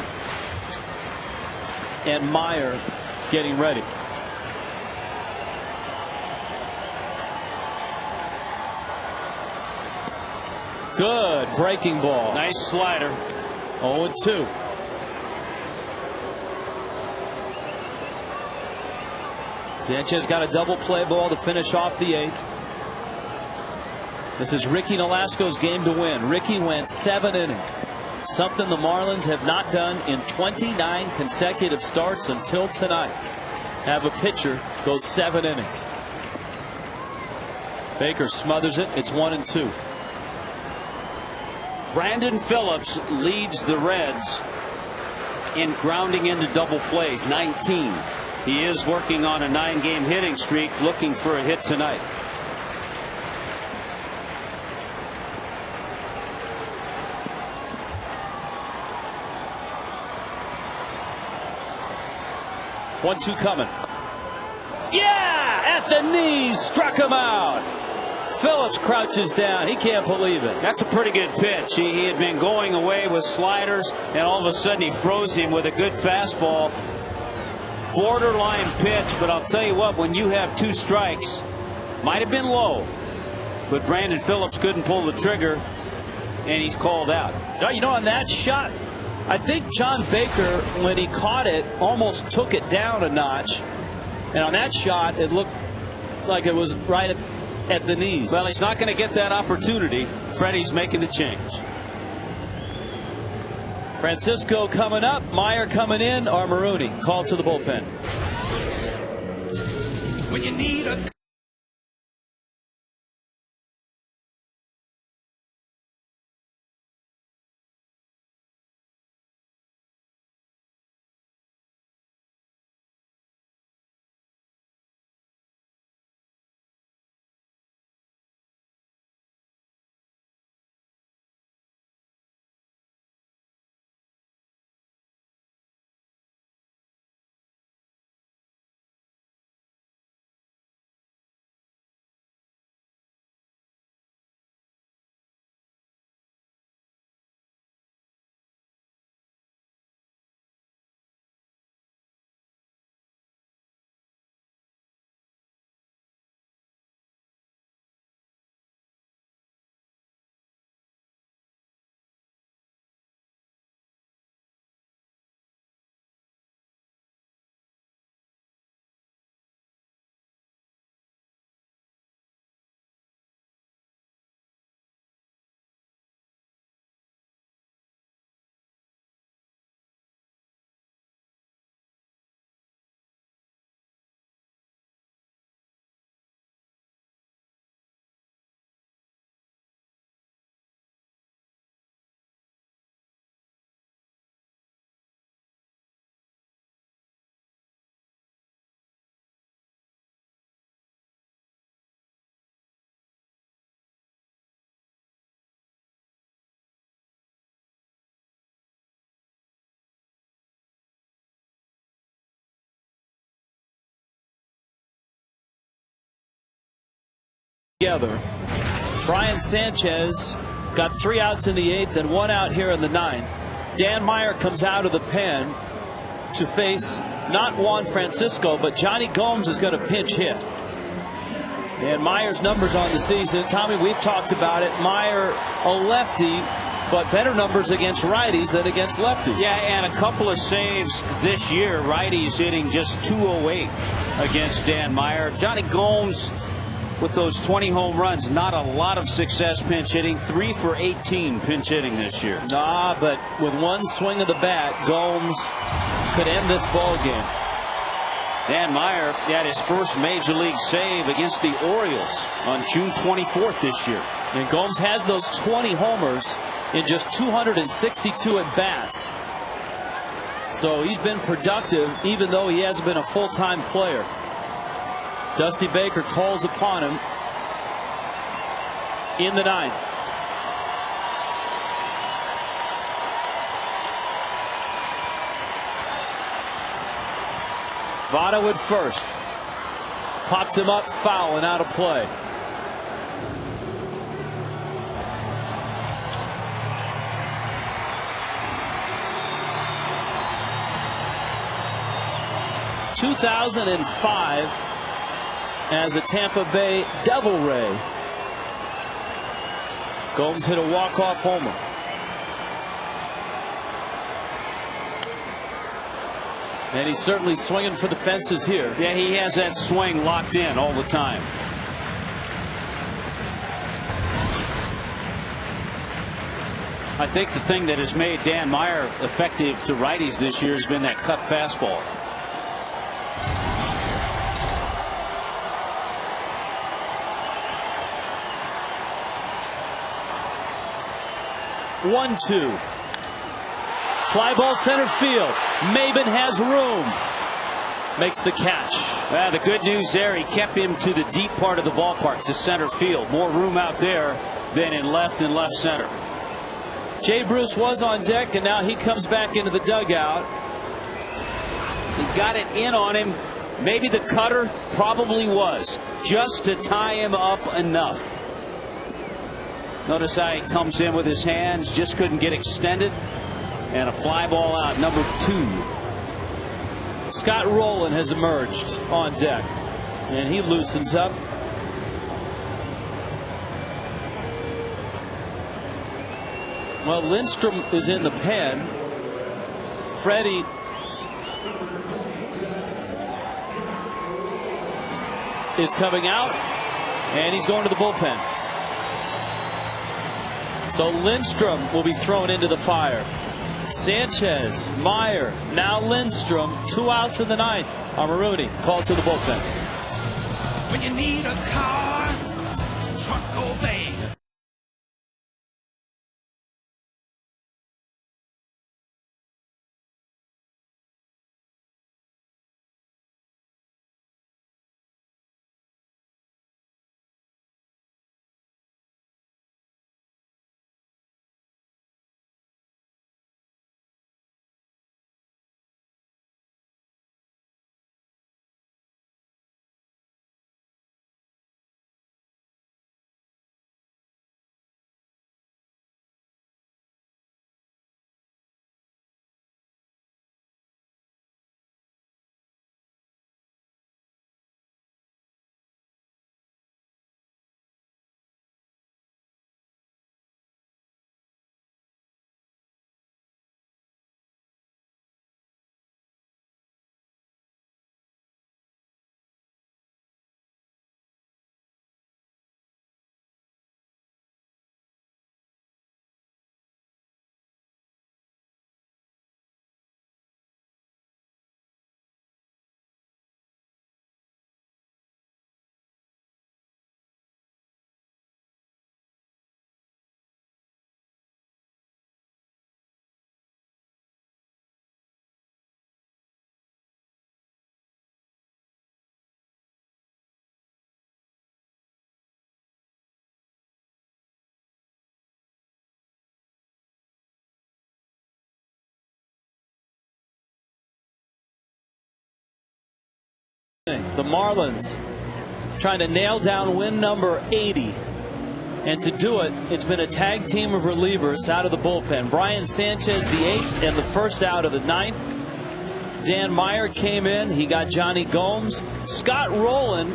and Meyer getting ready. Good breaking ball.
Nice slider.
0-2. Sanchez got a double play ball to finish off the 8th. This is Ricky Nolasco's game to win. Ricky went 7 innings. Something the Marlins have not done in 29 consecutive starts until tonight. Have a pitcher go 7 innings. Baker smothers it. It's 1-2.
Brandon Phillips leads the Reds in grounding into double plays, 19. He is working on a 9-game hitting streak, looking for a hit tonight.
One-two coming. Yeah! At the knees, struck him out. Phillips crouches down. He can't believe it.
That's a pretty good pitch. He had been going away with sliders, and all of a sudden he froze him with a good fastball. Borderline pitch, but I'll tell you what, when you have 2 strikes, might have been low, but Brandon Phillips couldn't pull the trigger, and he's called out.
You know, on that shot, I think John Baker, when he caught it, almost took it down a notch. And on that shot, it looked like it was right at the knees.
Well, he's not going to get that opportunity. Freddie's making the change.
Francisco coming up, Meyer coming in, or Maroney called to the bullpen.
When you need a
together. Brian Sanchez got 3 outs in the 8th and 1 out here in the 9th. Dan Meyer comes out of the pen to face not Juan Francisco, but Johnny Gomes is going to pinch hit. And Meyer's numbers on the season, Tommy, we've talked about it. Meyer, a lefty, but better numbers against righties than against lefties.
Yeah, and a couple of saves this year. Righties hitting just 208 against Dan Meyer. Johnny Gomes with those 20 home runs, not a lot of success pinch hitting. 3 for 18 pinch hitting this year.
Nah, but with one swing of the bat, Gomes could end this ball game.
Dan Meyer had his first major league save against the Orioles on June 24th this year.
And Gomes has those 20 homers in just 262 at bats. So he's been productive even though he hasn't been a full-time player. Dusty Baker calls upon him in the 9th. Votto at first. Popped him up, foul and out of play. In 2005, as a Tampa Bay Devil Ray, Gomes hit a walk-off homer. And he's certainly swinging for the fences here.
Yeah, he has that swing locked in all the time. I think the thing that has made Dan Meyer effective to righties this year has been that cut fastball.
One-two. Fly ball center field. Maben has room. Makes the catch.
Well, the good news there, he kept him to the deep part of the ballpark, to center field. More room out there than in left and left center.
Jay Bruce was on deck, and now he comes back into the dugout.
He got it in on him. Maybe the cutter, probably was, just to tie him up enough. Notice how he comes in with his hands, just couldn't get extended. And a fly ball out, number 2.
Scott Rowland has emerged on deck, and he loosens up. Well, Lindstrom is in the pen. Freddie is coming out, and he's going to the bullpen. So Lindstrom will be thrown into the fire. Sanchez, Meyer, now Lindstrom. 2 outs in the 9th. Armaruti called to the bullpen.
When you need a car, truck or van.
The Marlins trying to nail down win number 80. And to do it, it's been a tag team of relievers out of the bullpen. Brian Sanchez, the 8th and the first out of the 9th. Dan Meyer came in. He got Johnny Gomes. Scott Rowland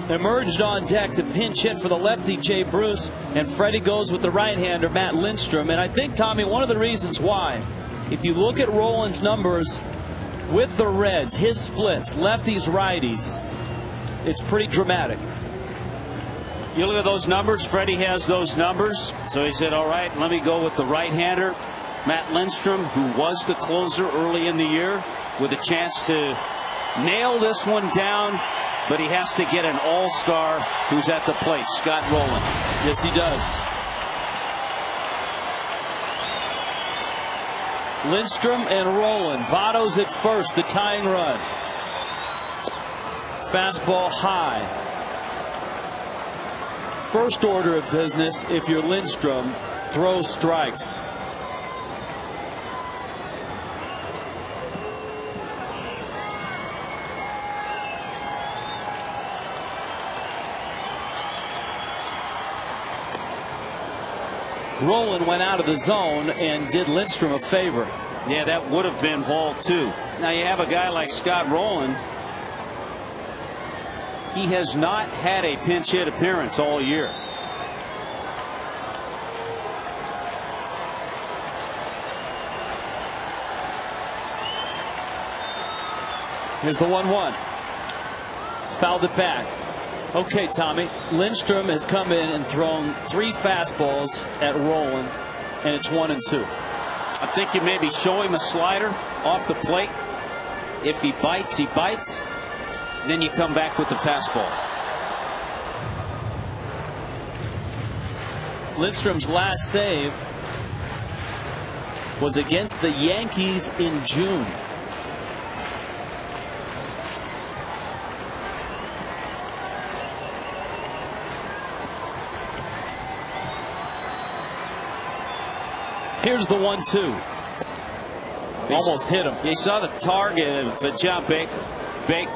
emerged on deck to pinch hit for the lefty Jay Bruce. And Freddie goes with the right-hander Matt Lindstrom. And I think, Tommy, one of the reasons why, if you look at Rowland's numbers with the Reds, his splits, lefties, righties, it's pretty dramatic.
You look at those numbers. Freddie has those numbers. So he said, all right, let me go with the right-hander, Matt Lindstrom, who was the closer early in the year, with a chance to nail this one down. But he has to get an all-star who's at the plate, Scott Rowland.
Yes, he does. Lindstrom and Rowland. Votto's at first, the tying run. Fastball high. First order of business, if you're Lindstrom, throw strikes. Rowland went out of the zone and did Lindstrom a favor.
Yeah, that would have been ball 2. Now you have a guy like Scott Rowland. He has not had a pinch hit appearance all year.
Here's the 1-1. Fouled it back. Okay, Tommy. Lindstrom has come in and thrown 3 fastballs at Rowland, and it's 1-2.
I think you maybe show him a slider off the plate. If he bites, he bites. Then you come back with the fastball.
Lindstrom's last save was against the Yankees in June. Here's the 1-2. Almost hit him.
You saw the target of John Baker. Baker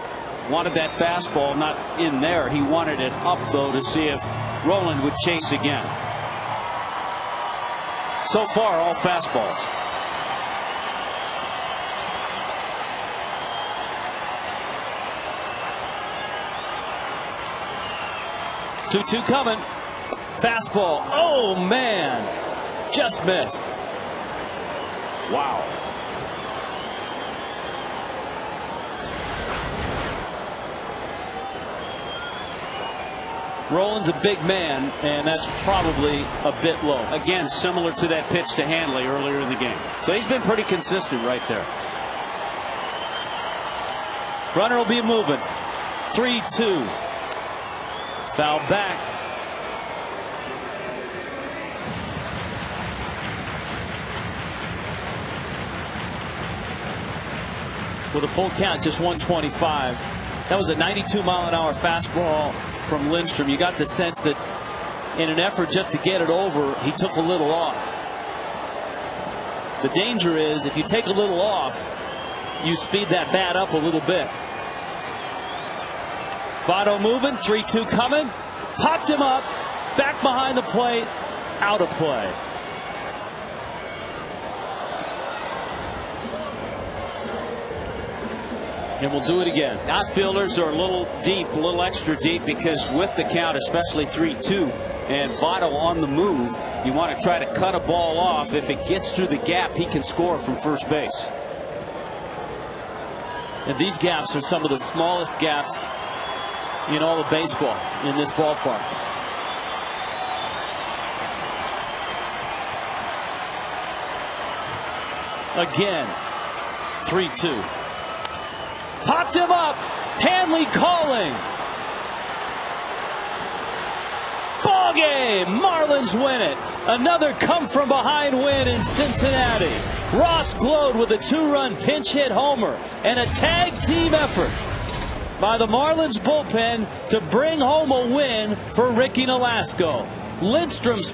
wanted that fastball not in there. He wanted it up, though, to see if Rowland would chase again. So far, all fastballs.
Two coming. Fastball. Oh, man. Just missed.
Wow.
Rowland's a big man, and that's probably a bit low.
Again, similar to that pitch to Hanley earlier in the game. So he's been pretty consistent right there.
Runner will be moving. 3-2. Foul back. With a full count, just 125. That was a 92-mile-an-hour fastball from Lindstrom. You got the sense that in an effort just to get it over, he took a little off. The danger is if you take a little off, you speed that bat up a little bit. Votto moving, 3-2 coming. Popped him up, back behind the plate, out of play. And we'll do it again.
Outfielders are a little deep, a little extra deep, because with the count, especially 3-2, and Votto on the move, you want to try to cut a ball off. If it gets through the gap, he can score from first base.
And these gaps are some of the smallest gaps in all of baseball in this ballpark. Again, 3-2. Popped him up. Hanley calling. Ball game. Marlins win it. Another come from behind win in Cincinnati. Ross glowed with a 2-run pinch hit homer and a tag team effort by the Marlins bullpen to bring home a win for Ricky Nolasco. Lindstrom's